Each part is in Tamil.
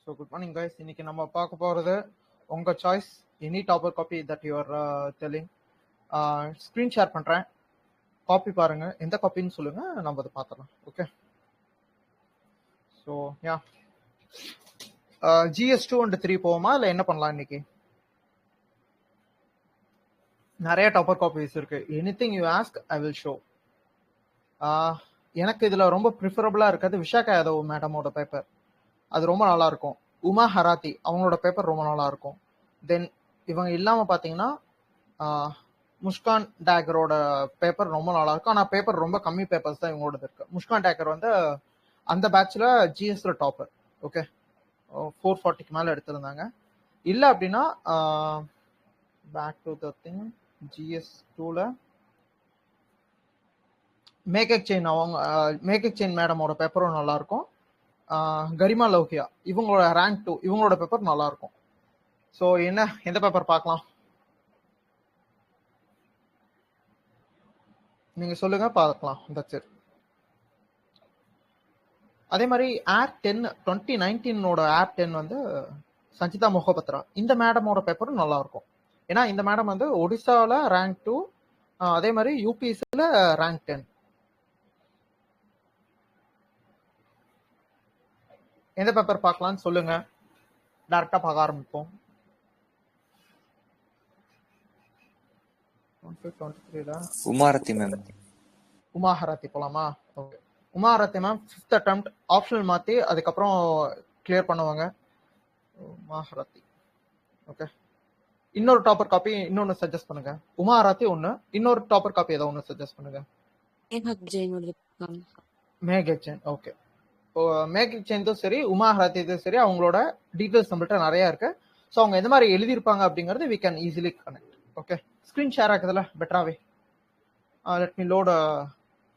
So good morning guys. இன்னைக்கு நம்ம பார்க்க போறது உங்க choice any topper copy that you are telling. Screen share பண்றேன், காப்பி பாருங்க, எந்த காப்பின்னு சொல்லுங்க, நம்ம அதை பார்த்துடலாம். Okay, so yeah GS2 and 3 போவோமா இல்லை என்ன பண்ணலாம்? இன்னைக்கு நிறைய டாப்பர் காப்பீஸ் இருக்கு. Anything you ask I will show. எனக்கு இதுல ரொம்ப ப்ரிஃபரபிளா இருக்கிறது விஷாகா யாதவ் மேடமோட பேப்பர். அது ரொம்ப நல்லா இருக்கும். உமா ஹராத்தி அவங்களோட பேப்பர் ரொம்ப நல்லா இருக்கும். தென் இவங்க இல்லாம பாத்தீங்கன்னா முஷ்கான் டேக்கரோட பேப்பர் ரொம்ப நல்லா இருக்கும். ஆனா பேப்பர் ரொம்ப கம்மி பேப்பர்ஸ் தான் இவங்களோட இருக்கு. முஷ்கான் டேக்கர் வந்து அந்த பேட்ச்ல GSல டாப்பர். ஓகே, 440க்கு மேல எடுத்திருந்தாங்க. இல்ல அப்படின்னா பேக் டு த திங், GS2ல மேக்கக் செயின் மேடமோட பேப்பரும் நல்லா இருக்கும். கரிமா லவ்ஹியா இவங்களோட ரேங்க் 2 இவங்களோட பேப்பர் நல்லா இருக்கும். ஸோ எந்த பேப்பர் பார்க்கலாம் நீங்க சொல்லுங்க, பார்க்கலாம். That's it. அதே மாதிரி ஆர் 10 2019 ஆர் 10 வந்து சஞ்சிதா மொஹபத்ரா இந்த மேடமோட பேப்பரும் நல்லா இருக்கும். ஏன்னா இந்த மேடம் வந்து ஒடிசால ரேங்க் 2, அதே மாதிரி யூபிஎஸ்ல ரேங்க் 10. எந்த பேப்பர் பார்க்கலாம்னு சொல்லுங்க, டைரக்டா பார்க்க ஆரம்பிப்போம். 23ல உமாரத்தி மேம், உமாஹராத்தி போலாமா? Okay, Uma Harathi ma'am 5th attempt optional மாத்தி அதுக்கப்புறம் கிளியர் பண்ணுவாங்க. உமாஹராத்தி ஓகே. இன்னொரு டாப்பர் காப்பி இன்னொன்னு சஜஸ்ட் பண்ணுங்க. உமாஹராத்தி ஒன்னு, இன்னொரு டாப்பர் காப்பி ஏதோ ஒன்னு சஜஸ்ட் பண்ணுங்க. மேகக் ஜெயின். ஓகே, மேகக் ஜெயின்தும் சரி உமாஹராத்தியும் சரி அவங்களோட டீடைல்ஸ் நம்மள்ட்ட நிறைய இருக்கு. ஸோ அவங்க எந்த மாதிரி எழுதியிருப்பாங்க அப்படிங்கறது we can easily connect. Okay, screen share ஆகுதுல பெட்டராவே. let me load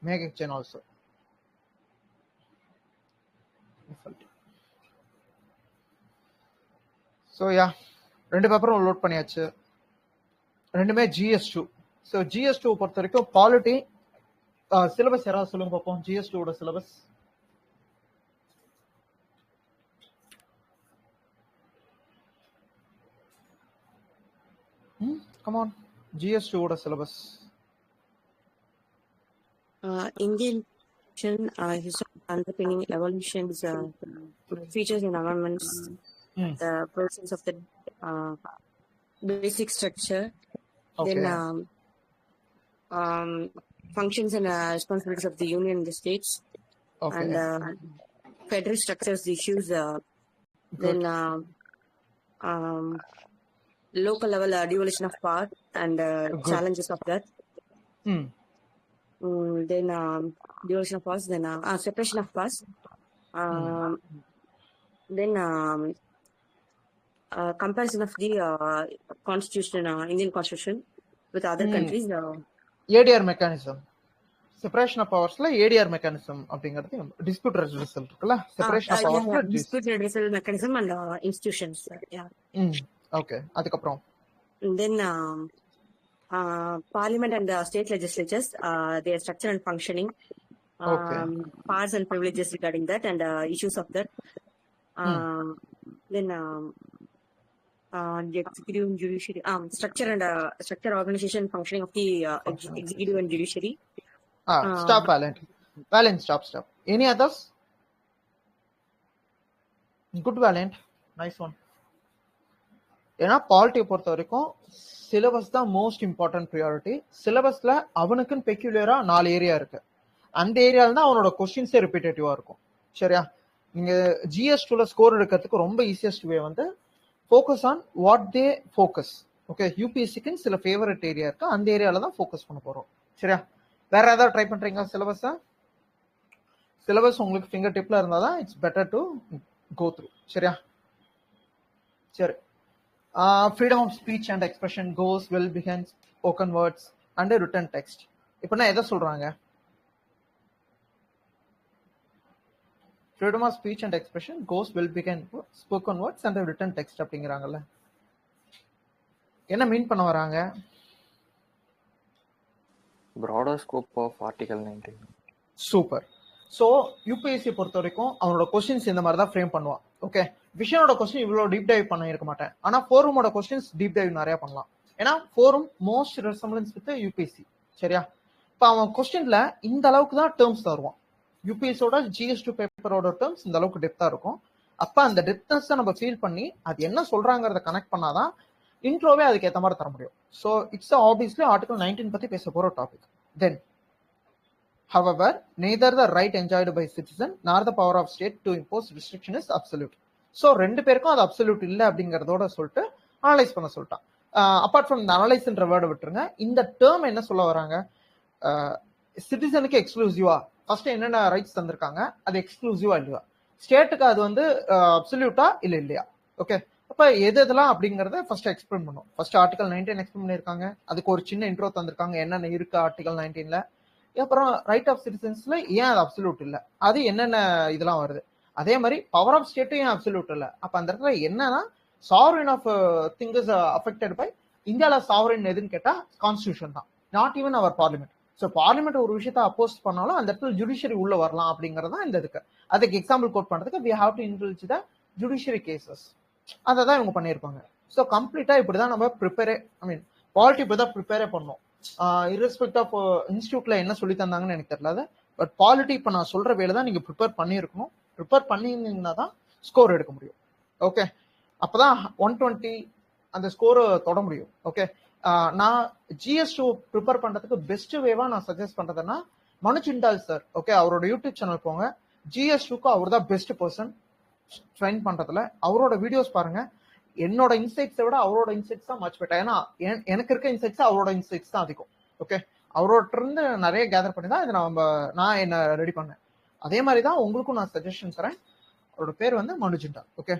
Mehak Jain also. So yeah ரெண்டு பேப்பரும் லோட் பண்ணியாச்சு. ரெண்டுமே GS2. ஸோ GS2 பொறுத்த வரைக்கும் பாலிட்டி சிலபஸ் யாராவது சொல்லுங்க பார்ப்போம். GS2 syllabus come on. GS2 syllabus. Indian history underpinning evolutions, features and amendments, the process of the basic structure, Okay. then functions and responsibilities of the union and the states, Okay. and federal structures, the issues, then local level devolution of power and challenges of that. Then devolution of powers, then separation of powers, then comparison of the constitution, Indian constitution with other countries. ADR mechanism, separation of powers la ADR mechanism அப்படிங்கிறது dispute resolution இருக்குல்ல, separation of powers la dispute resolution mechanism and institutions. Yeah. Okay, அதுக்கப்புறம் then parliament and state legislatures, their structure and functioning, powers and privileges regarding that and issues of that. Then the executive and judiciary, structure and structure, organization, functioning of the executive and judiciary. Stop, Valiant, stop. Any others? Good, Valiant, nice one. ஏன்னா பாலிட்டியை பொறுத்த வரைக்கும் சிலபஸ் தான் மோஸ்ட் இம்பார்ட்டன்ட் ப்ரியாரிட்டி. சிலபஸ்ல அவனுக்குன்னு பெக்யூலியரா 4 ஏரியா இருக்கு. அந்த ஏரியால தான் அவனோட கொஸ்டின்ஸே ரிப்பீட்டேட்டிவா இருக்கும். சரியா? நீங்க GS2ல ஸ்கோர் எடுக்கிறதுக்கு ரொம்ப ஈஸியஸ்ட் வே வந்து focus on what they focus. Okay, யூபிஎஸ்சிக்குன்னு சில ஃபேவரட் ஏரியா இருக்கு, அந்த ஏரியால தான் ஃபோக்கஸ் பண்ண போறோம். சரியா? வேற ஏதாவது ட்ரை பண்றீங்க சிலபஸ் உங்களுக்கு ஃபிங்கர் டிப்ல இருந்தாதான் it's better to go through. சரியா? சரி. Freedom of speech and expression goes well behind spoken words and written text. இப்போ நான் எதை சொல்றாங்க? Freedom of speech and expression goes well behind spoken words and written text அப்படிங்கிறாங்கல்ல, என்ன மீன் பண்ண வராங்க? broader scope of article 19. Super. So UPSC பொறுத்த வரைக்கும் அவனோட கொஸ்டின்ஸ் இந்த மாதிரி தான் ஃப்ரேம் பண்ணுவான். ஓகே, விஷனோட கொஸ்டின் இவ்வளோ டீப் டைவ் பண்ண இருக்க மாட்டேன், ஆனால் ஃபோரமோட கொஸ்டின்ஸ் டீப் டைவ் நிறைய பண்ணலாம். ஏன்னா forum most resemblance with UPSC. சரியா? இப்போ அவன் கொஸ்டின்ல இந்த அளவுக்கு தான் டேர்ம்ஸ் தருவான். யூபிஎஸ்சியோட GS2 பேப்பரோட டேர்ம்ஸ் இந்த அளவுக்கு டெப்தா இருக்கும். அப்ப அந்த டெப்த்னஸ் நம்ம ஃபீல் பண்ணி அது என்ன சொல்றாங்கிறத கனெக்ட் பண்ணாதான் இன்ட்ரோவே அதுக்கு ஏற்ற மாதிரி தர முடியும். ஸோ இட்ஸ் ஆப்வியஸ்லி ஆர்டிகல் 19 பத்தி பேச போற topic. Then however neither the right enjoyed by citizen nor the power of state to impose restriction is absolute. So ரெண்டு பேருக்கும் அது அப்சல்யூட் இல்லை அப்படிங்கிறதோட சொல்லிட்டு அனலைஸ் பண்ண சொல்லிட்டான். அப்பார்ட் ஃப்ரம் இந்த அனலைஸ்ன்ற வேர்டை விட்டுருங்க, இந்த டேர்ம் என்ன சொல்ல வராங்க, சிட்டிசனுக்கு எக்ஸ்க்ளூசிவா ஃபர்ஸ்ட் என்னென்ன ரைட்ஸ் தந்திருக்காங்க, அது எக்ஸ்க்ளூசிவா இல்லையா, ஸ்டேட்டுக்கு அது வந்து அப்சல்யூட்டா இல்லை இல்லையா. ஓகே, அப்ப எது எதெல்லாம் அப்படிங்கறத ஃபர்ஸ்ட் எக்ஸ்பிளைன் பண்ணும். ஃபர்ஸ்ட் ஆர்டிகல் 19 எக்ஸ்பிளைன் பண்ணிருக்காங்க, அதுக்கு ஒரு சின்ன இன்ட்ரோ தந்திருக்காங்க என்னென்ன இருக்கு ஆர்டிகல் 19ல. அப்புறம் ரைட் ஆஃப் சிட்டிசன்ஸ்ல ஏன் அது அப்சல்யூட் இல்லை, அது என்னென்ன இதெல்லாம் வருது. அதே மாதிரி பவர் ஆஃப் ஸ்டேட்டும் ஏன் அப்சல்யூட் இல்லை. அப்ப அந்த இடத்துல என்னன்னா sovereign of thing is affected by, இந்தியால சாவரின் எதுன்னு கேட்டா கான்ஸ்டியூஷன் தான், not even our parliament. So parliament ஒரு விஷயத்த அப்போஸ் பண்ணாலும் அந்த இடத்துல ஜுடிஷியரி உள்ள வரலாம் அப்படிங்கறதா இந்த இதுக்கு. அதுக்கு எக்ஸாம்பிள் கோட் பண்றதுக்கு we have to indulge the judiciary cases. அதை தான் இவங்க பண்ணியிருப்பாங்க. ஸோ கம்ப்ளீட்டா இப்படிதான் நம்ம ப்ரிப்பேரே, ஐ மீன் பாலிட்டி இப்படிதான் ப்ரிப்பேரே பண்ணோம். இர்ரெஸ்பெக்ட் ஆஃப் இன்ஸ்டியூட்ல என்ன சொல்லி தந்தாங்கன்னு எனக்கு தெரியல, பட் பாலிட்டி இப்போ நான் சொல்ற வேலை தான் நீங்க ப்ரிப்பேர் பண்ணியிருக்கணும். ப்ரிப்பேர் பண்ணியிருந்தீங்கன்னா தான் ஸ்கோர் எடுக்க முடியும். ஓகே, அப்பதான் 120 அந்த ஸ்கோரை தொட முடியும். ஓகே, நான் GS2 ப்ரிப்பேர் பண்றதுக்கு பெஸ்ட் வேவா நான் சஜஸ்ட் பண்றதுன்னா மனு ஜிண்டால் சார். ஓகே, அவரோட யூடியூப் சேனல் போங்க, GS2க்கு அவர் தான் பெஸ்ட் பர்சன் ட்ரெயின் பண்றதுல. அவரோட வீடியோஸ் பாருங்க, என்னோட இன்சைட்ஸை விட அவரோட இன்சைட்ஸ் தான் மச் பெட்டர். ஏன்னா எனக்கு இருக்க இன்சைட்ஸ் அவரோட இன்சைட்ஸ் தான் அதிகம். ஓகே, அவரோட இருந்து நிறைய கேதர் பண்ணி தான் இதை நான் என்ன ரெடி பண்ணேன். அதே மாதிரி தான் உங்களுக்கும் நான் சஜஷன் தரேன். அவரோட பேர் வந்து மனு ஜிண்டால். ஓகே,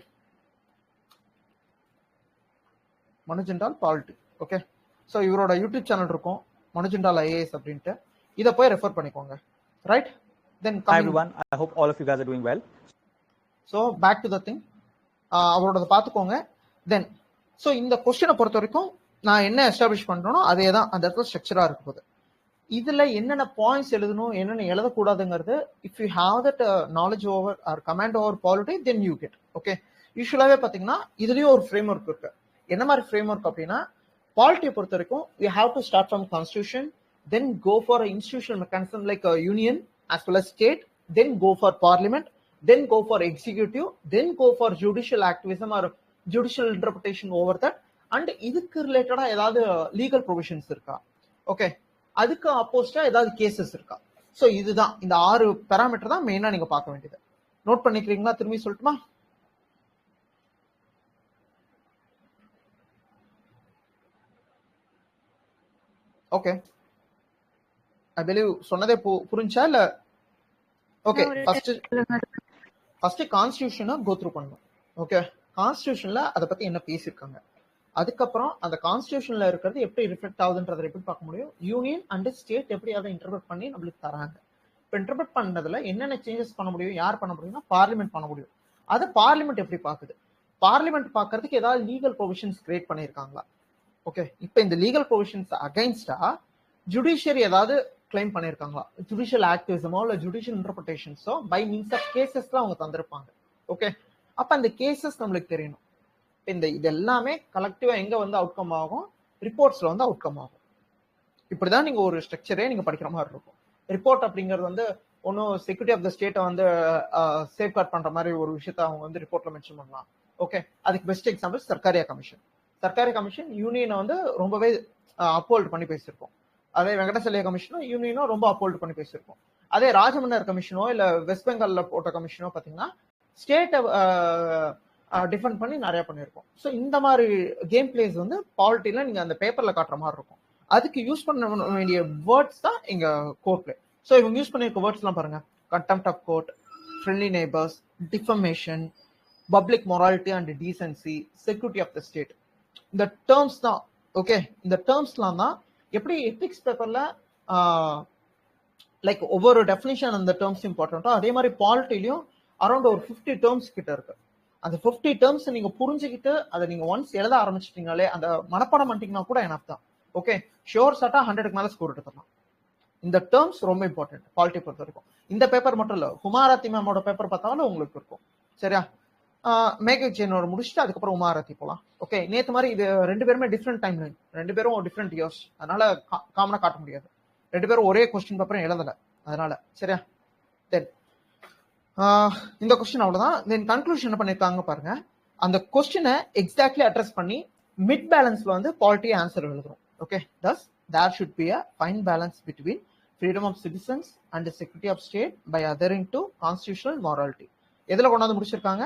மனு ஜிண்டால் பாலிட்டி. ஓகே, ஸோ இவரோட யூடியூப் சேனல் இருக்கும் மனு ஜிண்டால் IAS அப்படின்ட்டு, இதை போய் ரெஃபர் பண்ணிக்கோங்க. Right, then Hi everyone, I hope all of you guys are doing well. So back to the thing, அவரோட பார்த்துக்கோங்க. தென் ஸோ இந்த கொஸ்டினை பொறுத்த வரைக்கும் நான் என்ன எஸ்டாப்ளிஷ் பண்றேனோ அதே தான் அந்த இடத்துல ஸ்ட்ரக்சரா இருக்க போகுது. இதுல என்னென்ன பாயிண்ட்ஸ் எழுதணும் என்னென்ன எழுதக்கூடாதுங்கிறது, if you have that knowledge over or command over polity then you get. Okay, யூஸ்வலாவே பாத்தீங்கன்னா இதுலயும் ஒரு ஃப்ரேம் ஒர்க் இருக்கு. என்ன மாதிரி ஃப்ரேம் ஒர்க் அப்படின்னா, பாலிட்டியை பொறுத்த வரைக்கும் you have to start from constitution, then go for institutional mechanism like union as well as state, then go for parliament, then go for executive, then go for judicial activism or judicial interpretation over that, and இதுக்கு ரிலேட்டடா ஏதாவது லீகல் ப்ரொவிஷன்ஸ் இருக்கா, ஓகே, அதுக்கு அப்போஸ்டா ஏதாவது கேசஸ் இருக்கா. ஸோ இதுதான் இந்த 6 பேராமீட்டர் தான் மெயினா நீங்க பார்க்க வேண்டியது. நோட் பண்ணிக்கிறீங்களா? திரும்பி சொல்லட்டுமா? ஓகே, ஐ பிலீவ் சொன்னதே புரிஞ்சா இல்ல? ஓகே, ஃபர்ஸ்ட் கான்ஸ்டிடியூஷனை கோ த்ரூ பண்ணணும். ஓகே, கான்ஸ்டிடியூஷன்ல அதை பத்தி என்ன பேசியிருக்காங்க, அதுக்கப்புறம் அந்த கான்ஸ்டிடியூஷன்ல இருக்கிறது எப்படி ரிஃப்ளெக்ட் ஆகுதுன்றதை எப்படி பார்க்க முடியும், யூனியன் அண்ட் ஸ்டேட் எப்படி அதை இன்டர்பிரட் பண்ணி நம்மளுக்கு தராங்க. இப்போ இன்டர்பிரட் பண்ணதுல என்னென்ன சேஞ்சஸ் பண்ண முடியும், யார் பண்ண முடியும்னா பார்லிமெண்ட் பண்ண முடியும். அதை பார்லிமெண்ட் எப்படி பார்க்குது, பார்லிமெண்ட் பார்க்கறதுக்கு ஏதாவது லீகல் ப்ரொவிஷன்ஸ் கிரியேட் பண்ணியிருக்காங்களா. ஓகே, இப்போ இந்த லீகல் ப்ரொவிஷன்ஸ் அகைன்ஸ்டா ஜுடிஷியரி ஏதாவது கிளைம் பண்ணிருக்காங்களா, ஜுடிஷியல் ஆக்டிவிசமோ இல்ல ஜுடிஷியல் இன்டர்பிரேஷன்ஸோ பை மீன்ஸ் ஆஃப் கேசஸ்ல அவங்க தந்திருப்பாங்க. ஓகே, அப்ப அந்த கேசஸ் நம்மளுக்கு தெரியணும். இது எல்லாமே கலெக்டிவா எங்க வந்து அவுட்கம் ஆகும், ரிப்போர்ட்ஸ்ல வந்து அவுட்கம் ஆகும். இப்படிதான் நீங்க ஒரு ஸ்ட்ரக்சரே நீங்க படிக்கிற மாதிரி இருக்கும். ரிப்போர்ட் அப்படிங்கிறது வந்து ஒன்னும் செக்யூரிட்டி ஆஃப் த ஸ்டேட்டை வந்து சேஃப் கார்ட் பண்ற மாதிரி ஒரு விஷயத்த அவங்க வந்து ரிப்போர்ட்ல மென்ஷன் பண்ணலாம். ஓகே, அதுக்கு best example Sarkaria commission. Sarkaria commission யூனியனை வந்து ரொம்பவே அப்போல்ட் பண்ணி பேசியிருக்கோம். அதே வெங்கடசலையா கமிஷனும் யூனியனும் ரொம்ப அப்போல்ட் பண்ணி பேசியிருக்கோம். அதே ராஜமன்னர் கமிஷனோ இல்ல வெஸ்ட் பெங்கால்ல போட்ட கமிஷனோ பாத்தீங்கன்னா ஸ்டேட்டை டிஃபெண்ட் பண்ணி நிறைய பண்ணியிருக்கோம். ஸோ இந்த மாதிரி கேம் பிளேஸ் வந்து பாலிட்டில நீங்க அந்த பேப்பர்ல காட்டுற மாதிரி இருக்கும். அதுக்கு யூஸ் பண்ண வேண்டிய வேர்ட்ஸ் தான் இங்க கோர்ட் பிளே. ஸோ இவங்க யூஸ் பண்ணிருக்க வேர்ட்ஸ் எல்லாம் பாருங்க, contempt of court, friendly neighbours, defamation, public morality and decency, security of the state. இந்த டேர்ம்ஸ் தான். ஓகே, இந்த டேர்ம்ஸ்லாம் தான் எப்படி எத்திக்ஸ் பேப்பர்ல லைக் ஒவ்வொரு டெஃபினிஷன் அந்த டேர்ம்ஸ் இம்பார்ட்டன்ட்டோ அதே மாதிரி பாலிட்டிலையும் அரௌண்ட் ஒரு 50 டேர்ம்ஸ் கிட்ட இருக்கு. அந்த 50 டேர்ம்ஸ் நீங்க புரிஞ்சுக்கிட்டு அதை நீங்க ஒன்ஸ் எழுத ஆரம்பிச்சிட்டீங்களே, அந்த மனப்பாடம் பண்ணிட்டீங்கன்னா கூட எனப் தான். ஓகே, ஷோர் சாட்டா 100க்கு மேல ஸ்கோர் எடுத்துடலாம். இந்த டேர்ம்ஸ் ரொம்ப இம்பார்ட்டன்ட் பாலிட்டி பொறுத்த வரைக்கும். இந்த பேப்பர் மட்டும் இல்ல, ஹுமாரத்தி மேமோட பேப்பர் பார்த்தாலும் உங்களுக்கு இருக்கும். சரியா? மேகக் ஜெயினோட முடிச்சுட்டு அதுக்கப்புறம் உமாரத்தி போகலாம். ஓகே, நேற்று மாதிரி இது 2 பேருமே டிஃப்ரெண்ட் டைம் லைன், 2 பேரும் டிஃப்ரெண்ட் இயர்ஸ், அதனால காமனா காட்ட முடியாது. 2 பேரும் ஒரே கொஸ்டின் பேப்பரும் எழுதல, அதனால. சரியா? தென் இந்த கொஸ்டின் அவ்வளவுதான். தென் கன்க்ளூஷன் என்ன பண்ணிருக்காங்க பாருங்க. அந்த கொஸ்டினை எக்ஸாக்ட்லி அட்ரஸ் பண்ணி மிட் பேலன்ஸ்ல வந்து பாலிட்டி ஆன்சர் எழுதுறோம். Okay, thus there should be a fine balance between freedom of citizens and the security of state by adhering to constitutional morality. எதுல கொண்டாந்து முடிச்சிருக்காங்க?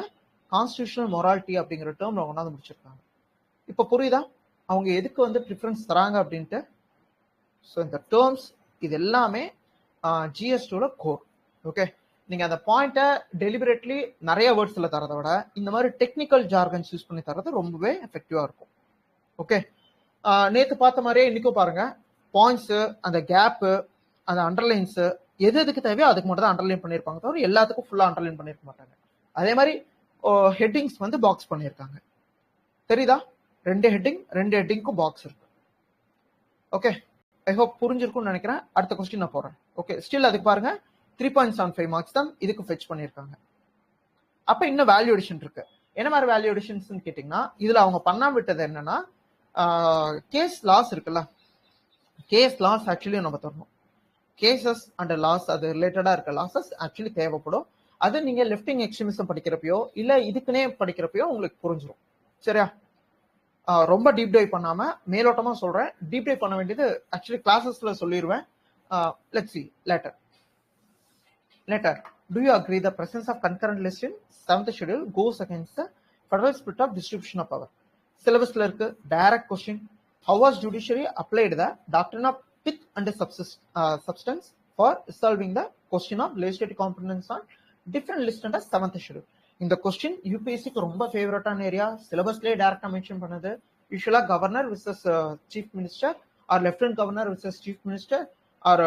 கான்ஸ்டிடியூஷனல் மொராலிட்டி அப்படிங்கிற டேர்ம்ல கொண்டாந்து முடிச்சிருக்காங்க. இப்போ புரியுதா அவங்க எதுக்கு வந்து ப்ரிஃபரன்ஸ் தராங்க அப்படின்ட்டு? ஸோ இந்த டேர்ம்ஸ் இது எல்லாமே GS2ல கோர். ஓகே, நீங்க அந்த பாயிண்ட்டை டெலிபரேட்லி நிறைய வேர்ட்ஸ்ல தரதை விட இந்த மாதிரி டெக்னிக்கல் ஜார்கன்ஸ் யூஸ் பண்ணி தரது ரொம்பவே எஃபெக்டிவா இருக்கும். ஓகே, நேற்று பார்த்த மாதிரியே இன்னைக்கும் பாருங்க, பாயிண்ட்ஸு, அந்த கேப்பு, அந்த அண்டர்லைன்ஸு எது எதுக்கு தேவையோ அதுக்கு மட்டும் தான் அண்டர்லைன் பண்ணியிருப்பாங்க, தவிர எல்லாத்துக்கும் ஃபுல்லாக அண்டர்லைன் பண்ணியிருக்க மாட்டாங்க. அதே மாதிரி ஹெட்டிங்ஸ் வந்து பாக்ஸ் பண்ணியிருக்காங்க. தெரியுதா? 2 ஹெட்டிங்க்கும் பாக்ஸ் இருக்கு. ஓகே, ஐ ஹோப் புரிஞ்சிருக்கும்னு நினைக்கிறேன். அடுத்த கொஸ்டின் நான் போறேன். ஓகே, ஸ்டில் அதுக்கு பாருங்க 3.75 மார்க்ஸ் தான் இதுக்கு ஃபெச் பண்ணியிருக்காங்க. அப்ப இன்னும் வேல்யூ எடிஷன் இருக்கு. என்ன மாதிரி வேல்யூ எடிஷன்ஸ் கேட்டீங்கன்னா, இதுல அவங்க பண்ணாம விட்டது என்னன்னா, கேஸ் லாஸ் இருக்குல்ல, கேஸ் லாஸ் ஆக்சுவலி நம்ம தரணும். கேசஸ் அண்ட் லாஸ், அது ரிலேட்டடா இருக்க லாசஸ் ஆக்சுவலி தேவைப்படும். அது நீங்க லெஃப்டிங் எக்ஸ்ட்ரீமிசம் படிக்கிறப்பயோ இல்ல இதுக்குன்னே படிக்கிறப்பயோ உங்களுக்கு புரிஞ்சிடும். சரியா? ரொம்ப டீப் டைவ் பண்ணாம மேலோட்டமா சொல்றேன். டீப் டைவ் பண்ண வேண்டியது ஆக்சுவலி கிளாஸஸ்ல சொல்லிடுவேன். Let's see later do you agree the presence of concurrent list in 7th schedule goes against the federal spirit of distribution of power? சிலபஸ்ல இருக்கு direct question. how was judiciary applied the doctrine of pith and substance for solving the question of legislative competence on different list under 7th schedule? இந்த கொஸ்டின் யூபிஎஸ்சிக்கு ரொம்ப ஃபேவரட்டான ஏரியா. சிலபஸ்லேயே டைரக்டா மென்ஷன் பண்ணது. யூஸ்வலா governor versus chief minister or lieutenant governor versus chief minister or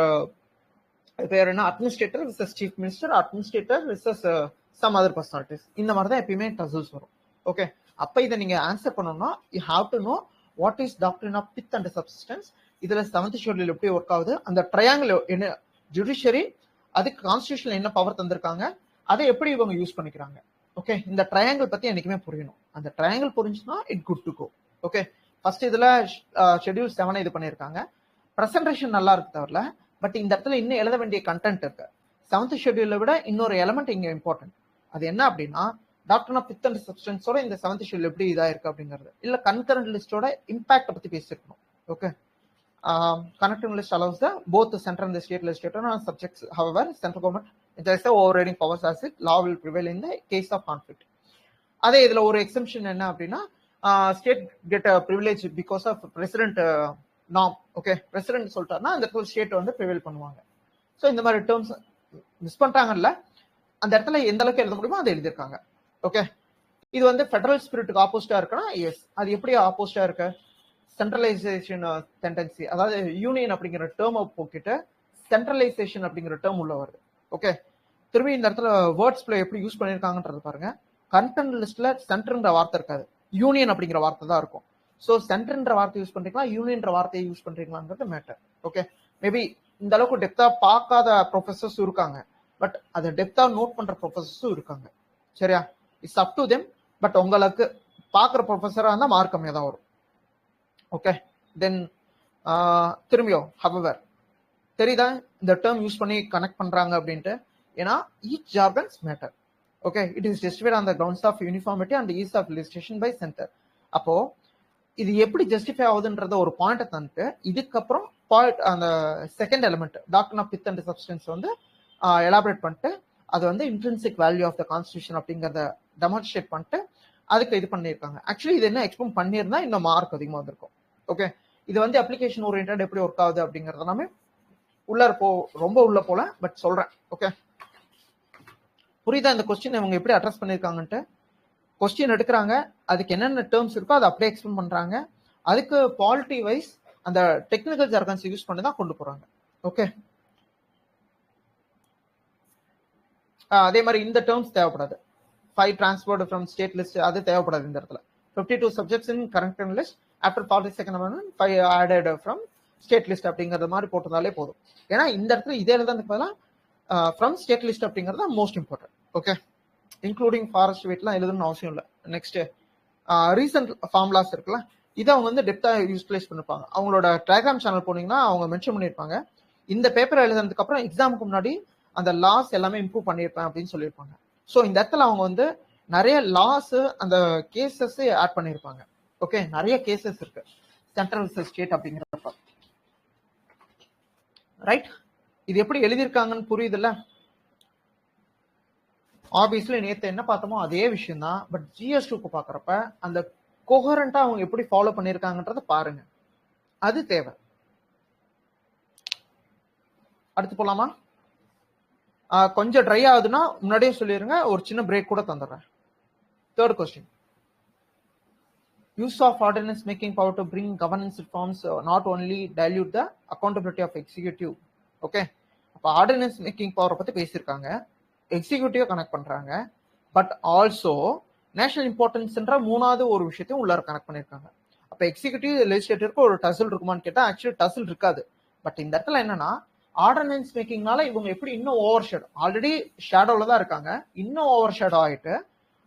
பேர் என்ன administrator versus chief minister, administrator versus some other personalities. இந்த மாதிரி தான் எப்பயுமே டசல்ஸ் வரும். ஓகே, அப்ப இதை நீங்க ஆன்சர் பண்ணணும்னா you have to know what is doctrine of pith and substance. இதுல 7th ஷெட்யூல் எப்படி ஒர்க் ஆகுது, அந்த ட்ரையாங்கிள் என்ன, ஜுடிஷியரி அதுக்கு கான்ஸ்டிடியூஷன் என்ன பவர் தந்திருக்காங்க, அதை எப்படி இவங்க யூஸ் பண்ணிக்கிறாங்க. ஓகே, இந்த ட்ரையாங்கிள் பத்தி என்னைக்குமே புரியணும். அந்த ட்ரையாங்கிள் புரிஞ்சுன்னா it good to go. Okay, first இதுல ஷெட்யூல் 7 இது பண்ணியிருக்காங்க. ப்ரெசன்டேஷன் நல்லா இருக்கு தவிர, பட் இந்த இடத்துல இன்னும் எழுத வேண்டிய கண்டென்ட் இருக்கு. 7th ஷெட்யூலை விட இன்னொரு எலமெண்ட் இங்க இம்பார்ட்டன்ட். அது என்ன அப்படின்னா, டாக்டர் ஆஃப் பித் அண்ட் சப்ஸ்டன்ஸோட இந்த 7th ஷெட்யூல் எப்படி இதா இருக்கு அப்படிங்கிறது, இல்ல கன்கரண்ட் லிஸ்டோட இம்பாக்ட் பத்தி பேசிருக்கணும். Okay, connecting list allows the both the central and the state legislature on subjects. However, central government enjoys the overriding powers as it law will prevail in the case of conflict. அதே இதுல ஒரு எக்ஸம்ஷன் என்ன அப்படின்னா, state get privilege because of president name. Okay, president சொல்லிட்டாருன்னா அந்த இடத்துல ஸ்டேட் வந்து ப்ரிவேல் பண்ணுவாங்க. ஸோ இந்த மாதிரி டேர்ம்ஸ் மிஸ் பண்ணிட்டாங்கல்ல, அந்த இடத்துல எந்த அளவுக்கு எழுத முடியுமோ அதை எழுதியிருக்காங்க. ஓகே, இது வந்து ஃபெடரல் ஸ்பிரிட்டுக்கு ஆப்போசிட்டா இருக்குன்னா எஸ். அது எப்படி ஆப்போசிட்டா இருக்கு? சென்ட்ரலைசேஷன் டெண்டன்சி, அதாவது யூனியன் அப்படிங்கிற டேர்மை போக்கிட்டு சென்ட்ரலைசேஷன் அப்படிங்கிற டேர்ம் உள்ள வருது. ஓகே, திரும்பி இந்த இடத்துல வேர்ட்ஸ் பிளே எப்படி யூஸ் பண்ணியிருக்காங்கன்றது பாருங்க. கண்டென்ட் லிஸ்ட்ல சென்டர்ன்ற வார்த்தை இருக்காது, யூனியன் அப்படிங்கிற வார்த்தை தான் இருக்கும். ஸோ சென்டர்ன்ற வார்த்தை யூஸ் பண்றீங்களா, யூனியன்ற வார்த்தையை யூஸ் பண்றீங்களாங்கிறது மேட்டர். ஓகே, மேபி இந்த அளவுக்கு டெப்தா பார்க்காத ப்ரொஃபஸர்ஸ் இருக்காங்க, பட் அதை டெப்தா நோட் பண்ற ப்ரொஃபஸர்ஸும் இருக்காங்க. சரியா? It's up to them. But உங்களுக்கு பார்க்குற ப்ரொஃபஸரா இருந்தால் மார்க் கம்மியாக தான் வரும். ஓகே, தென் திரும்பியும் however தெரியுதா இந்த டேர்ம் யூஸ் பண்ணி கனெக்ட் பண்றாங்க அப்படின்ட்டு? ஏன்னா each jargons matter. Okay, it is justified on the grounds of uniformity and ease of legislation by centre. அப்போ இது எப்படி ஜஸ்டிஃபை ஆகுதுன்றத ஒரு பாயிண்ட்டை தந்துட்டு, இதுக்கப்புறம் அந்த second element doctrine of pith and substance வந்து எலாபரேட் பண்ணிட்டு, அது வந்து intrinsic value of the constitution அப்படிங்கிறத டெமான்ஸ்ட்ரேட் பண்ணிட்டு அதுக்கு இது பண்ணியிருக்காங்க. ஆக்சுவலி இது என்ன எக்ஸ்பிளைன் பண்ணியிருந்தா இன்னும் மார்க் அதிகமாக வந்திருக்கும். ஓகே, இது வந்து அப்ளிகேஷன் ஓரியன்டட் எப்படி ஒர்க் ஆகுது அப்படிங்கறது எல்லாமே ரொம்ப உள்ள போல, பட் சொல்றேன். ஓகே, புரியுதா இந்த கொஸ்டின் இவங்க எப்படி அட்ரஸ் பண்ணியிருக்காங்கன்ட்டு? கொஸ்டின் எடுக்கிறாங்க, அதுக்கு என்னென்ன டேர்ம்ஸ் இருக்கோ அதை அப்படியே எக்ஸ்பிளைன் பண்றாங்க, அதுக்கு பாலிட்டி வைஸ் அந்த டெக்னிக்கல் ஜார்கன்ஸ் யூஸ் பண்ணி தான் கொண்டு போறாங்க. ஓகே, அதே மாதிரி இந்த டேர்ம்ஸ் தேவைப்படாது. 5 transferred from state list, அது தேவைப்படாது இந்த இடத்துல. 52 subjects in current list after 42nd amendment, 5 added from state list அப்படிங்கறது மாதிரி போட்டதாலே போதும். ஏன்னா இந்த இடத்துல இதே எழுதுறதுக்கு பதிலாக ஃப்ரம் ஸ்டேட் லிஸ்ட் அப்படிங்கிறது தான் most important. Okay, including forest வெயிட்லாம் எழுதணும்னு அவசியம் இல்லை. நெக்ஸ்ட் ரீசன்ட் ஃபார்முலாஸ் இருக்குல்ல, இதை அவங்க வந்து டெப்தா யூட்டிலைஸ் பண்ணிருப்பாங்க. அவங்களோட டெலிகிராம் சேனல் போனீங்கன்னா அவங்க மென்ஷன் பண்ணியிருப்பாங்க. இந்த பேப்பர் எழுதுனதுக்கு அப்புறம் எக்ஸாமுக்கு முன்னாடி அந்த லாஸ் எல்லாமே இம்ப்ரூவ் பண்ணியிருப்பேன் அப்படின்னு சொல்லியிருப்பாங்க. ஸோ இந்த இடத்துல அவங்க வந்து நிறைய லாஸ் அந்த கேசஸ் ஆட் பண்ணியிருப்பாங்க. ஓகே, நிறைய கேசஸ் இருக்கு சென்ட்ரல் ஸ்டேட் அப்படிங்கிறப்ப. ரைட், இது எப்படி எழுதியிருக்காங்கன்னு புரியுதுல்ல? ஆப்வியஸ்லி நேற்று என்ன பார்த்தோமோ அதே விஷயம் தான். பட் GS2க்கு பார்க்குறப்ப அந்த கோஹரண்டா அவங்க எப்படி ஃபாலோ பண்ணியிருக்காங்கன்றத பாருங்க, அது தேவை. அடுத்து போலாமா? கொஞ்சம் ட்ரை ஆகுதுன்னா முன்னாடியே சொல்லிருங்க, ஒரு சின்ன பிரேக் கூட தந்துடுறேன். Third question, use of ordinance making power to bring governance reforms not only dilute the accountability of executive. Okay, அப்ப ஆர்டினன்ஸ் மேக்கிங் பவர் பத்தி பேசியிருக்காங்க, எக்ஸிக்யூட்டிவ் கனெக்ட் பண்றாங்க, பட் ஆல்சோ நேஷனல் இம்பார்ட்டன்ஸ்ன்ற மூணாவது ஒரு விஷயத்தையும் உள்ளார கனெக்ட் பண்ணியிருக்காங்க. அப்ப எக்ஸிக்யூட்டிவ் லெஜிஸ்லேட்டிவ்க்கு ஒரு டசில் இருக்குமான்னு கேட்டா ஆக்சுவலி டசில் இருக்காது. பட் இந்த இடத்துல என்னன்னா ஆர்டினன்ஸ் மேக்கிங்னால இவங்க எப்படி இன்னும் ஓவர் ஷேடோ, ஆல்ரெடி ஷேடோல தான் இருக்காங்க, இன்னும் ஓவர் ஷேடோ ஆயிட்டு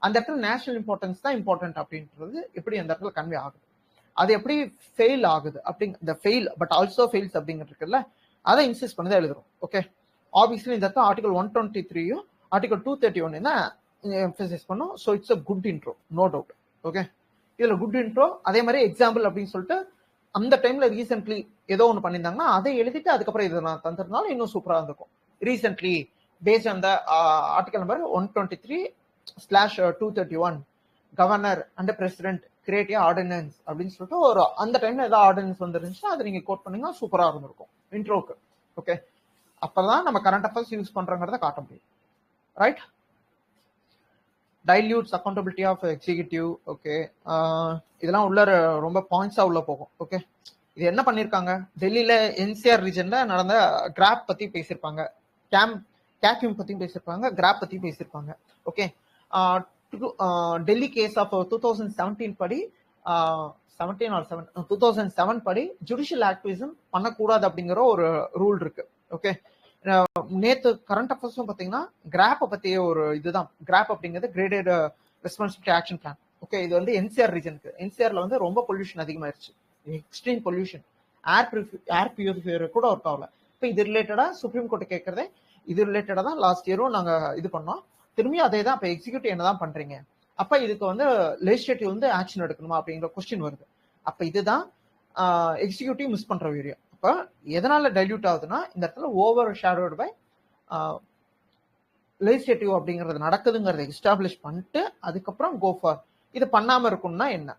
அந்த இடத்துல நேஷனல் இம்பார்ட்டன்ஸ் தான் இம்பார்ட்டன்ட் அப்படின்றது எப்படி அந்த இடத்துல கன்வே ஆகுது, அது எப்படி ஃபெயில் ஆகுது அப்படிங்க, இந்த ஃபெயில் பட் ஆல்சோ ஃபெயில்ஸ் அப்படிங்கிறது இருக்குல்ல, அதை இன்சிஸ்ட் பண்ணி தான் எழுதுறோம். ஓகே, ஆப்வியஸ்லி இந்த இடத்துல ஆர்டிகல் 123யும் ஆர்டிகல் 231 தான் எம்பசைஸ் பண்ணும். So it's a good intro, no doubt. Okay, இதுல குட் இன்ட்ரோ. அதே மாதிரி எக்ஸாம்பிள் அப்படின்னு சொல்லிட்டு அந்த டைம்ல ரீசென்ட்லி ஏதோ ஒன்று பண்ணியிருந்தாங்கன்னா அதை எழுதிட்டு அதுக்கப்புறம் இதை நான் தந்துருந்தாலும் இன்னும் சூப்பராக இருந்திருக்கும். ரீசென்ட்லி பேஸ்ட் அந்த article number 123/231 governor and president create ordinance அப்படின்னு சொல்லிட்டு ஒரு அந்த டைம்ல ஏதாவது ஆர்டினன்ஸ் வந்துருந்துச்சுன்னா அதை நீங்க கோட் பண்ணீங்கன்னா சூப்பரா இருந்திருக்கும் இன்ட்ரோக்கு. ஓகே, அப்பதான் நம்ம கரண்ட் அஃபேர்ஸ் யூஸ் பண்றோங்கிறத காட்ட முடியும். Right, dilutes accountability of executive. Okay, இதெல்லாம் உள்ள ரொம்ப பாயிண்ட்ஸா உள்ள போகும். ஓகே, இது என்ன பண்ணிருக்காங்க, டெல்லியில என்சிஆர் ரீஜன்ல நடந்த கிராப் பத்தி பேசியிருப்பாங்க, கேக்யூம் பத்தி பேசியிருப்பாங்க, கிராப் பத்தி பேசியிருப்பாங்க. ஓகே, டெல்லி கேஸ் ஆஃப் 2017 படி 2007 படி ஜுடிஷியல் ஆக்டிவிசம் பண்ணக்கூடாது அப்படிங்கிற ஒரு ரூல் இருக்கு. ஓகே, நேத்து கரண்ட் அஃபேர்ஸும் பாத்தீங்கன்னா கிராப் பத்திய ஒரு இதுதான். கிராப் அப்படிங்கிறது graded responsibility action plan. Okay, இது வந்து என்சிஆர் ரீஜனுக்கு, என்சிஆர்ல வந்து ரொம்ப பொல்யூஷன் அதிகமாயிருச்சு, எக்ஸ்ட்ரீம் பொல்யூஷன், ஏர் பியூரிஃபையர் கூட ஒர்க் ஆகல. இப்போ இது ரிலேட்டடா சுப்ரீம் கோர்ட் கேட்கறதே இது ரிலேட்டடா தான் லாஸ்ட் இயரும் நாங்க இது பண்ணோம், திரும்பி அதே தான். இப்போ எக்ஸிக்யூட்டிவ் என்னதான் பண்றீங்க, அப்ப இதுக்கு வந்து லெஜிஸ்லேட்டிவ் வந்து ஆக்ஷன் எடுக்கணுமா அப்படிங்கிற கொஸ்டின் வருது. அப்ப இதுதான் எக்ஸிக்யூட்டிவ் மிஸ் பண்ற ஏரியா. அப்ப எதனால டைல்யூட் ஆகுதுன்னா இந்த இடத்துல ஓவர் ஷேடோட் பை லெஜிஸ்லேட்டிவ் அப்படிங்கிறது நடக்குதுங்கிறத எஸ்டாப்ளிஷ் பண்ணிட்டு அதுக்கப்புறம் கோ ஃபார். இது பண்ணாம இருக்கும்னா என்ன?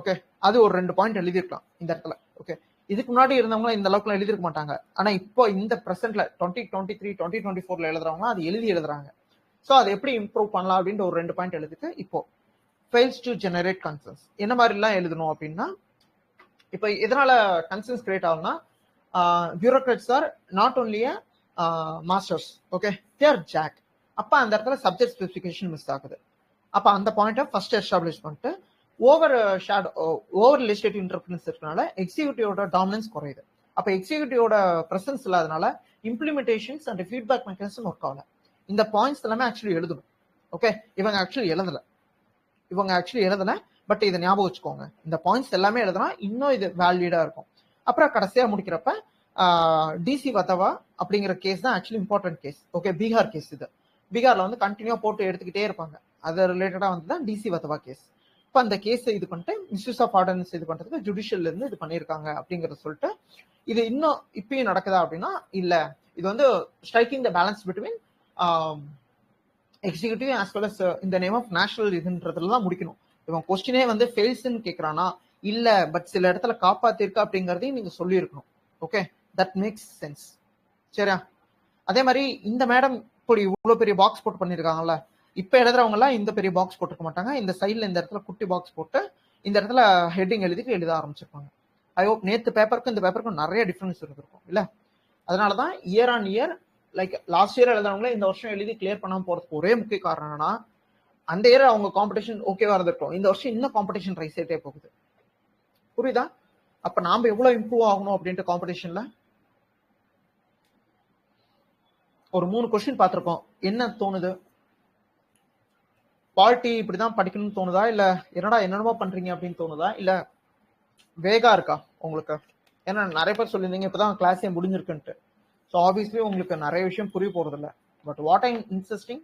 ஓகே, அது ஒரு 2 பாயிண்ட் எழுதிருக்கலாம் இந்த இடத்துல. ஓகே, இதுக்கு முன்னாடி இருந்தவங்க இந்த அளவுக்கு எழுதிருக்க மாட்டாங்க. ஆனா இப்போ இந்த பிரசன்ட்ல 2023 2024 எழுதுறவங்க அது எழுதுறாங்க. ஸோ அதை எப்படி இம்ப்ரூவ் பண்ணலாம் அப்படின்ற ஒரு 2 பாயிண்ட் எழுதிட்டு இப்போ ஃபெயில்ஸ் டு ஜெனரேட் கன்சர்ன்ஸ் என்ன மாதிரிலாம் எழுதணும் அப்படின்னா, இப்போ எதனால கன்சர்ன்ஸ் கிரியேட் ஆகும்னா bureaucrats are not only masters. Okay, தேர் ஜாக். அப்போ அந்த இடத்துல சப்ஜெக்ட் ஸ்பெசிஃபிகேஷன் மிஸ் ஆகுது. அப்போ அந்த பாயிண்ட்டை ஃபர்ஸ்ட் எஸ்டாப்ளிஷ் பண்ணிட்டு ஓவர் லெஜிஸ்லேட்டிவ் இன்டர்ஃபரன்ஸ் இருக்கனால எக்ஸிக்யூட்டிவோட டாமினன்ஸ் குறையுது. அப்போ எக்ஸிக்யூட்டிவோட பிரசன்ஸ் இல்லாதனால implementations and feedback mechanism work ஆகல. இந்த பாயிண்ட்ஸ் எல்லாமே ஆக்சுவலி எழுதணும். ஓகே, இவங்க ஆக்சுவலி எழுதல, பட் இதை ஞாபகம் வச்சுக்கோங்க. இந்த பாயிண்ட்ஸ் எல்லாமே எழுதுனா இன்னும் இது வேலிடா இருக்கும். அப்புறம் கடைசியா முடிக்கிறப்ப டிசி வதவா அப்படிங்கிற கேஸ் தான் actually important case. Okay, Bihar case. இது பீகார்ல வந்து கண்டினியூ போட்டு எடுத்துக்கிட்டே இருப்பாங்க. அது ரிலேட்டடா வந்து தான் டிசி வதவா கேஸ். இப்போ அந்த கேஸ் இது பண்ணிட்டு மிஸ்யூஸ் ஆஃப் ஆர்டினன்ஸ் இது பண்றதுக்கு ஜுடிஷியல்ல இருந்து இது பண்ணியிருக்காங்க அப்படிங்கறத சொல்லிட்டு இது இன்னும் இப்பயும் நடக்குதா அப்படின்னா இல்ல. இது வந்து striking the balance between executive as well as இந்த நேம் ஆஃப் நேஷனல் இதுன்றதுல தான் முடிக்கணும். இவன் கொஸ்டினே வந்து ஃபெயில்ஸ்ன்னு கேட்கறானா இல்ல, பட் சில இடத்துல காப்பாத்திருக்கா அப்படிங்கறதையும் நீங்க சொல்லியிருக்கணும். Okay, that makes sense. சரியா? அதே மாதிரி இந்த மேடம் இப்படி இவ்வளவு பெரிய பாக்ஸ் போட்டு பண்ணிருக்காங்கல்ல, இப்ப எழுதுறவங்க எல்லாம் இந்த பெரிய பாக்ஸ் போட்டுக்க மாட்டாங்க. இந்த சைட்ல இந்த இடத்துல குட்டி பாக்ஸ் போட்டு இந்த இடத்துல ஹெட்டிங் எழுதிட்டு எழுத ஆரம்பிச்சிருப்பாங்க. ஐ ஹோப் நேத்து பேப்பருக்கும் இந்த பேப்பருக்கும் நிறைய டிஃபரன்ஸ் இருந்திருக்கும் இல்ல. அதனாலதான் year on year like last year எழுதுறவங்களே இந்த வருஷம் எழுதி கிளியர் பண்ணாம போறதுக்கு ஒரே முக்கிய காரணம் என்னன்னா அந்த இயர் அவங்க காம்படிஷன் ஓகேவா இருந்திருக்கும், இந்த வருஷம் இன்னும் காம்படிஷன் ரைஸ் ஆயிட்டே போகுது. புரியுதா? அப்ப நாம எவ்வளவு இம்ப்ரூவ் ஆகணும் அப்படின்ட்டு காம்படிஷன்ல ஒரு 3 கொஸ்டின் பார்த்திருக்கோம். என்ன தோணுது? பாலிட்டி இப்படிதான் படிக்கணும்னு தோணுதா, இல்ல என்னென்னமோ பண்றீங்க அப்படின்னு தோணுதா, இல்ல வேகா இருக்கா உங்களுக்கு? ஏன்னா நிறைய பேர் சொல்லியிருந்தீங்க இப்பதான் கிளாஸே முடிஞ்சிருக்குன்ட்டு. ஸோ ஆப்வியஸ்லி உங்களுக்கு நிறைய விஷயம் புரிய போறது இல்லை. பட் வாட் ஐம் இன்சிஸ்டிங்,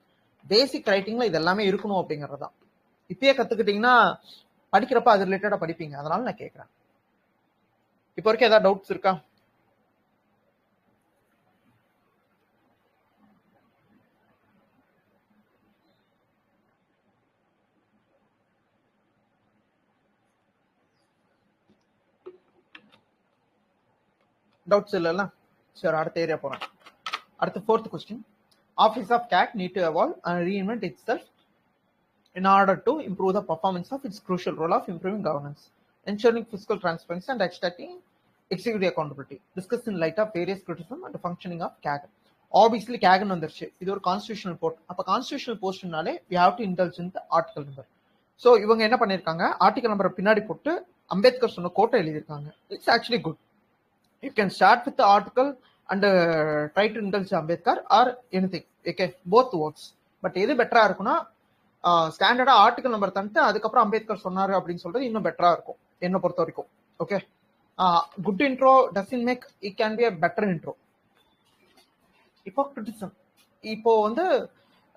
பேசிக் ரைட்டிங்ல இது எல்லாமே இருக்கணும் அப்படிங்கிறது தான். இப்பயே கத்துக்கிட்டீங்கன்னா படிக்கிறப்ப அது ரிலேட்டடா படிப்பீங்க. அதனால நான் கேட்கறேன். இப்போ வரைக்கும் ஏதாவது டவுட்ஸ் இருக்கா? டவுட்ஸ் இல்லைல்ல? சரி, அடுத்த ஏரியா போறேன். அடுத்து 4th question. Office of CAG need to evolve and reinvent itself in order to improve the performance of its crucial role of improving governance, ensuring fiscal transparency and extracting executive accountability. Discussed in light of various criticism and functioning of CAG. Obviously CAG வந்துருச்சு. இது ஒரு கான்ஸ்டிடியூஷனல் போஸ்ட். அப்ப கான்ஸ்டிடியூஷனல் போஸ்ட்னாலே we have to indulge in the article number. So இவங்க என்ன பண்ணிருக்காங்க, ஆர்டிகல் நம்பரை பின்னாடி போட்டு அம்பேத்கர் சொன்ன கோட்டை எழுதியிருக்காங்க. It's actually good. You can start with the article and try to indulge Ambedkar or anything. Okay, both works. But எது பெட்டரா இருக்குன்னா ஸ்டாண்டர்டா ஆர்டிகல் நம்பர் தந்துட்டு அதுக்கப்புறம் அம்பேத்கர் சொன்னாரு அப்படின்னு சொல்றது இன்னும் பெட்டரா இருக்கும் என்ன பொறுத்த வரைக்கும். Okay, good intro doesn't make it can be a better intro. இப்போ கிரிட்டிசம், இப்போ வந்து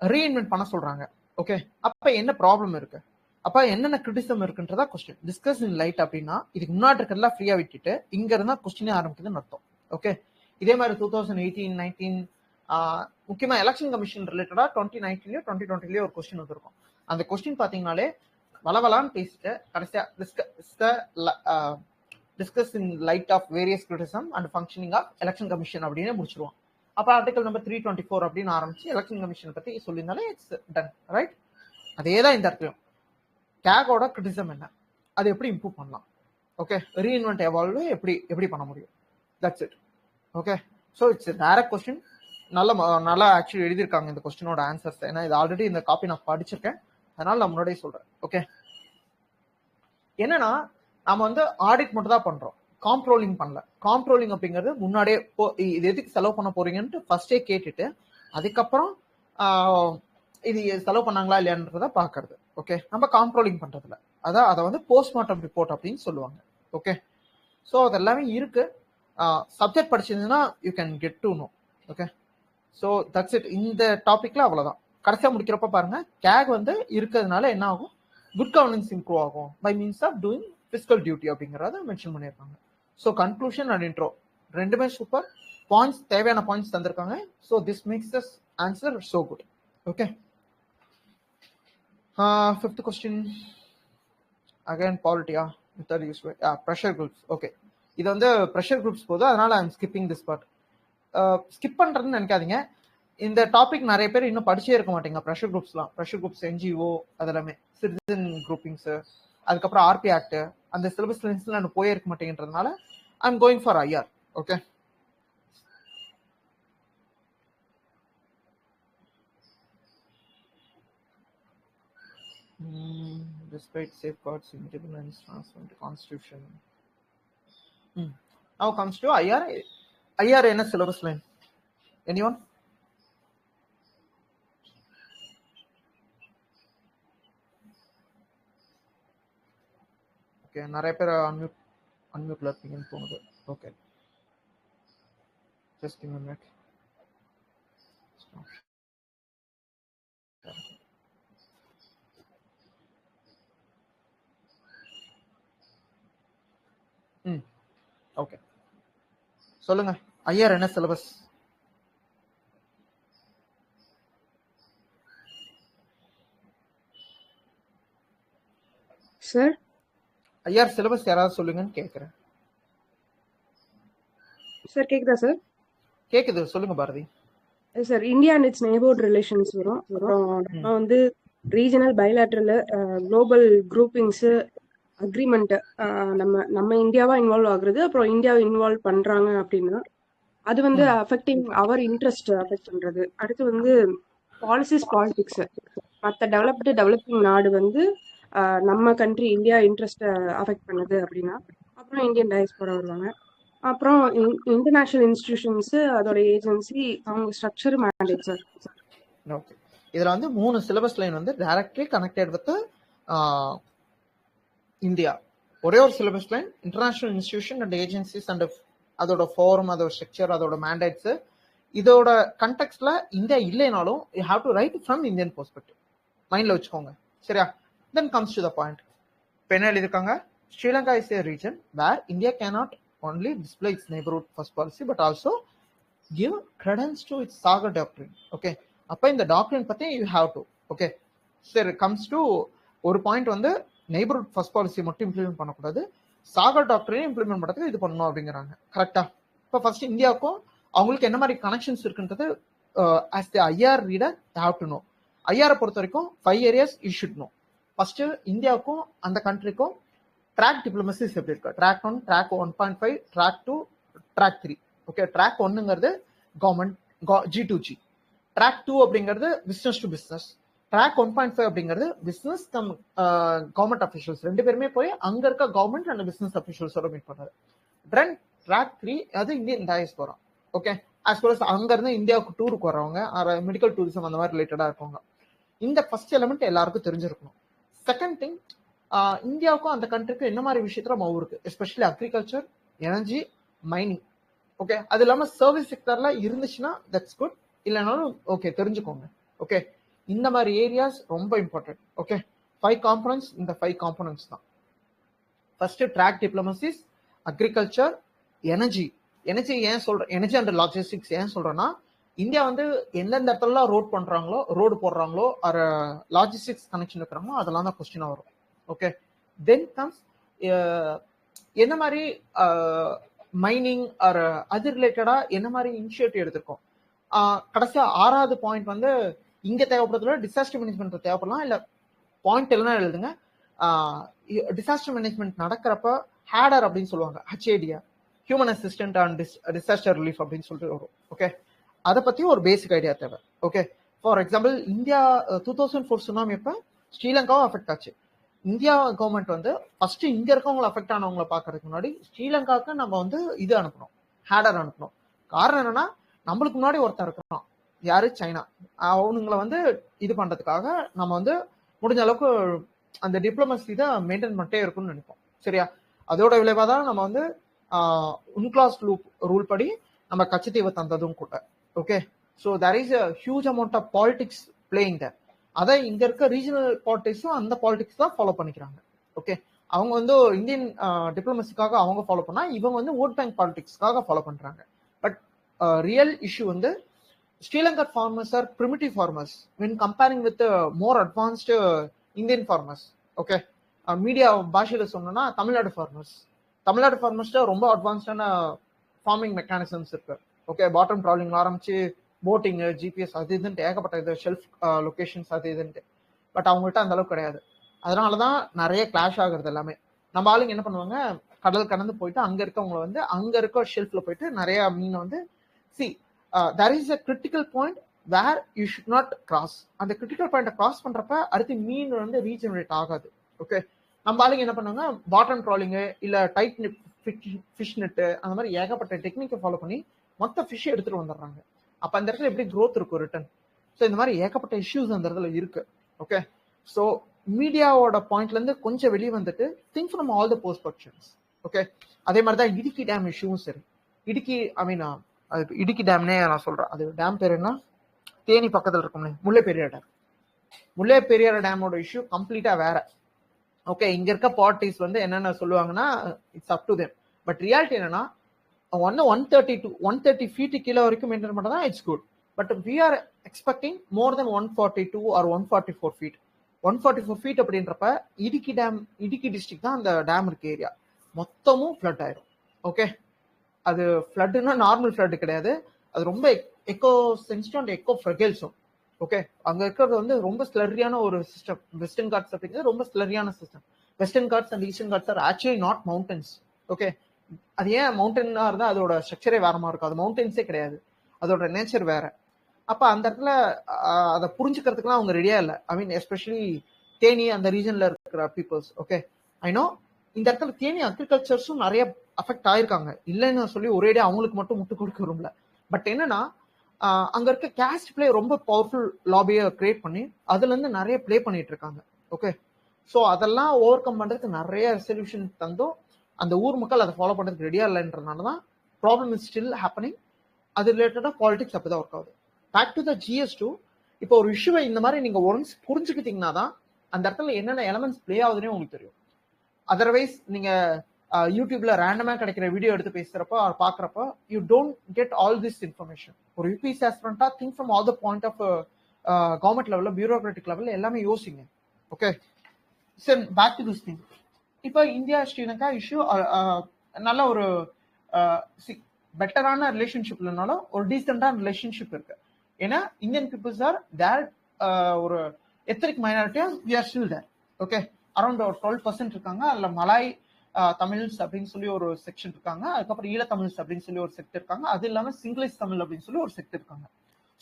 ரீஇன்வென்ட் பண்ண சொல்றாங்க. ஓகே, அப்ப என்ன ப்ராப்ளம் இருக்கு, அப்ப என்னென்ன கிரிட்டிசம் இருக்குன்றதா கொஸ்டின். டிஸ்கஸ் இன் லைட் அப்படின்னா இதுக்கு முன்னாடி இருக்கிறதெல்லாம் ஃப்ரீயா விட்டுட்டு இங்க இருந்தா கொஸ்டினே ஆரம்பிக்குதுன்னு அர்த்தம். ஓகே, இதே மாதிரி 2018, 19 முக்கியமா எலெக்ஷன் கமிஷன் ரிலேட்டடா 2019லயோ 2020லயோ ஒரு கொஸ்டின் வந்திருக்கும். அந்த கொஸ்டின் பாத்தீங்கன்னாலே வளவலான்னு பேசிட்டு கடைசியா discuss in light of various criticism and functioning of election commission அப்படின்னு முடிச்சிருவோம். அப்ப ஆர்டிகல் நம்பர் 324 அப்படின்னு ஆரம்பிச்சு எலெக்ஷன் கமிஷன் பத்தி சொல்லியிருந்தாலே இட்ஸ் டன், ரைட்? அதே தான் இந்த இடத்துலயும். கேகோட கிரிட்டிசம் என்ன, அது எப்படி இம்ப்ரூவ் பண்ணலாம், ஓகே, ரீஇன்வென்ட் எவால்வ் எப்படி பண்ண முடியும், that's it. Okay, so it's direct question. நல்லா ஆக்சுவலி எழுதியிருக்காங்க இந்த கொஸ்டினோட ஆன்சர்ஸ். ஏன்னா இது ஆல்ரெடி இந்த காப்பி நான் படிச்சிருக்கேன், அதனால நான் முன்னாடியே சொல்றேன். ஓகே, என்னன்னா நம்ம வந்து ஆடிட் மட்டும் தான் பண்றோம், காம்ப்ரோலிங் பண்ணல. காம்ப்ரோலிங் அப்படிங்கிறது முன்னாடியே இது எதுக்கு செலவு பண்ண போறீங்கன்ட்டு ஃபர்ஸ்டே கேட்டுட்டு அதுக்கப்புறம் இது செலவு பண்ணாங்களா இல்லையான்றத பாக்குறது. ஓகே, நம்ம காம்ப்ரோலிங் பண்றதுல அதான் அதை வந்து போஸ்ட்மார்ட்டம் ரிப்போர்ட் அப்படின்னு சொல்லுவாங்க. ஓகே, ஸோ அது எல்லாமே இருக்கு. சப்ஜெக்ட் படிச்சிருந்தீங்கன்னா you can get to know. Okay, so that's it. இந்த டாபிக்ல அவ்வளவுதான். கடைசியா முடிக்கிறப்ப பாருங்க, கேக் வந்து இருக்கிறதுனால என்ன ஆகும், குட் கவர்னன்ஸ் இம்ப்ரூவ் ஆகும் by means of doing physical duty அப்படிங்கறத மென்ஷன் பண்ணியிருக்காங்க. ஸோ கன்க்ளூஷன் அண்ட் இன்ட்ரோ ரெண்டுமே சூப்பர். பாயிண்ட்ஸ், தேவையான பாயிண்ட்ஸ் தந்திருக்காங்க. So this makes this answer so good. Okay, 5th question again polity method used by pressure groups. Okay, இது வந்து pressure groups போகுது, அதனால I am skipping this part. Skip பண்றதுன்னு நினைக்காதீங்க, இந்த டாபிக் நிறைய பேர் இன்னும் படிச்சே இருக்க மாட்டீங்க. ப்ரெஷர் குரூப்ஸ் என்ஜிஓ அதெல்லாமே, சிட்டிசன் குரூப்பிங்ஸ், அதுக்கப்புறம் ஆர்பி ஆக்ட், அந்த சிலபஸ் லைன்ஸ்ல நான் போயே இருக்க மாட்டேங்கிறதுனால I am going for IR. Okay, despite safeguards, independence, transfer to constitution. Now comes to IR. IR என்ன syllabus line? Anyone? Okay, நிறைய பேர் அன்மியூட்ல இருக்கீங்கன்னு தோணுது. Okay, just give me a minute. Okay, சொல்லுங்க, ஐஆர் என்ன சிலபஸ்? சார் ஐஆர் சிலபஸ் யாராவது சொல்லுங்கன்னு கேக்குறேன். சார் கேக்குதா சார்? கேக்குது, சொல்லுங்க Bharathi. Sir, India and its neighbourhood relations வரும். அப்புறம் நம்ம வந்து regional bilateral global groupings agreement நம்ம இந்தியாவா இன்வால்வ் ஆகுறது, அப்புறம் இந்தியாவை இன்வால்வ் பண்றாங்க அப்படின்னா அது வந்து அஃபெக்டிங் அவர் இன்ட்ரெஸ்ட் அஃபெக்ட் பண்றது. அடுத்து வந்து பாலிட்டிக்ஸ், மற்ற டெவலப்பிங் நாடு வந்து நம்ம கண்ட்ரி இந்தியா இன்ட்ரெஸ்ட் அஃபெக்ட் பண்ணுது அப்படின்னா, அப்புறம் அப்புறம் இந்தியன் டயஸ்போரா வருவாங்க. அப்புறம் இன்டர்நேஷனல் இன்ஸ்டிடியூஷன்ஸ், அதோட ஏஜென்சி, அவங்க ஸ்ட்ரக்சர், மேண்டேட் சார். ஓகே, இதுல வந்து 3 சிலபஸ் லைன் வந்து டைரக்ட்லி கனெக்டட் வித் இந்தியா. ஒரே ஒரு syllabus line international institution and agencies and அதோட ஃபார்ம், அதோட ஸ்ட்ரக்சர், அதோட மேண்டேட்ஸ். இதோட கண்டெக்ட்ல இந்தியா இல்லைனாலும் you have to write from Indian perspective. மைண்ட்ல வச்சுக்கோங்க, சரியா? Then comes to the point. இப்போ என்ன எழுதியிருக்காங்க? Sri Lanka is a region where India cannot only display its neighborhood first policy but also give credence to its Sagar doctrine. Okay, அப்ப இந்த டாக்டரின் பத்தி you have to. Okay, சரி, comes to ஒரு பாயிண்ட் வந்து நெய்பர்ஹுட் ஃபர்ஸ்ட் பாலிசி மட்டும் இம்ப்ளிமெண்ட் பண்ணக்கூடாது, சாகர் டாக்டரையும் இம்ப்ளிமெண்ட் பண்ணுறதுக்கு இது பண்ணணும் அப்படிங்கிறாங்க. கரெக்டா? இப்போ ஃபர்ஸ்ட் இந்தியாவுக்கும் அவங்களுக்கு என்ன மாதிரி கனெக்ஷன்ஸ் இருக்குன்றது as the IR reader have to know. ஐஆரை பொறுத்த வரைக்கும் 5 areas you should know. First இந்தியாவுக்கும் அந்த கண்ட்ரிக்கும் ட்ராக் டிப்ளமசிஸ் எப்படி இருக்கு? Track 1, track 1.5, track 2, track 3. Okay, track 1ங்கிறது கவர்மெண்ட் G2G, ட்ராக் 2 அப்படிங்கிறது பிசினஸ் டு பிசினஸ், ட்ராக் 1.5 அப்படிங்கிறது பிசினஸ் கம் கவர்மெண்ட் அஃபிஷியல்ஸ், 2 பேருமே போய் அங்க இருக்க கவர்மெண்ட் அண்ட் பிசினஸ் அஃபிஷியல்ஸோட மீட் பண்றாரு. தென் ட்ராக் 3 அது Indian diaspora. Okay, as well as அங்க இருந்து இந்தியாவுக்கு டூருக்கு வரவங்க, மெடிக்கல் டூரிசம் அந்த மாதிரி ரிலேட்டடா இருக்கவங்க. இந்த ஃபர்ஸ்ட் எலிமெண்ட் எல்லாருக்கும் தெரிஞ்சிருக்கணும். செகண்ட் திங், இந்தியாவுக்கும் அந்த கண்ட்ரிக்கும் என்ன மாதிரி விஷயத்துல மவு இருக்கு, especially agriculture, energy, mining. Okay, அது இல்லாம சர்வீஸ் செக்டர்ல இருந்துச்சுன்னா தட்ஸ் குட், இல்லைனாலும் ஓகே தெரிஞ்சுக்கோங்க. ஓகே, இந்த மாதிரி ஏரியாஸ் ரொம்ப இம்பார்ட்டன்ட். ஓகே, 5 காம்பனன்ட்ஸ், இந்த 5 காம்பனன்ட்ஸ் தான். First track diplomacies, agriculture, energy. Energy ஏன் சொல்றேன், எனர்ஜி அண்ட் லாஜிஸ்டிக்ஸ் ஏன் சொல்றேன்னா, இந்தியா வந்து எந்தெந்த இடத்துல ரோடு போடுறாங்களோ ஒரு லாஜிஸ்டிக்ஸ் கனெக்ஷன் இருக்கிறாங்களோ அதெல்லாம் தான் கொஸ்டினா வரும். ஓகே, தென் கம்ஸ் என்ன மாதிரி மைனிங் ஆர் அது ரிலேட்டடா என்ன மாதிரி இனிஷியேட்டிவ் எடுத்திருக்கோம். கடைசியா 6வது பாயிண்ட் வந்து இங்க தேவைப்படுறதுல டிசாஸ்டர் மேனேஜ்மெண்ட் தேவைப்படலாம், இல்ல பாயிண்ட் எல்லாம் எழுதுங்க. டிசாஸ்டர் மேனேஜ்மெண்ட் நடக்கிறப்ப ஹேடர் அப்படின்னு சொல்லுவாங்க, HADR, human assistant and disaster relief அப்படின்னு சொல்லிட்டு வரும். ஓகே, அதை பத்தி ஒரு பேசிக் ஐடியா தேவை. Okay, for example India 2004 tsunami அப்ப ஸ்ரீலங்காவும் அஃபெக்ட் ஆச்சு. இந்தியா கவர்மெண்ட் வந்து ஃபர்ஸ்ட் இங்க இருக்கவங்களை அஃபெக்ட் ஆனவங்களை பாக்குறதுக்கு முன்னாடி ஸ்ரீலங்காவுக்கு நம்ம வந்து இது அனுப்பணும், ஹேடர் அனுப்பணும். காரணம் என்னன்னா, நம்மளுக்கு முன்னாடி ஒருத்தர் இருக்கிறான், யாரு? சைனா. அவனுங்களை வந்து இது பண்றதுக்காக நம்ம வந்து முடிஞ்ச அளவுக்கு அந்த டிப்ளமசி தான் மெயின்டைன் பண்ணிட்டே இருக்கும்னு நினைப்போம். சரியா? அதோட விளைவாக தான் நம்ம வந்து உன்கிளாஸ் லூப் ரூல் படி நம்ம கச்சத்தீவை தந்ததும் கூட. Okay, so there is a huge amount of politics playing there. அதை இங்க இருக்க ரீஜனல் பாலிடிக்ஸும் அந்த பாலிடிக்ஸ் தான் ஃபாலோ பண்ணிக்கிறாங்க. ஓகே, அவங்க வந்து இந்தியன் டிப்ளமசிக்காக அவங்க ஃபாலோ பண்ணா, இவங்க வந்து ஓட் பேங்க் பாலிடிக்ஸ்க்காக ஃபாலோ பண்றாங்க. பட் ரியல் இஷ்யூ வந்து Sri Lanka farmers R primitive farmers when comparing with more advanced Indian farmers. Okay, media பாஷையில சொன்னோம்னா தமிழ்நாடு ஃபார்மர்ஸ்ட ரொம்ப அட்வான்ஸ்டான ஃபார்மிங் மெக்கானிசம்ஸ் இருக்கு. ஓகே, பாட்டம் ட்ராவலிங் ஆரம்பிச்சு போட்டிங், ஜிபிஎஸ், அது இதுன்ட்டு ஏகப்பட்ட இது, ஷெல்ஃப் லொகேஷன்ஸ் அது இதுன்ட்டு. பட் அவங்கள்ட்ட அந்த அளவுக்கு கிடையாது. அதனாலதான் நிறைய கிளாஷ் ஆகுறது எல்லாமே. நம்ம ஆளுங்க என்ன பண்ணுவாங்க, கடல் கடந்து போயிட்டு அங்க இருக்கவங்களை வந்து அங்க இருக்க ஷெல்ஃப்ல போயிட்டு நிறைய மீனை வந்து there is a critical point where you should not cross. அந்த கிரிட்டிக்கல் பாயிண்ட கிராஸ் பண்றப்ப அடுத்து மீன் வந்து ரீஜெனரேட் ஆகாது. ஓகே, நம்ம ஆளுங்க என்ன பண்ணுவாங்க, பாட்டம் ட்ராலிங் இல்ல டைட் ஃபிஷ் நெட் அந்த மாதிரி ஏகப்பட்ட டெக்னிக்கை ஃபாலோ பண்ணி மொத்த ஃபிஷ் எடுத்துட்டு வந்துடுறாங்க. அப்ப அந்த இடத்துல எப்படி growth இருக்கும் ரிட்டர்ன்? ஸோ இந்த மாதிரி ஏகப்பட்ட இஷ்யூஸ் அந்த இடத்துல இருக்கு. ஓகே, ஸோ மீடியாவோட பாயிண்ட்ல இருந்து கொஞ்சம் வெளியே வந்துட்டு think from all the perspectives. Okay, அதே மாதிரி தான் இடுக்கி டேம் இஷ்யூவும் சரி. இடுக்கி அது இடுக்கி டேம்னே நான் சொல்றேன், அது டேம் பேர் என்ன, தேனி பக்கத்தில் இருக்கும்ல, முல்லை பெரியார் டேமோட இஷ்யூ கம்ப்ளீட்டா வேற. ஓகே, இங்க இருக்க பார்ட்டிஸ் வந்து என்னென்ன சொல்லுவாங்கன்னா it's up to them. But reality என்னன்னா 130 ஃபீட் கீழே வரைக்கும் மெயின்டைன் பண்ணா it's good. But we are expecting more then 142 or 144 feet. 144 feet அப்படின்றப்ப இடுக்கி டிஸ்ட்ரிக்ட் தான் அந்த டேம் இருக்க ஏரியா மொத்தமும் ஃப்ளட் ஆயிரும். ஓகே, அது ஃப்ளட்னா நார்மல் ஃப்ளட் கிடையாது, அது ரொம்ப எக்கோ சென்சிட்டிவ் அண்ட் எக்கோ ஃப்ரெகைல்ஸும். ஓகே, அங்க இருக்கிறது வந்து ரொம்ப ஸ்லரியான ஒரு சிஸ்டம். வெஸ்டர்ன் காட்ஸ் அப்படிங்கிறது ரொம்ப ஸ்லரியான system. Western Ghats and eastern Ghats are actually not mountains. Okay, அது ஏன் மவுண்டனா இருந்தா அதோட ஸ்ட்ரக்சரே வேற மாதிரி இருக்கும், அது மவுண்டன்ஸே கிடையாது, அதோட நேச்சர் வேற. அப்ப அந்த இடத்துல அதை புரிஞ்சுக்கிறதுக்குலாம் அவங்க ரெடியா இல்லை. ஐ மீன் எஸ்பெஷலி தேனி அந்த ரீஜன்ல இருக்கிற பீப்புள்ஸ். ஓகே, ஐ நோ இந்த இடத்துல தேனி அக்ரிகல்ச்சர்ஸும் நிறைய அஃபெக்ட் ஆயிருக்காங்க, இல்லைன்னு சொல்லி ஒரேடியா அவங்களுக்கு மட்டும் முட்டு கொடுக்க விரும்பல. பட் என்னன்னா அங்க இருக்க கேஸ்ட் பிளே ரொம்ப பவர்ஃபுல் லாபியை கிரியேட் பண்ணி அதுல இருந்து நிறைய பிளே பண்ணிட்டு இருக்காங்க. ஓகே, ஸோ அதெல்லாம் ஓவர் கம் பண்றதுக்கு நிறைய ரெசல்யூஷன் தந்தும் அந்த ஊர் மக்கள் அதை ஃபாலோ பண்றதுக்கு ரெடியா இல்லைன்றதுனால தான் ப்ராப்ளம் இஸ் ஸ்டில் ஹேப்பனிங். அது ரிலேட்டடா பாலிடிக்ஸ் அப்படிதான் ஒர்க் ஆகுது. பேக் டு த GS2, இப்போ ஒரு இஷ்யூவை இந்த மாதிரி நீங்க ஒன்ஸ் புரிஞ்சுக்கிட்டீங்கன்னா தான் அந்த இடத்துல என்னென்ன எலமெண்ட்ஸ் பிளே ஆகுதுன்னே உங்களுக்கு தெரியும். அதர்வைஸ் நீங்க யூடியூப்ல ரேண்டமா கிடைக்கிற வீடியோ எடுத்து பேசுறப்ப பாக்குறப்ப you don't get all this information. ஒரு யூபிஎஸ்சி ஆஸ்பிரண்டா think from all the point of government லெவல்ல, பியூரோக்ராட்டிக் லெவல்ல எல்லாமே யோசிங்க. ஓகே, சரி, பேக் டு திஸ் திங். இப்போ இந்தியா ஸ்ரீலங்கா இஷ்யூ நல்ல ஒரு பெட்டரான ரிலேஷன்ஷிப் இல்லைனாலும் ஒரு டீசென்டான ரிலேஷன்ஷிப் இருக்கு. ஏன்னா இந்தியன் பீப்புள்ஸ் ஆர் தேர், ஒரு எத்தனிக் மைனாரிட்டியா we are still there. Okay, around ஒரு 12% இருக்காங்க. அதுல மலாய் தமிழ்ஸ் அப்படின்னு சொல்லி ஒரு செக்ஷன் இருக்காங்க, அதுக்கப்புறம் ஈழ தமிழ்ஸ் அப்படின்னு சொல்லி ஒரு செக்ட் இருக்காங்க, அது இல்லாம சிங்கிலிஷ் தமிழ் அப்படின்னு சொல்லி ஒரு செக்ட் இருக்காங்க.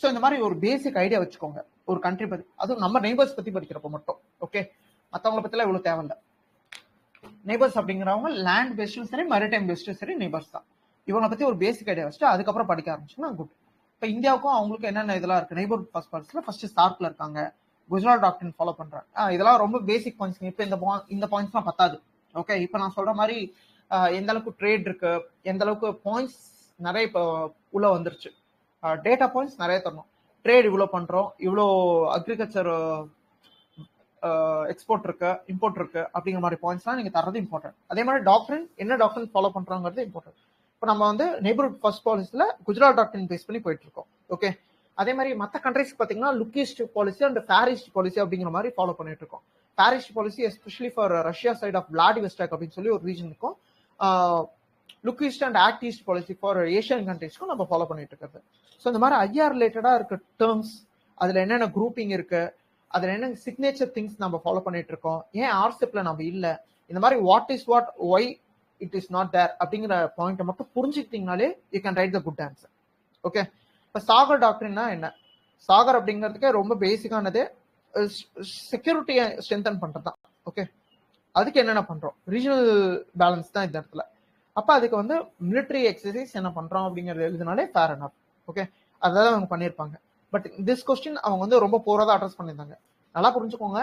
ஸோ இந்த மாதிரி ஒரு பேசிக் ஐடியா வச்சுக்கோங்க ஒரு கண்ட்ரி பத்தி, அதுவும் நம்ம நெய்பர்ஸ் பத்தி படிக்கிறப்ப மட்டும். ஓகே, மற்றவங்களை பத்திலாம் இவ்வளவு தேவையில்லை. நெய்பர்ஸ் அப்படிங்கிறவங்க லேண்ட் பேஸ்டும் சரி, மேரிடைம் பேஸ்டும் சரி, நெய்பர்ஸ் தான். இவங்களை பத்தி ஒரு பேசிக் ஐடியா வச்சுட்டு அதுக்கப்புறம் படிக்க ஆரம்பிச்சுன்னா குட். இப்போ இந்தியாவுக்கும் அவங்களுக்கும் என்னென்ன இதெல்லாம் இருக்கு, நெய்பர் ஃபர்ஸ்ட் பாலிசில ஃபர்ஸ்ட் சார்க்ல இருக்காங்க, குஜராத் டாக்டரின் ஃபாலோ பண்றாங்க. இதெல்லாம் ரொம்ப பேசிக் பாயிண்ட்ஸ். இப்போ இந்த பாயிண்ட்ஸ்லாம் பத்தாது. ஓகே, இப்போ நான் சொல்ற மாதிரி எந்த அளவுக்கு ட்ரேட் இருக்கு, எந்த அளவுக்கு பாயிண்ட்ஸ் நிறைய இப்போ உள்ள வந்துருச்சு, டேட்டா பாயிண்ட்ஸ் நிறைய தரணும். ட்ரேட் இவ்வளோ பண்றோம், இவ்வளோ அக்ரிகல்ச்சர் எக்ஸ்போர்ட் இருக்கு, இம்போர்ட் இருக்கு அப்படிங்கிற மாதிரி பாயிண்ட்ஸ்லாம் நீங்க தரது இம்பார்ட்டன்ட். அதே மாதிரி டாக்டரின் என்ன டாக்டரின் ஃபாலோ பண்றாங்கிறது இம்பார்ட்டன்ட். இப்போ நம்ம வந்து நெய்பர்ஹுட் ஃபர்ஸ்ட் பாலிசில குஜராத் டாக்டரின் பேஸ் பண்ணி போயிட்டு இருக்கோம். ஓகே, அதே மாதிரி மற்ற கண்ட்ரிஸ் பார்த்தீங்கன்னா look east policy and far east policy அப்படிங்கிற மாதிரி ஃபாலோ பண்ணிட்டு இருக்கோம். Far east policy especially for Russia side of Vladivostok அப்படின்னு சொல்லி ஒரு ரீஜன் இருக்கும். Look east and act east policy for Asian கண்ட்ரிஸ்க்கும் நம்ம ஃபாலோ பண்ணிட்டு இருக்கிறது. ஸோ இந்த மாதிரி ஐஆர் ரிலேட்டடா இருக்க டேர்ம்ஸ், அதுல என்னென்ன குரூப்பிங் இருக்கு, அதுல என்ன சிக்னேச்சர் திங்ஸ் நம்ம ஃபாலோ பண்ணிட்டு இருக்கோம், ஏன் ஆர்செப்ல நம்ம இல்ல, இந்த மாதிரி what is what, why it is not there அப்படிங்கிற பாயிண்ட்டை மட்டும் புரிஞ்சுக்கிட்டீங்கனாலே you can write the good answer. Okay, இப்போ சாகர் டாக்டரின்னா என்ன, சாகர் அப்படிங்கிறதுக்கே ரொம்ப பேசிக்கானது செக்யூரிட்டியை ஸ்ட்ரென்தன் பண்றது தான். ஓகே, அதுக்கு என்னென்ன பண்றோம், ரீஜனல் பேலன்ஸ் தான் இந்த இடத்துல. அப்ப அதுக்கு வந்து மிலிட்டரி எக்ஸசைஸ் என்ன பண்றோம் அப்படிங்கிறது எழுதினாலே ஃபேர் அனஃப். ஓகே, அதான் அவங்க பண்ணியிருப்பாங்க. பட் திஸ் கொஸ்டின் அவங்க வந்து ரொம்ப போறதா அட்ரஸ் பண்ணியிருந்தாங்க. நல்லா புரிஞ்சுக்கோங்க,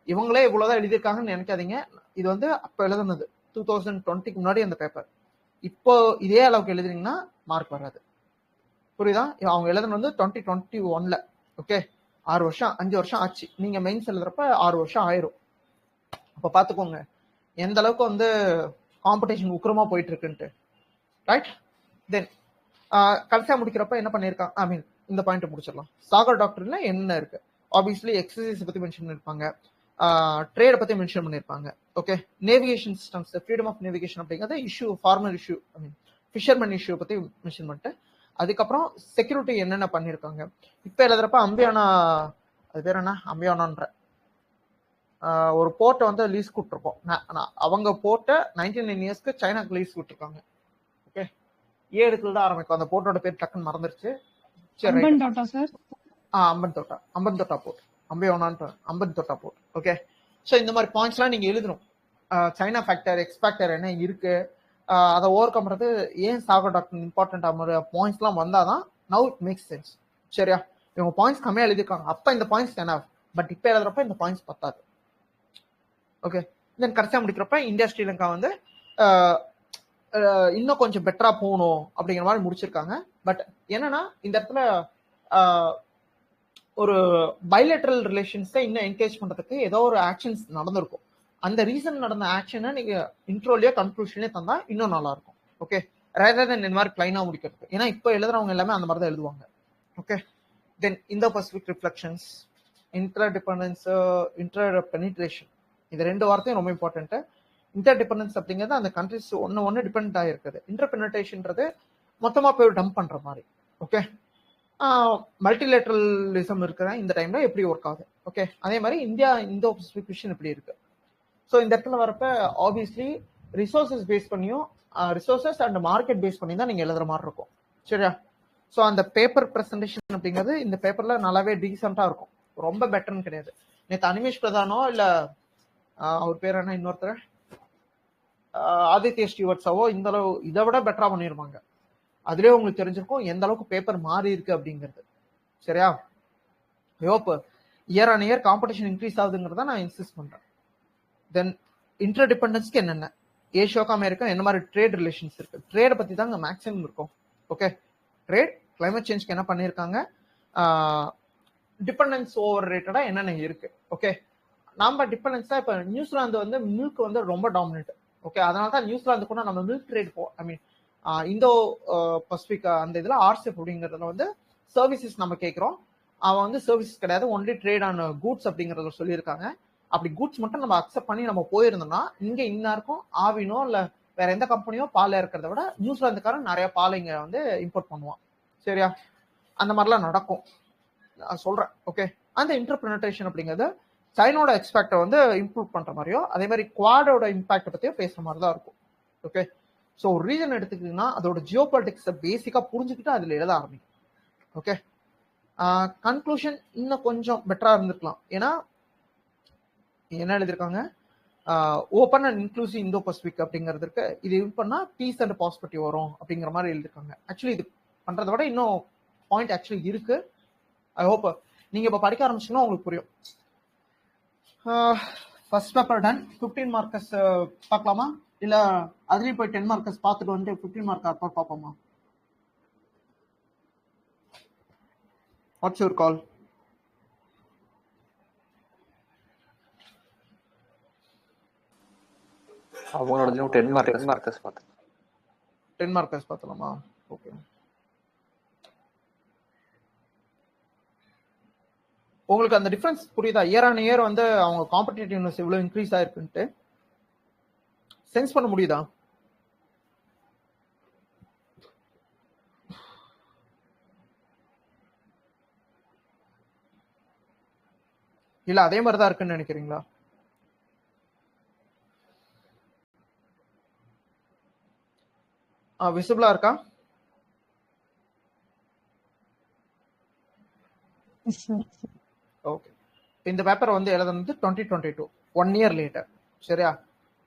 இவங்களே இவ்வளவுதான் எழுதியிருக்காங்கன்னு நினைக்காதீங்க. இது வந்து அப்ப எழுதுனது 2020க்கு முன்னாடி அந்த பேப்பர். இப்போ இதே அளவுக்கு எழுதுனீங்கன்னா மார்க் வராது. புரியுதா? அவங்க எழுதுனது வந்து 2021ல. ஓகே, 6 வருஷம் 5 வருஷம் ஆச்சு. நீங்க மெயின்ஸ் எழுதுறப்ப 6 வருஷம் ஆயிரும். அப்ப பாத்துக்கோங்க எந்த அளவுக்கு வந்து காம்படிஷன் உக்கிரமா போயிட்டு இருக்குன்ட்டு. ரைட், தென் கடைசியா முடிக்கிறப்ப என்ன பண்ணிருக்காங்க, ஐ மீன் இந்த பாயிண்ட் முடிச்சிடலாம். சாகர் டாக்டர்ல என்ன இருக்கு, ஆப்வியஸ்லி எக்ஸசைஸ் பத்தி மென்ஷன் பண்ணிருப்பாங்க, ட்ரேட பத்தி மென்ஷன் பண்ணிருப்பாங்க. Okay, navigation systems, freedom of navigation அப்படிங்கிறத issue, formal issue, I mean fisherman issue பத்தி மென்ஷன் பண்ணிட்டு அதுக்கப்புறம் செக்யூரிட்டி என்னென்ன பண்ணிருக்காங்க. இப்ப எழுதுறப்ப அம்பியானா, அது பேர் என்ன, அம்பியானான்ற ஒரு போர்ட்டை வந்து லீஸ் கொடுத்துருக்கோம். அவங்க போர்ட்டை 99 இயர்ஸ்க்கு சைனாக்கு லீஸ் கொடுத்துருக்காங்க. ஓகே, ஏழுக்குள்ள தான் ஆரம்பிக்கும். அந்த போர்ட்டோட பேர் டக்குன்னு மறந்துருச்சு. Hambantota sir. Hambantota port, அம்பியானான்ற Hambantota port. Okay, so இந்த மாதிரி பாயிண்ட்ஸ்லாம் நீங்க எழுதணும். சைனா ஃபேக்டர், எக்ஸ் ஃபேக்டர் என்ன இருக்கு, அதை ஓவர் கம் பண்றது ஏன் சாகர் டாக்டர் இம்பார்ட்டன்ட் ஆகிற பாயிண்ட்ஸ்லாம் வந்தாதான் நவ் இட் மேக்ஸ் சென்ஸ். சரியா? இவங்க பாயிண்ட்ஸ் கம்மியா எழுதிருக்காங்க, அப்ப இந்த பாயிண்ட்ஸ் என்ன, பட் இப்ப எழுதுறப்ப இந்த பாயிண்ட்ஸ் பத்தாது. ஓகே, தென் கடைசியா முடிக்கிறப்ப இந்தியா ஸ்ரீலங்கா வந்து இன்னும் கொஞ்சம் பெட்டரா போகணும் அப்படிங்கிற மாதிரி முடிச்சிருக்காங்க. பட் என்னன்னா இந்த இடத்துல ஒரு பைலேட்டரல் ரிலேஷன்ஸை இன்னும் என்கரேஜ் பண்றதுக்கு ஏதோ ஒரு ஆக்ஷன்ஸ் நடந்திருக்கும். அந்த ரீசன் நடந்த ஆக்ஷனை நீங்க இன்ட்ரோலயோ கன்க்ளூஷனே தந்தா இன்னும் நல்லா இருக்கும். ஓகே, ரேதர் தென் இந்த மாதிரி கிளைனா முடிக்கிறது. ஏன்னா இப்போ எழுதுறவங்க எல்லாமே அந்த மாதிரி தான் எழுதுவாங்க. Okay, then Indo Pacific reflections, interdependence, interpenetration, இது 2 வார்த்தையும் ரொம்ப இம்பார்ட்டன்ட். இன்டர் டிபெண்டன்ஸ் அப்படிங்கிறது அந்த கண்ட்ரிஸ் ஒன்னு டிபெண்ட் ஆகிருக்குது. இன்டர் பெனிட்ரேஷன்ன்றது மொத்தமா போய் டம்ப் பண்ற மாதிரி. ஓகே, மல்டிலேட்டரலிசம் இருக்கிற இந்த டைம்ல எப்படி ஒர்க் ஆகுது. ஓகே, அதே மாதிரி இந்தியா இந்தோ பசிபிக் விஷன் இப்படி இருக்கு. ஸோ இந்த இடத்துல வரப்ப ஆப்வியஸ்லி ரிசோர்சஸ் பேஸ் பண்ணியும், ரிசோர்சஸ் அண்ட் மார்க்கெட் பேஸ் பண்ணி தான் நீங்க எழுதுற மாதிரி இருக்கும். சரியா? ஸோ அந்த பேப்பர் ப்ரெசன்டேஷன் அப்படிங்கிறது இந்த பேப்பர்ல நல்லாவே டீசெண்டா இருக்கும், ரொம்ப பெட்டர்னு கிடையாது. நேற்று அனிமேஷ் பிரதானோ இல்ல அவர் பேர் என்ன இன்னொருத்தர் ஆதித்ய ஸ்ரீவத்சவோ இந்த அளவு இதை விட பெட்டரா பண்ணிருப்பாங்க. அதுலயே உங்களுக்கு தெரிஞ்சிருக்கும் எந்த அளவுக்கு பேப்பர் மாறி இருக்கு அப்படிங்கிறது. சரியா? Hope year on year competition increase ஆகுதுங்கிறத நான் இன்சிஸ்ட் பண்றேன். தென் இன்டர் டிபெண்டன்ஸ்க்கு என்னென்ன, ஏஷியாவுக்கு அமெரிக்கா என்ன மாதிரி ட்ரேட் ரிலேஷன்ஸ் இருக்கு, ட்ரேடை பத்தி தான் மேக்ஸிமம் இருக்கும். ஓகே, ட்ரேட், கிளைமேட் சேஞ்ச்க்கு என்ன பண்ணியிருக்காங்க, டிபெண்டன்ஸ் ஓவர் ரேட்டடா என்னென்ன இருக்கு. ஓகே, நம்ம டிபெண்டன்ஸா இப்ப நியூசிலாந்து வந்து மில்க் வந்து ரொம்ப டாமினேட். ஓகே, அதனால தான் நியூசிலாந்து கூட நம்ம மில்க் ட்ரேட் ஐ மீன் இந்தோ பசிபிக் அந்த இதுல ஆர்சிஎஃப் அப்படிங்கறதுல வந்து சர்வீசஸ் நம்ம கேட்கிறோம். அவன் வந்து சர்வீசஸ் கிடையாது, ஒன்லி ட்ரேட் ஆன் கூட்ஸ் அப்படிங்கறத சொல்லியிருக்காங்க. அப்படி கூட்ஸ் மட்டும் நம்ம அக்செப்ட் பண்ணி நம்ம போயிருந்தோம்னா இங்க இன்னாருக்கும் ஆவினோ இல்ல வேற எந்த கம்பெனியோ பால் இருக்கிறத விட நியூசிலாந்துக்காரன் நிறைய பால் இங்க வந்து இம்போர்ட் பண்ணுவான். சரியா? அந்த மாதிரிலாம் நடக்கும் சொல்றேன். ஓகே, அந்த இன்டர்பிரினேஷன் அப்படிங்கிறது சைனோட எக்ஸ்பேக்டை வந்து இம்ப்ரூவ் பண்ற மாதிரியோ அதே மாதிரி குவாடோட இம்பாக்டை பத்தியோ பேசுற மாதிரி தான் இருக்கும். ஓகே, ஸோ ஒரு ரீஜன் எடுத்துக்கிட்டீங்கன்னா அதோட ஜியோ பாலிட்டிக்ஸை பேசிக்கா புரிஞ்சுக்கிட்டு அதுல எழுத ஆரம்பிக்கும். ஓகே, கன்க்ளூஷன் இன்னும் கொஞ்சம் பெட்டரா இருந்திருக்கலாம். ஏன்னா என்ன எழுதியிருக்காங்க, open and inclusive Indo Pacific அப்படிங்கிறதுக்கு இது பண்ணா பீஸ் அண்ட் பாஸ்பர்ட்டி வரும் அப்படிங்கிற மாதிரி எழுதியிருக்காங்க. ஆக்சுவலி இது பண்றதை விட இன்னும் பாயிண்ட் ஆக்சுவலி இருக்கு. ஐ ஹோப் நீங்க இப்ப படிக்க ஆரம்பிச்சீங்கன்னா உங்களுக்கு புரியும். First paper ton. 15 மார்க்கஸ் பார்க்கலாமா, இல்ல அதுலயும் போய் 10 மார்க்கஸ் பார்த்துட்டு வந்து 15 மார்க் அப்புறம் பார்ப்போமா? வாட்ஸ் யுவர் கால்? அவங்களோட 10 மார்க்கஸ் பார்த்தேன். 10 மார்க்கஸ் பார்த்தலாமா? ஓகே, உங்களுக்கு அந்த டிஃபரன்ஸ் புரியுதா? இயர் ஆன் இயர் வந்து அவங்க காம்படிட்டிவ்னஸ் இவ்வளவு இன்க்ரீஸ் ஆயிருக்குன்ட்டு சென்ஸ் பண்ண முடியுதா? இல்ல அதே மாதிரி தான் இருக்குன்னு நினைக்கிறீங்களா? விசிபிளா இருக்கா? ஓகே, இந்த பேப்பர் வந்து எழுதுனது 2022, 1 இயர் லேட்டர். சரியா?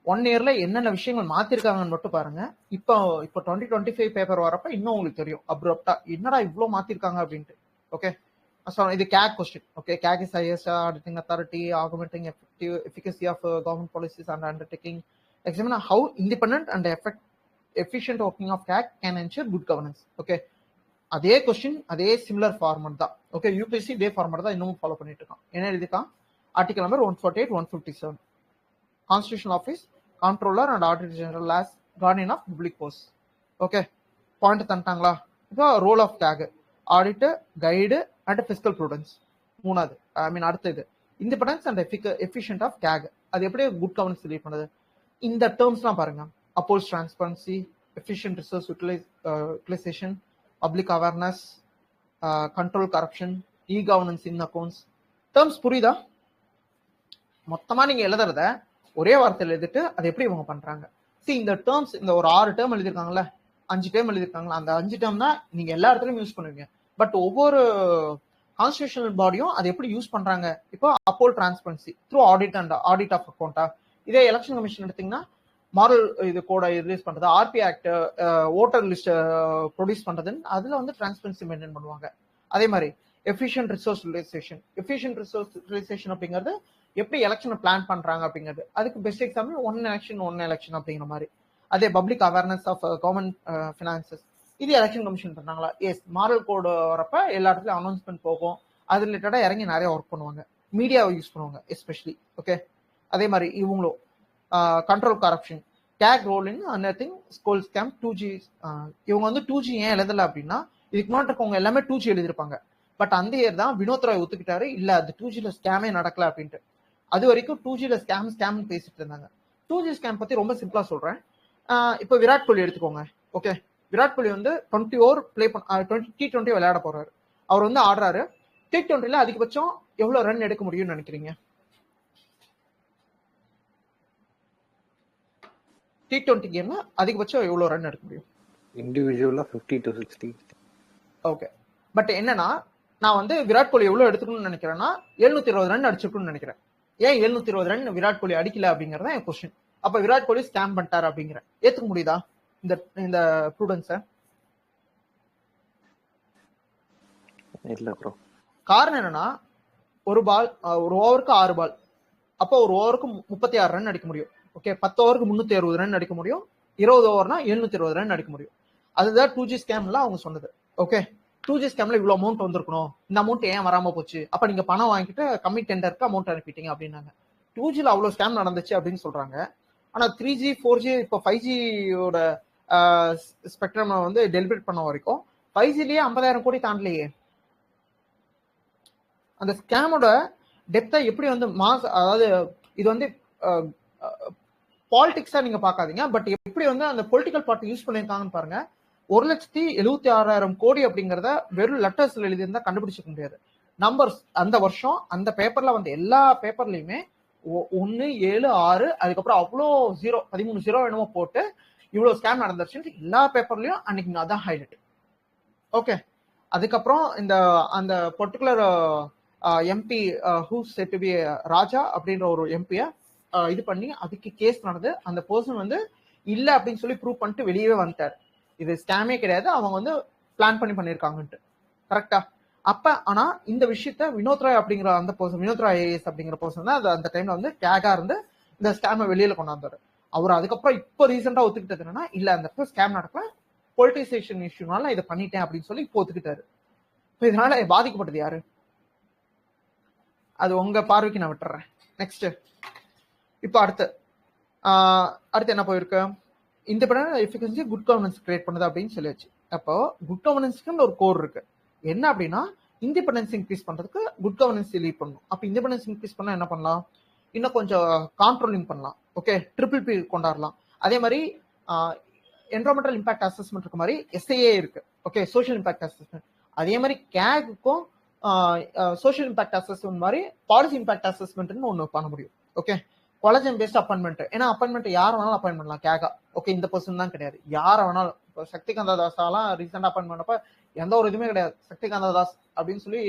1 இயர்ல என்னென்ன விஷயங்கள் மாத்திருக்காங்கன்னு மட்டும் பாருங்க. இப்போ 2025 பேப்பர் வரப்ப இன்னும் உங்களுக்கு தெரியும் அப்ரப்டா என்னடா இவ்வளவு மாத்திருக்காங்க அப்படின்ட்டு. ஓகே, இது CAG question. Okay, CAG is highest auditing authority augmenting efficacy of government policies and undertaking examine how independent and efficient working of CAG can ensure good governance. Okay, அதே கொஸ்டின் அதே சிமிலர் ஃபார்மட் தான். ஓகே, யூபிஎஸ்சி இதே ஃபார்மட் தான் இன்னமும் ஃபாலோ பண்ணிட்டு இருக்கான். என்ன எழுதிருக்கான்? Article number 148, 157 constitutional office controller and auditor general as guardian of public purse. Okay, point தந்துட்டாங்களா? இப்போ role of CAG auditor, guide and physical prudence. மூணாவது ஐ மீன் அடுத்தது independence and efficient of CAG. அது எப்படி குட் கவர்னன்ஸ் லீட் பண்ணுது? இந்த டேர்ம்ஸ்லாம் பாருங்க. upholds transparency, efficient resource utilization, public awareness, control corruption, e-governance in accounts. Terms புரியுதா? மொத்தமா நீங்க எழுதுறத ஒரே வார்த்தையில் எழுதிட்டு அது எப்படி இவங்க பண்றாங்க. இந்த டேர்ம்ஸ் இந்த ஒரு 6 டேர்ம் எழுதிருக்காங்கல்ல, 5 டேர்ம் எழுதிருக்காங்களா, அந்த 5 டேர்ம் தான் நீங்க எல்லா இடத்துலயும் யூஸ் பண்ணுவீங்க. பட் ஒவ்வொரு கான்ஸ்டிடியூஷனல் பாடியும் அதை எப்படி யூஸ் பண்றாங்க? இப்போ uphold transparency through audit and audit of account. இதே எலெக்ஷன் கமிஷன் எடுத்தீங்கன்னா மாரல் இது கோட ரிலீஸ் பண்றது, RP act voter list produce பண்றதுன்னு அதுல வந்து டிரான்ஸ்பரன்சி மெயின்டைன் பண்ணுவாங்க. அதே மாதிரி efficient resource utilisation. Efficient resource utilisation அப்படிங்கிறது எப்படி எலெக்ஷனை பிளான் பண்றாங்க அப்படிங்கிறது. அதுக்கு பெஸ்ட் எக்ஸாம்பிள் ஒன் எலெக்ஷன் அப்படிங்கிற மாதிரி. அதே public awareness of government finances, இது எலெக்ஷன் கமிஷன் பண்ணாங்களா? எஸ். மாரல் கோடு வரப்ப எல்லா இடத்துலயும் அனௌன்ஸ்மெண்ட் போகும், அது ரிலேட்டடா இறங்கி நிறைய ஒர்க் பண்ணுவாங்க, மீடியாவை யூஸ் பண்ணுவாங்க எஸ்பெஷலி. ஓகே, அதே மாதிரி இவங்களும் control corruption, CAG role in அனதிங் school scam, 2G. இவங்க வந்து 2G ஏன் எழுதல அப்படின்னா இதுக்கு முன்னாடி இருக்கவங்க எல்லாமே 2G எழுதிருப்பாங்க. பட் அந்த இயர் தான் வினோத் ராய் ஒத்துக்கிட்டாரு இல்ல அது 2Gல ஸ்கேமே நடக்கல அப்படின்ட்டு. அது வரைக்கும் 2Gல ஸ்கேம் பேசிட்டு இருந்தாங்க. 2G ஸ்கேம் பத்தி ரொம்ப சிம்பிளா சொல்றேன். இப்போ விராட் கோலி எடுத்துக்கோங்க. ஓகே, விராட் கோலி வந்து 20 ஓவர் பிளே பண்ண T20 விளையாட போறாரு. அவர் வந்து ஆடுறாரு. T20ல அதிகபட்சம் எவ்வளவு ரன் எடுக்க முடியும்னு நினைக்கிறீங்க? T20 கேம்ல அதிகபட்சம் எவ்வளவு ரன் எடுக்க முடியும்? இண்டிவிஜுவலா 50 to 60. ஓகே, பட் என்னன்னா நான் வந்து விராட் கோலி எவ்வளவு எடுத்துக்கணும்னு நினைக்கிறேன்னா 720 ரன் அடிச்சிருக்கணும்னு நினைக்கிறேன். ஏன் 720 ரன் விராட் கோலி அடிக்கல அப்படிங்கறத என் கொஸ்டின். அப்ப விராட் கோலி ஸ்கேம் பண்ணிட்டாரு அப்படிங்கிற ஏத்துக்க முடியுதா இந்த இந்த ப்ரூடன்ஸை? இல்ல ப்ரோ. காரணம் என்னன்னா, ஒரு ஓவருக்கு 6 பால், அப்போ ஒரு ஓவருக்கு 36 ரன் அடிக்க முடியும். ஓகே, 10 ஓவருக்கு 360 ரன் அடிக்க முடியும். 20 ஓவர்னா 720 ரன் அடிக்க முடியும். அதுதான் 2G ஸ்கேம்ல அவங்க சொன்னது. ஓகே, 2G ஸ்கேம்ல இவ்வளவு அமௌண்ட் வந்திருக்கணும், இந்த அமௌண்ட் ஏன் வராம போச்சு, அப்ப நீங்க பணம் வாங்கிட்டு கம்மி டெண்டருக்கு அமௌண்ட் அனுப்பிட்டீங்க அப்படின்னாங்க. 2Gல அவ்வளவு ஸ்கேம் நடந்துச்சு அப்படின்னு சொல்றாங்க. ஆனா 3G 4G இப்போ 5Gயோட ஸ்பெக்ட்ரம் வந்து டெலிபரேட் பண்ண வரைக்கும் 5Gலயே 50,000 கோடி தாண்டலையே. அந்த ஸ்கேமோட டெப்தை எப்படி வந்து அதாவது இது வந்து பாலிடிக்ஸா நீங்க பாக்காதீங்க, பட் எப்படி வந்து அந்த பொலிட்டிக்கல் பார்ட்டி யூஸ் பண்ணிருக்காங்கன்னு பாருங்க. 1,76,000 கோடி அப்படிங்கறத வெறும் லெட்டர்ஸ்ல எழுதியிருந்தா கண்டுபிடிச்சிக்க முடியாது. நம்பர்ஸ் அந்த வருஷம் அந்த பேப்பர்ல வந்து எல்லா பேப்பர்லயுமே 1, 7, 6 அதுக்கப்புறம் அவ்வளோ 13 0 என்னமோ போட்டு இவ்வளவு ஸ்கேம் நடந்துருச்சு எல்லா பேப்பர்லயும் அன்னைக்கு அதான் ஹைலைட். ஓகே, அதுக்கப்புறம் அந்த particular MP who said to be Raja அப்படின்ற ஒரு எம்பியை இது பண்ணி அதுக்கு கேஸ் நடந்து அந்த பர்சன் வந்து இல்ல அப்படின்னு சொல்லி ப்ரூவ் பண்ணிட்டு வெளியவே வந்துட்டாரு. இது ஸ்கேமே கிடையாது, அவங்க வந்து பிளான் பண்ணிருக்காங்கன்ட்டு. கரெக்டா? அப்ப ஆனா இந்த விஷயத்த வினோத் ராய் அப்படிங்கிற அந்த பர்சன், வினோத் ராய் ஐஏஎஸ் அப்படிங்கிற பர்சன் தான் அந்த டைம்ல வந்து கேகா இருந்து இந்த ஸ்கேமை வெளியில கொண்டாந்தாரு. அவர் அதுக்கப்புறம் இப்போ ரீசெண்டா ஒத்துக்கிட்டது என்னன்னா, இல்ல அந்த ஸ்கேம் நடக்கல, பொலிட்டிசேஷன் இஷ்யூனால இதை பண்ணிட்டேன் அப்படின்னு சொல்லி இப்போ ஒத்துக்கிட்டாரு. இதனால பாதிக்கப்பட்டது யாரு? அது உங்க பார்வைக்கு நான் விட்டுறேன். நெக்ஸ்ட், இப்போ அடுத்து என்ன போயிருக்கு? இண்டிபெண்டன்ட் எஃபிகன்சி குட் கவர்னன்ஸ் கிரியேட் பண்ணுது அப்படின்னு சொல்லியாச்சு. அப்போ குட் கவர்னன்ஸ்க்கு ஒரு கோர் இருக்கு. என்ன அப்படின்னா, இண்டிபெண்டன்ஸ் இன்க்ரீஸ் பண்றதுக்கு குட் கவர்னன்ஸ் லீட் பண்ணணும். அப்ப இண்டிபெண்டன்ஸ் இன்க்ரீஸ் பண்ணா என்ன பண்ணலாம்? இன்னும் கொஞ்சம் கான்ட்ரோலிங் பண்ணலாம். ஓகே, PPP கொண்டாடலாம். அதே மாதிரி என்விரான்மெண்டல் இம்பாக்ட் அசஸ்மெண்ட் இருக்க மாதிரி SIA இருக்கு. Okay, social impact assessment. அதே மாதிரி கேகுக்கும் சோஷியல் இம்பாக்ட் அசஸ்மெண்ட் மாதிரி பாலிசி இம்பாக்ட் அசஸ்மெண்ட்னு ஒன்று பண்ண முடியும். Okay, collegium based appointment. ஏன்னா அப்பாயின்மெண்ட் யார் வேணாலும் அப்பாயின் பண்ணலாம் கேகா. ஓகே, இந்த பர்சன் தான் கிடையாது, யார வேணாலும். இப்போ சக்திகாந்தா தாஸாலாம் ரீசெண்டா அப்பாயின் பண்ணப்ப எந்த ஒரு இதுவுமே கிடையாது, சக்திகாந்தா தாஸ் அப்படின்னு சொல்லி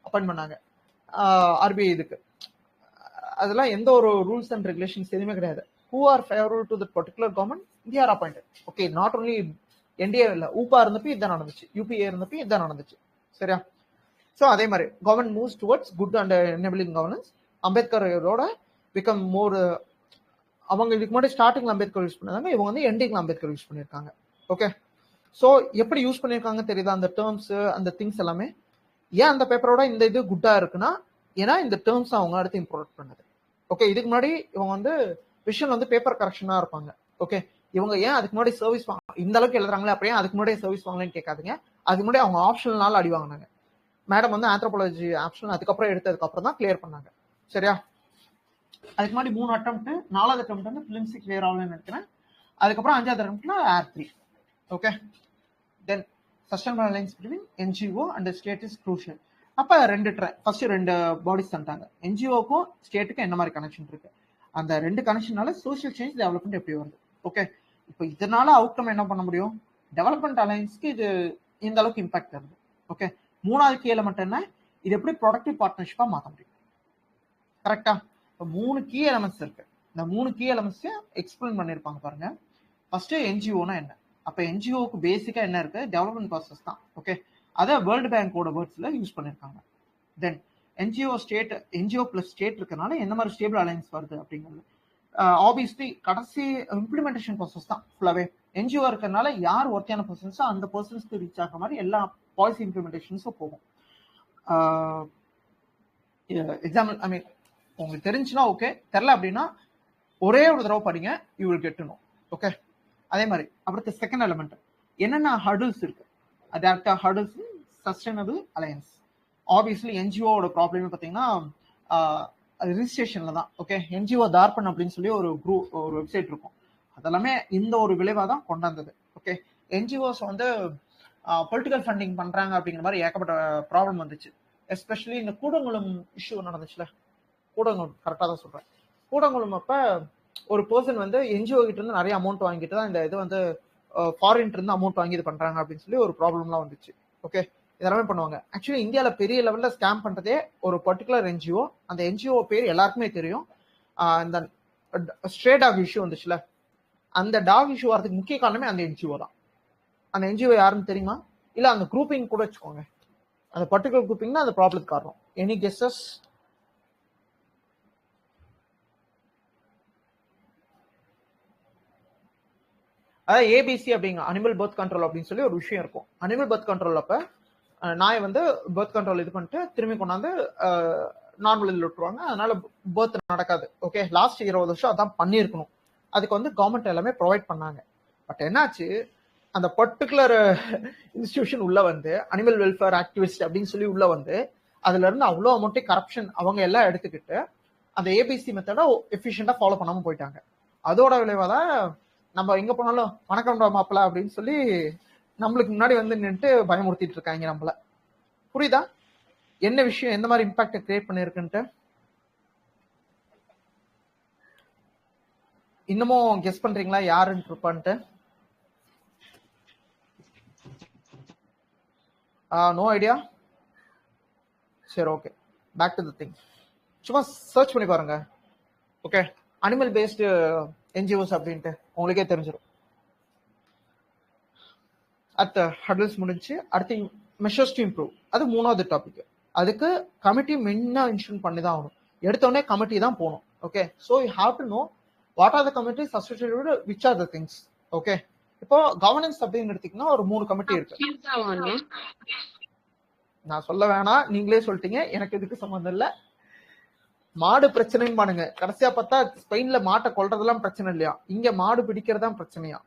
அப்பாயின் பண்ணாங்க RBI இதுக்கு. அதெல்லாம் எந்த ஒரு ரூல்ஸ் அண்ட் ரெகுலேஷன்ஸ் எதுவுமே கிடையாது. Who are favourable to that particular government, they are appointed. Okay, not only NDA இல்ல, ஊபா இருந்தப்ப இதுதான் நடந்துச்சு, UPA இருந்தப்ப இதுதான் நடந்துச்சு. சரியா? ஸோ அதே மாதிரி government moves towards good and enabling governance. அம்பேத்கரோட பிகம் மோர். அவங்க இதுக்கு முன்னாடி ஸ்டார்டிங்ல அம்பேத்கர் யூஸ் பண்ணிருந்தாங்க, இவங்க வந்து எண்டிங்ல அம்பேத்கர் யூஸ் பண்ணியிருக்காங்க. ஓகே, ஸோ எப்படி யூஸ் பண்ணியிருக்காங்க தெரியுதா? அந்த டேர்ம்ஸ் அந்த திங்ஸ் எல்லாமே. ஏன் அந்த பேப்பரோட இந்த இது குட்டா இருக்குன்னா, ஏன்னா இந்த டேர்ம்ஸ் அவங்க அடுத்து இம்ப்ரூவ் பண்ணது. ஓகே, இதுக்கு முன்னாடி இவங்க வந்து விஷயம் வந்து பேப்பர் கரெக்ஷனா இருப்பாங்க. ஓகே, இவங்க ஏன் அதுக்கு முன்னாடி சர்வீஸ் இந்த அளவுக்கு எழுதுறாங்களே, அப்படியே அதுக்கு முன்னாடியே சர்வீஸ் வாங்கலன்னு கேட்காதீங்க. அதுக்கு முன்னாடி அவங்க ஆப்ஷனல் அடி வாங்கினாங்க. மேடம் வந்து ஆந்த்ரோபாலஜி ஆப்ஷன் அதுக்கப்புறம் எடுத்ததுக்கு அப்புறம் தான் கிளியர் பண்ணாங்க. சரியா? அதுக்கு முன்னாடி 3 அட்டெம்ப்ட், 4வது அட்டெம்ப்ட் வந்து பிலிம்ஸி கிளியர் ஆகலன்னு நினைக்கிறேன். அதுக்கப்புறம் 5வது அட்டெம்ப்ட்ல R3. Okay, then sustainable alliance between NGO and state is crucial. அப்ப ஃபர்ஸ்ட் 2 பாடிஸ் தந்தாங்க. NGOக்கும் ஸ்டேட்டுக்கும் என்ன மாதிரி கனெக்ஷன் இருக்கு, அந்த 2 கனெக்ஷனால சோஷியல் சேஞ்ச் டெவலப்மெண்ட் எப்படி வருது. ஓகே, இப்போ இதனால அவுட்கம் என்ன பண்ண முடியும்? டெவலப்மெண்ட் அலைன்ஸ்க்கு இது இந்த அளவுக்கு இம்பாக்ட் வருது. ஓகே, 3வது கீ எலமெண்ட் என்ன? இது எப்படி ப்ரொடக்டிவ் பார்ட்னர்ஷிப்பா மாற்ற முடியும். கரெக்டா? இப்போ 3 கீ எலமெண்ட்ஸ் இருக்கு. இந்த 3 கீ எலமெண்ட்ஸ் எக்ஸ்பிளைன் பண்ணிருப்பாங்க பாருங்க. ஃபர்ஸ்ட் NGOனா என்ன? அப்ப NGOக்கு பேசிக்கா என்ன இருக்கு? டெவலப்மெண்ட் ப்ராசஸ் தான். ஓகே, அதை வேர்ல்டு பேங்கோட வேர்ட்ஸ்ல யூஸ் பண்ணிருக்காங்க. தென் NGO பிளஸ் ஸ்டேட் இருக்கனால எந்த மாதிரி ஸ்டேபிள் அலைன்ஸ் வருது அப்படிங்கிறது ஆப்வியஸ்லி கடைசி இம்ப்ளிமெண்டேஷன் ப்ராசஸ் தான் ஃபுல்லாவே. NGO இருக்கனால யார் ஒர்த்தியான பர்சன்ஸோ அந்த பர்சன்ஸ்க்கு ரீச் ஆகிற மாதிரி எல்லா பாலிசி இம்ப்ளிமெண்டேஷன்ஸும் போகும். எக்ஸாம்பிள், ஐ மீன் உங்களுக்கு தெரிஞ்சுன்னா ஓகே, தெரில அப்படின்னா ஒரே ஒரு தடவை படிங்க, you will get to know. Okay, அதே மாதிரி அடுத்த செகண்ட் எலிமெண்ட் என்னென்ன ஹர்டில்ஸ் இருக்கு? Adapt hurdles sustainable alliance. Obviously NGOவோட ப்ராப்ளம் பார்த்தீங்கன்னா ரிஜிஸ்ட்ரேஷன்ல தான். ஓகே, NGO தார்பன் அப்படின்னு சொல்லி ஒரு வெப்சைட் இருக்கும். அதெல்லாமே இந்த ஒரு விளைவாக தான் கொண்டாந்தது. ஓகே, NGOஸ் வந்து பொலிட்டிக்கல் ஃபண்டிங் பண்றாங்க அப்படிங்கிற மாதிரி ஏகப்பட்ட ப்ராப்ளம் வந்துச்சு. எஸ்பெஷலி இந்த கூடங்குளம் இஷ்யூ நடந்துச்சுல, கூடங்குளம் கரெக்டாக தான் சொல்றேன். கூடங்குளம் அப்ப ஒரு பர்சன் வந்து NGO கிட்ட இருந்து நிறைய அமௌண்ட் வாங்கிட்டு தான் இந்த இது வந்து ஃபாரின் இருந்து அமௌண்ட் வாங்கி இது பண்றாங்க அப்படின்னு சொல்லி ஒரு ப்ராப்ளம்லாம் வந்துச்சு. ஓகே, இதெல்லாமே பண்ணுவாங்க. ஆக்சுவலி இந்தியாவில பெரிய லெவல்ல ஸ்கேம் பண்றதே ஒரு பர்டிகுலர் NGO. அந்த NGO பேர் எல்லாருக்குமே தெரியும். இந்த ஸ்ட்ரே டாக் இஷ்யூ வந்துச்சுல, அந்த டாக் இஷ்யூ வரதுக்கு முக்கிய காரணமே அந்த என்ஜிஓ தான். அந்த என்ஜிஓ யாருன்னு தெரியுமா? இல்ல அந்த குரூப்பிங் கூட வச்சுக்கோங்க. அந்த பர்டிகுலர் குரூப்பிங் தான் அந்த ப்ராப்ளத்துக்கு காரணம். Any guesses? அதாவது ஏபிசி அப்படிங்க அனிமல் பர்த் கண்ட்ரோல் அப்படின்னு சொல்லி ஒரு விஷயம் இருக்கும். அனிமல் பர்த் கண்ட்ரோல் அப்ப நாய் வந்து பர்த் கண்ட்ரோல் இது பண்ணிட்டு திரும்பி கொண்டாந்து நார்மல் இதில் விட்டுருவாங்க. அதனால பர்த் நடக்காது. ஓகே, லாஸ்ட் 20 வருஷம் அதான் பண்ணியிருக்கணும். அதுக்கு வந்து கவர்மெண்ட் எல்லாமே ப்ரொவைட் பண்ணாங்க. பட் என்னாச்சு, அந்த பர்டிகுலர் இன்ஸ்டிடியூஷன் உள்ள வந்து அனிமல் வெல்ஃபேர் ஆக்டிவிஸ்ட் அப்படின்னு சொல்லி உள்ள வந்து அதுல இருந்து அவ்வளோ அமௌண்ட்டே கரப்ஷன் அவங்க எல்லாம் எடுத்துக்கிட்டு அந்த ஏபிசி மெத்தடை எஃபிஷியண்டா ஃபாலோ பண்ணாம போயிட்டாங்க. அதோட விளைவாக தான் நம்ம எங்க போனாலும் வணக்கம்டா மாப்பிள்ள அப்படின்னு சொல்லி நம்மளுக்கு முன்னாடி வந்து நின்றுட்டு பயமுறுத்திட்டு இருக்காங்க நம்மள. புரியுதா என்ன விஷயம், எந்த மாதிரி இம்பாக்ட் கிரியேட் பண்ணிருக்குன்ட்டு? இன்னமும் கெஸ் பண்றீங்களா யாருன்னு இருப்பான்ட்டு? No idea. சரி, okay, back to the thing. சும்மா சர்ச் பண்ணி பாருங்க. ஓகே, அனிமல் பேஸ்டு என்ஜிஓஸ் அப்படின்ட்டு உங்களுக்கே தெரிஞ்சிடும். அடுத்த ஹடல்ஸ் முடிஞ்சு அடுத்து மெஷர்ஸ் டு இம்ப்ரூவ், அது 3வது டாபிக். அதுக்கு கமிட்டி மெயினா இன்ஸ்ட்ரூன் பண்ணி தான் ஆகணும். எடுத்தோடனே கமிட்டி தான் போகணும். Okay, so you have to know what are the committees associated which are the things. Okay, இப்போ கவர்னன்ஸ் அப்படின்னு எடுத்தீங்கன்னா ஒரு 3 கமிட்டி இருக்கு. நான் சொல்ல வேணாம், நீங்களே சொல்லிட்டீங்க, எனக்கு இதுக்கு சம்மந்தம் இல்லை. மாடு பிரச்சனைன்னு பாருங்க, கடைசியா பார்த்தா ஸ்பெயின்ல மாட்டை கொல்றதெல்லாம் பிரச்சனை இல்லையா, இங்க மாடு பிடிக்கிறதா பிரச்சனையா.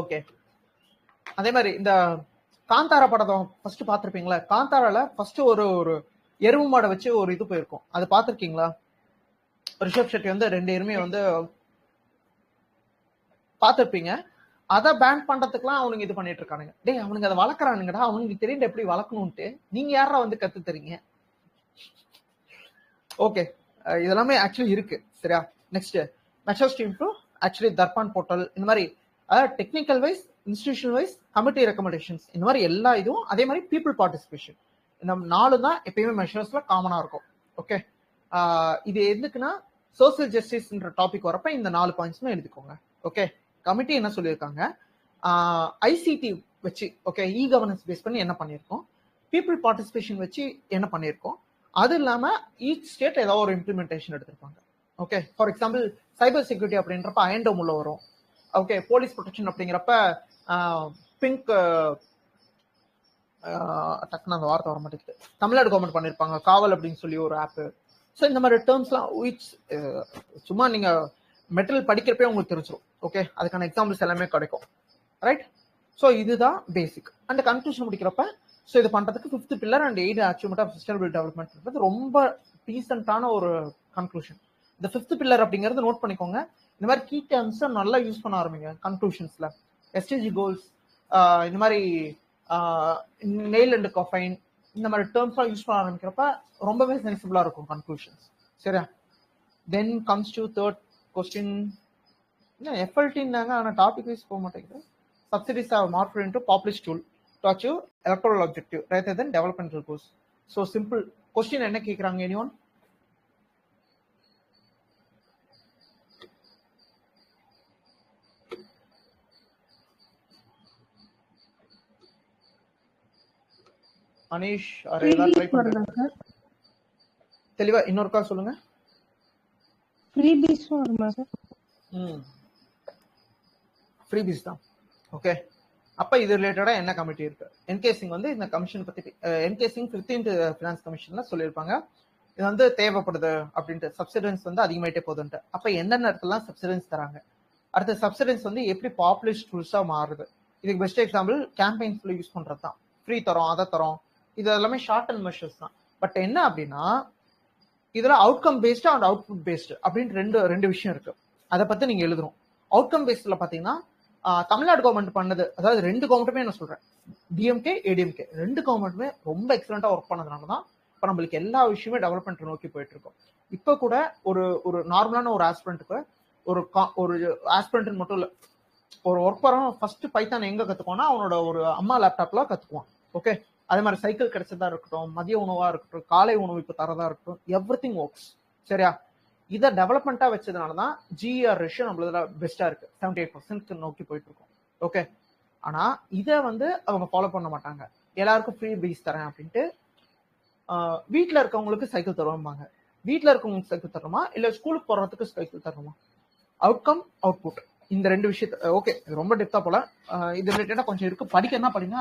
ஓகே, அதே மாதிரி இந்த காந்தாரா படத்தை ஃபர்ஸ்ட் பாத்திருப்பீங்களா? காந்தாரால ஃபர்ஸ்ட் ஒரு எருவு மாடை வச்சு ஒரு இது போயிருக்கும், அது பாத்திருக்கீங்களா? ரிஷப் ஷெட்டி வந்து 2 எருமையை வந்து பாத்திருப்பீங்க. அதை பேன் பண்றதுக்குலாம் அவனுங்க இது பண்ணிட்டு இருக்கானுங்க. டேய், அவனுங்க அதை வளர்க்குறானுங்கடா, அவனுக்கு தெரியும் எப்படி வளர்க்கணும்ட்டு. நீங்க யாரா வந்து கத்து தரீங்க? ஓகே, இதெல்லாமே ஆக்சுவலி இருக்கு. சரியா, next measures to improve. Actually Darpan portal இந்த மாதிரி technical wise, institution wise, committee recommendations, இந்த மாதிரி எல்லா இதுவும். அதே மாதிரி பீப்புள் பார்ட்டிசிபேஷன், இந்த 4 தான் எப்பயுமே மெஷர்ஸ்ல காமனா இருக்கும். ஓகே, இது எதுக்குன்னா சோசியல் ஜஸ்டிஸ்ன்ற டாபிக் வரப்ப இந்த 4 பாயிண்ட்ஸுமே எழுதிக்கோங்க. ஓகே, கமிட்டி என்ன சொல்லியிருக்காங்க, ஐசிடி வச்சு, ஓகே, இ கவர்னன்ஸ் பேஸ் பண்ணி என்ன பண்ணியிருக்கோம், பீப்புள் பார்ட்டிசிபேஷன் வச்சு என்ன பண்ணியிருக்கோம், அது இல்லாம ஈச் ஸ்டேட் ஏதாவது ஒரு இம்ப்ளிமெண்டேஷன் எடுத்திருப்பாங்க. Okay, for example cyber security அப்படின்றப்ப அயன்டோம் உள்ள வரும். ஓகே, போலீஸ் ப்ரொடெக்ஷன் அப்படிங்கிறப்ப பிங்க், டக்குன்னு அந்த வார்த்தை வர மாட்டேங்குது, தமிழ்நாடு கவர்மெண்ட் பண்ணியிருப்பாங்க காவல் அப்படின்னு சொல்லி ஒரு ஆப். ஸோ இந்த மாதிரி டேர்ம்ஸ்லாம் சும்மா நீங்க மெட்டீரியல் படிக்கிறப்பே உங்களுக்கு தெரிஞ்சிடும். ஓகே, அதுக்கான எக்ஸாம்பிள்ஸ் எல்லாமே கிடைக்கும். ரைட், ஸோ இதுதான் பேசிக். அந்த கன்க்ளூஷன் முடிக்கிறப்ப ஸோ இது பண்றதுக்கு 5th pillar and 8 achievement of sustainable development ரொம்ப டீசென்டான ஒரு கன்க்ளூஷன். இந்த 5th பில்லர் அப்படிங்கிறது நோட் பண்ணிக்கோங்க. இந்த மாதிரி கீ டேர்ம்ஸை நல்லா யூஸ் பண்ண ஆரம்பிங்க கன்க்ளூஷன்ஸ்ல. எஸ்டிஜி கோல்ஸ், இந்த மாதிரி நெயில் அண்ட் கஃபைன், இந்த மாதிரி டேர்ம்ஸ்லாம் யூஸ் பண்ண ஆரம்பிக்கிறப்ப ரொம்பவே சென்சிபிளா இருக்கும் கன்க்ளூஷன்ஸ். சரியா, then comes to 3rd question. எஃப்எல்டின்னாங்க, ஆனால் டாபிக் வைஸ் போக மாட்டேங்குது. Subsidies are mark into populist tool to achieve electoral objective rather than developmental goals. So simple question என்ன கேட்குறாங்க? எனிஒன்? அனீஷ் ட்ரை பண்ணுங்க தெளிவா, இன்னொரு கால் சொல்லுங்க. ஃப்ரீபீஸ் வருமா சார்? ஃப்ரீபீஸ் தான். ஓகே, அப்ப இது ரிலேட்டடா என்ன கமிட்டி இருக்கு? என்கேசிங் வந்து இந்த கமிஷன் பத்தி, என்கேசிங் 15th ஃபினான்ஸ் கமிஷன்ல சொல்லியிருப்பாங்க இது வந்து தேவைப்படுது அப்படின்ட்டு, சப்சிடன்ஸ் வந்து அதிகமாயிட்டே போகுதுன்ட்டு. அப்ப எந்தெந்த இடத்துலாம் சப்சிடன்ஸ் தராங்க, அடுத்த சப்சிடன்ஸ் வந்து எப்படி பாப்புலிஸ்ட் டூல்ஸா மாறுது. இதுக்கு பெஸ்ட் எக்ஸாம்பிள் கேம்பெயின்ஸ்ல யூஸ் பண்றது தான். ஃப்ரீ தரோம், அதை தரோம், இது எல்லாமே ஷார்ட் அண்ட் மெஷர்ஸ் தான். பட் என்ன அப்படின்னா இதுல outcome based and output based அப்படின்னு ரெண்டு விஷயம் இருக்கு. அதை பத்தி நீங்க எழுதணும். அவுட்கம் பேஸ்ட்ல பாத்தீங்கன்னா தமிழ்நாடு கவர்மெண்ட் பண்ணது, அதாவது 2 கவர்மெண்ட்டுமே என்ன சொல்றேன், டிஎம்கே ஏடிஎம்கே 2 கவர்மெண்ட்டுமே ரொம்ப எக்ஸலண்டா ஒர்க் பண்ணதுனால தான் இப்போ நம்மளுக்கு எல்லா விஷயமே டெவலப்மெண்ட் நோக்கி போயிட்டு இருக்கோம். இப்போ கூட ஒரு நார்மலான ஒரு ஆஸ்பிரண்ட்டுக்கு ஒரு ஆஸ்பிரண்ட் மட்டும் இல்லை, ஒரு ஒர்க் போறவன் ஃபர்ஸ்ட் பைத்தான் எங்க கத்துக்குவானா அவனோட ஒரு அம்மா லேப்டாப்ல கத்துக்குவான். ஓகே, அதே மாதிரி சைக்கிள் கிடைச்சதா இருக்கட்டும், மதிய உணவா இருக்கட்டும், காலை உணவு இப்போ தரதா இருக்கட்டும், எவ்ரி திங் ஒர்க்ஸ். சரியா? இதை டெவலப்மெண்ட்டாக வச்சதுனால தான் ஜிஆர் ரேஷியோ நம்மளதுல பெஸ்ட்டாக இருக்கு. 78% நோக்கி போயிட்டு இருக்கோம். ஓகே, ஆனால் இதை வந்து அவங்க ஃபாலோ பண்ண மாட்டாங்க. எல்லாருக்கும் ஃப்ரீ பீஸ் தரேன் அப்படின்ட்டு வீட்டில் இருக்கவங்களுக்கு சைக்கிள் தருவாங்க. வீட்டில் இருக்கவங்களுக்கு சைக்கிள் தரணுமா இல்லை ஸ்கூலுக்கு போகிறதுக்கு சைக்கிள் தரணுமா? அவுட்கம் அவுட்புட் இந்த ரெண்டு விஷயத்த ஓகே, இது ரொம்ப டெப்த்தாக போல. இது ரிலேட்டடாக கொஞ்சம் இருக்கு, படிக்கணும்னா படிங்க.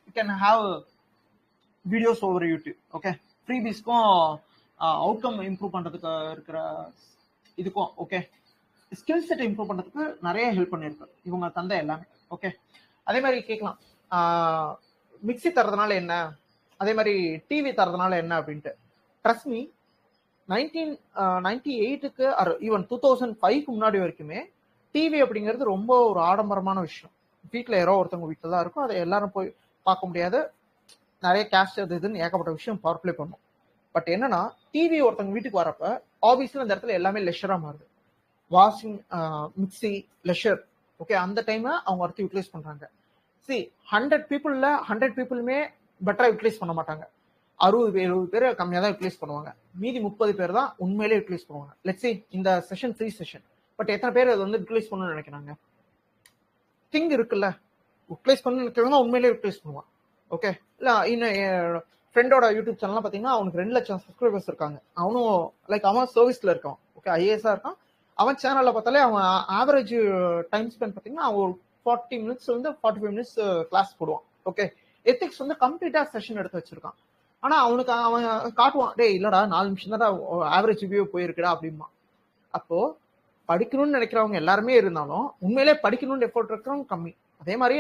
You can have videos over YouTube. Okay, free பீஸ்க்கும் அவுட்கம் இம்ப்ரூவ் பண்ணுறதுக்கு இருக்கிற இதுக்கும் ஓகே, ஸ்கில் செட் இம்ப்ரூவ் பண்ணுறதுக்கு நிறைய ஹெல்ப் பண்ணியிருக்கு இவங்க தந்த எல்லாமே. ஓகே, அதே மாதிரி கேட்கலாம் மிக்சி தரதுனால என்ன, அதே மாதிரி டிவி தரதுனால என்ன அப்படின்ட்டு. ட்ரஸ்ட் மீ, 1998க்கு ஈவன் 2005க்கு முன்னாடி வரைக்குமே டிவி அப்படிங்கிறது ரொம்ப ஒரு ஆடம்பரமான விஷயம். வீட்டில் யாரோ ஒருத்தவங்க வீட்டில் தான் இருக்கும், அதை எல்லாரும் போய் பார்க்க முடியாது. நிறைய கேஷ் அது இதுன்னு ஏகப்பட்ட விஷயம் பவர் பிளே பண்ணும். பட் என்னன்னா, டிவி ஒருத்தவங்க வீட்டுக்கு வரப்ப ஆப்வியஸ்லி அந்த இடத்துல எல்லாமே லெஷரா மாறுது. Washing mixie leisure. ஓகே, அந்த டைமை அவங்க அடுத்து யூட்டிலைஸ் பண்றாங்க. சி 100 பீப்புள்ல 100 பீப்புளுமே பெட்டரா யூட்டிலைஸ் பண்ண மாட்டாங்க. 60-70 பேர் கம்மியாக தான் யூட்டிலைஸ் பண்ணுவாங்க. மீதி 30 பேர் தான் உண்மையிலே யூட்டிலைஸ் பண்ணுவாங்க. லெட்ஸ் சி இந்த செஷன் ஃப்ரீ செஷன், பட் எத்தனை பேர் அதை வந்து யூட்டிலைஸ் பண்ணணும்னு நினைக்கிறாங்க? திங் இருக்குல்ல, யூட்டிலைஸ் பண்ணு நினைக்கிறவங்க உண்மையிலே யூட்டிலைஸ் பண்ணுவான். ஓகே, இல்லை இன்னும் ஃப்ரெண்டோட யூடியூப் சேனல்லாம் பார்த்தீங்கன்னா அவனுக்கு 2 லட்சம் சப்ஸ்கிரைபர்ஸ் இருக்காங்க. அவனும் லைக் அவன் சர்வீஸ்ல இருக்கான். ஓகே, ஐஏஎஸ்ஸாக இருக்கான். அவன் சேனலில் பார்த்தாலே அவன் ஆவரேஜ் டைம் ஸ்பெண்ட் பார்த்தீங்கன்னா அவன் ஒரு 40 மினிட்ஸ் வந்து 45 மினிட்ஸ் கிளாஸ் போடுவான். ஓகே, எத்திக்ஸ் வந்து கம்ப்ளீட்டாக செஷன் எடுத்து வச்சிருக்கான். ஆனால் அவனுக்கு அவன் காட்டுவான், டே இல்லடா 4 நிமிஷம் தான் ஆவரேஜ் வியூ போயிருக்குடா அப்படிமா. அப்போ படிக்கணும்னு நினைக்கிறவங்க எல்லாருமே இருந்தாலும் உண்மையிலே படிக்கணும்னு எஃபோர்ட் இருக்கிறவங்க கம்மி. அதே மாதிரி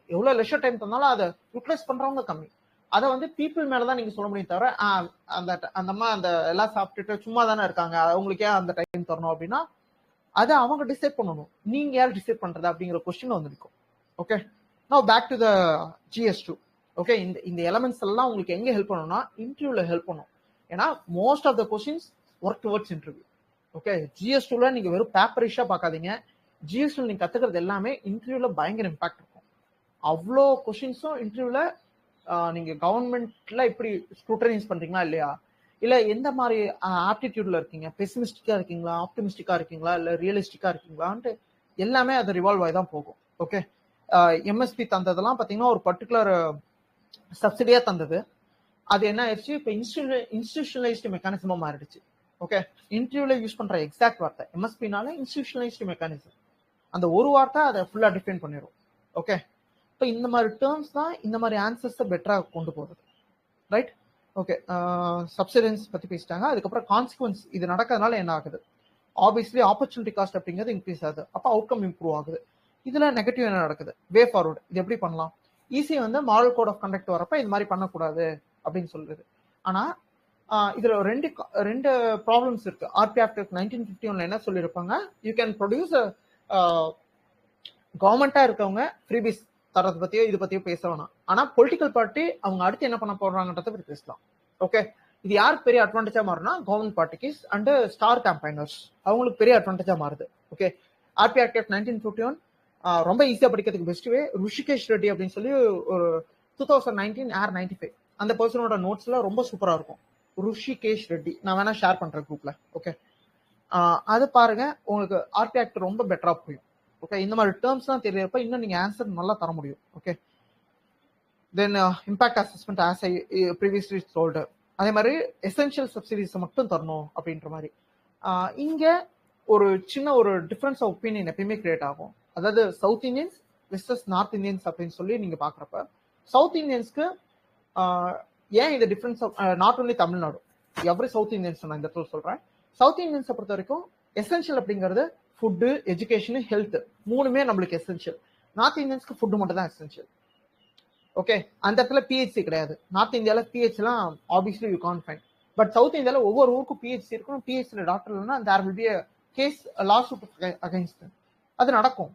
எவ்வளோ லெஷர் டைம் தந்தாலும் அதை யூட்டிலைஸ் பண்றவங்க கம்மி. அதை வந்து பீப்புள் மேலதான் நீங்க சொல்ல முடியும் தவிர அந்தம்மா அந்த எல்லாம் சாப்பிட்டுட்டு சும்மா தானே இருக்காங்க, அவங்களுக்கே அந்த டைம் தரணும் அப்படின்னா அதை அவங்க டிசைட் பண்ணணும். நீங்க யார் டிசைட் பண்றது அப்படிங்கிற கொஸ்டின் வந்து இருக்கும். Okay, now back to the GS2. Okay, இந்த எலமெண்ட்ஸ் எல்லாம் உங்களுக்கு எங்க ஹெல்ப் பண்ணணும்னா இன்டர்வியூல ஹெல்ப் பண்ணும். ஏன்னா most of the questions work towards interview. Okay, GS2ல நீங்க வெறும் பேப்பரிஷா பார்க்காதீங்க. GS2 நீங்க கத்துக்கிறது எல்லாமே இன்டர்வியூல பயங்கர இம்பாக்ட் இருக்கும். அவ்வளோ கொஸ்டின்ஸும் இன்டர்வியூல நீங்க கவர்மெண்ட்ல இப்படி ஸ்க்ரூட்டனைஸ் பண்றீங்களா இல்லையா, இல்ல எந்த மாதிரி ஆப்டிடியூட்ல இருக்கீங்க, பெசிமிஸ்டிக்கா இருக்கீங்களா, ஆப்டிமிஸ்டிக்கா இருக்கீங்களா, இல்ல ரியலிஸ்டிக்கா இருக்கீங்களான்ட்டு எல்லாமே அது ரிவால்வ் ஆகி தான் போகும். ஓகே, MSP தந்ததெல்லாம் பாத்தீங்கன்னா ஒரு பர்டிகுலர் சப்சிடியா தந்தது. அது என்ன ஆயிடுச்சு, இப்போ இன்ஸ்டிடியூஷனலைஸ்டு மெக்கானிசமா மாறிடுச்சு. ஓகே, இன்டர்வியூல யூஸ் பண்ற எக்ஸாக்ட் வார்த்தை MSPனால இன்ஸ்டிடியூஷனலைஸ்டு மெக்கானிசம். அந்த ஒரு வார்த்தை அதை ஃபுல்லா டிஃபைன் பண்ணிடும். ஓகே, இப்போ இந்த மாதிரி டேர்ம்ஸ் தான் இந்த மாதிரி ஆன்சர்ஸை பெட்டராக கொண்டு போகிறது. ரைட்? ஓகே, சப்சிடன்ஸ் பற்றி பேசிட்டாங்க. அதுக்கப்புறம் கான்சிக்வன்ஸ் இது நடக்கிறதுனால என்ன ஆகுது? ஆப்வியஸ்லி ஆப்பர்ச்சுனிட்டி காஸ்ட் அப்படிங்கிறது இன்க்ரீஸ் ஆகுது. அப்போ அவுட்கம் இம்ப்ரூவ் ஆகுது. இதில் நெகட்டிவ் என்ன நடக்குது? வே ஃபார்வர்டு இது எப்படி பண்ணலாம்? ஈஸி வந்து மாரல் கோட் ஆஃப் கண்டக்ட் வரப்ப இது மாதிரி பண்ணக்கூடாது அப்படின்னு சொல்லுது. ஆனால் இதில் ரெண்டு ப்ராப்ளம்ஸ் இருக்கு. RP Act 1951 என்ன சொல்லியிருப்பாங்க, யூ கேன் ப்ரொடியூஸ் கவர்மெண்ட்டாக இருக்கவங்க ஃப்ரீபீஸ் தரதை பற்றியோ இது பற்றியோ பேச வேணாம். ஆனால் பொலிட்டிக்கல் பார்ட்டி அவங்க அடுத்து என்ன பண்ண போடுறாங்கன்றத பற்றி பேசலாம். ஓகே, இது யாருக்கு பெரிய அட்வான்டேஜா மாறுனா கவர்மெண்ட் பார்ட்டிக்கு அண்ட் ஸ்டார் கேம்பைனர்ஸ் அவங்களுக்கு பெரிய அட்வான்டேஜா மாறுது. ஓகே, RP Act 1951 ரொம்ப ஈஸியா படிக்கிறதுக்கு பெஸ்ட் வே ருஷிகேஷ் ரெட்டி அப்படின்னு சொல்லி ஒரு 2019 ஏர் 95 அந்த பர்சனோட நோட்ஸ்ல ரொம்ப சூப்பரா இருக்கும். ருஷிகேஷ் ரெட்டி நான் வேணா ஷேர் பண்றேன் குரூப்ல. ஓகே, அது பாருங்க, உங்களுக்கு RP Act ரொம்ப பெட்டரா புரியும். ஓகே, இந்த மாதிரி டேர்ம்ஸ் தான் தெரியறப்ப இன்னும் நீங்க ஆன்சர் நல்லா தர முடியும். Okay, then impact assessment as I previously told, அதே மாதிரி எசென்ஷியல் சப்சிடிஸ் மட்டும் தரணும் அப்படின்ற மாதிரி. இங்க ஒரு சின்ன ஒரு டிஃபரன்ஸ் ஆஃப் ஒப்பீனியன் எப்பயுமே கிரியேட் ஆகும். அதாவது south Indians versus north Indians அப்படின்னு சொல்லி நீங்க பாக்குறப்ப சவுத் இந்தியன்ஸ்க்கு ஏன் இந்த difference not only Tamil Nadu, every south Indians நான் இந்த இடத்துல சொல்றேன். சவுத் இந்தியன்ஸை பொறுத்த வரைக்கும் எசென்ஷியல் அப்படிங்கிறது ஃபுட்டு, எஜுகேஷன், ஹெல்த் மூணுமே நம்மளுக்கு எசென்ஷியல். நார்த் இந்தியன்ஸ்க்கு ஃபுட்டு மட்டும் தான் எசென்ஷியல். ஓகே, அந்த இடத்துல PHC கிடையாது. நார்த் இந்தியாவில் PHலாம் obviously you can't find. But south இந்தியாவில் ஒவ்வொரு ஊருக்கும் PHC இருக்கணும். PHCல டாக்டர் இல்லைன்னா there will be a case lawsuit against. அது நடக்கும்.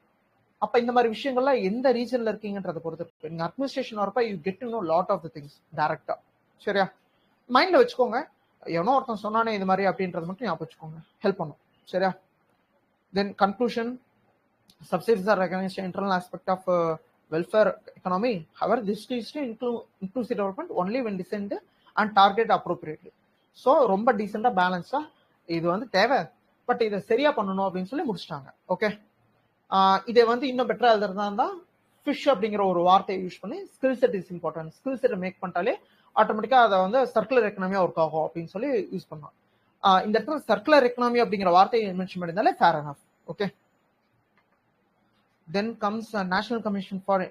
அப்ப இந்த மாதிரி விஷயங்கள்லாம் எந்த ரீஜன்ல இருக்கீங்கன்றதை பொறுத்து நீங்க அட்மினிஸ்ட்ரேஷன் வரப்ப you get to know lot of the things டைரக்டா. சரியா? மைண்ட்ல வச்சுக்கோங்க. எவனோ ஒருத்தன் சொன்னானே இது மாதிரி அப்படின்றது மட்டும் ஞாபகம் வச்சுக்கோங்க, ஹெல்ப் பண்ணும். சரியா? தென் conclusion, subsidies are recognized internal aspect of welfare economy. However, this is to inclusive development only when designed and target appropriately. So ரொம்ப டீசெண்டாக பேலன்ஸாக இது வந்து தேவை, பட் இதை சரியா பண்ணணும் அப்படின்னு சொல்லி முடிச்சிட்டாங்க. ஓகே, இதை வந்து இன்னும் பெட்டரா எழுதுறதா இருந்தா ஃபிஷ் அப்படிங்கிற ஒரு வார்த்தையை யூஸ் பண்ணி skill set is important, skill செட்டை மேக் பண்ணிட்டாலே ஆட்டோமேட்டிக்கா அதை வந்து சர்க்குலர் எக்கனாமியா ஒர்க் ஆகும் அப்படின்னு சொல்லி யூஸ் பண்ணலாம். இந்த இடத்துல சர்க்குலர் எக்கனாமி அப்படிங்கிற வார்த்தையை மென்ஷன் பண்ணியிருந்தாலே fair enough. Okay, then comes national commission for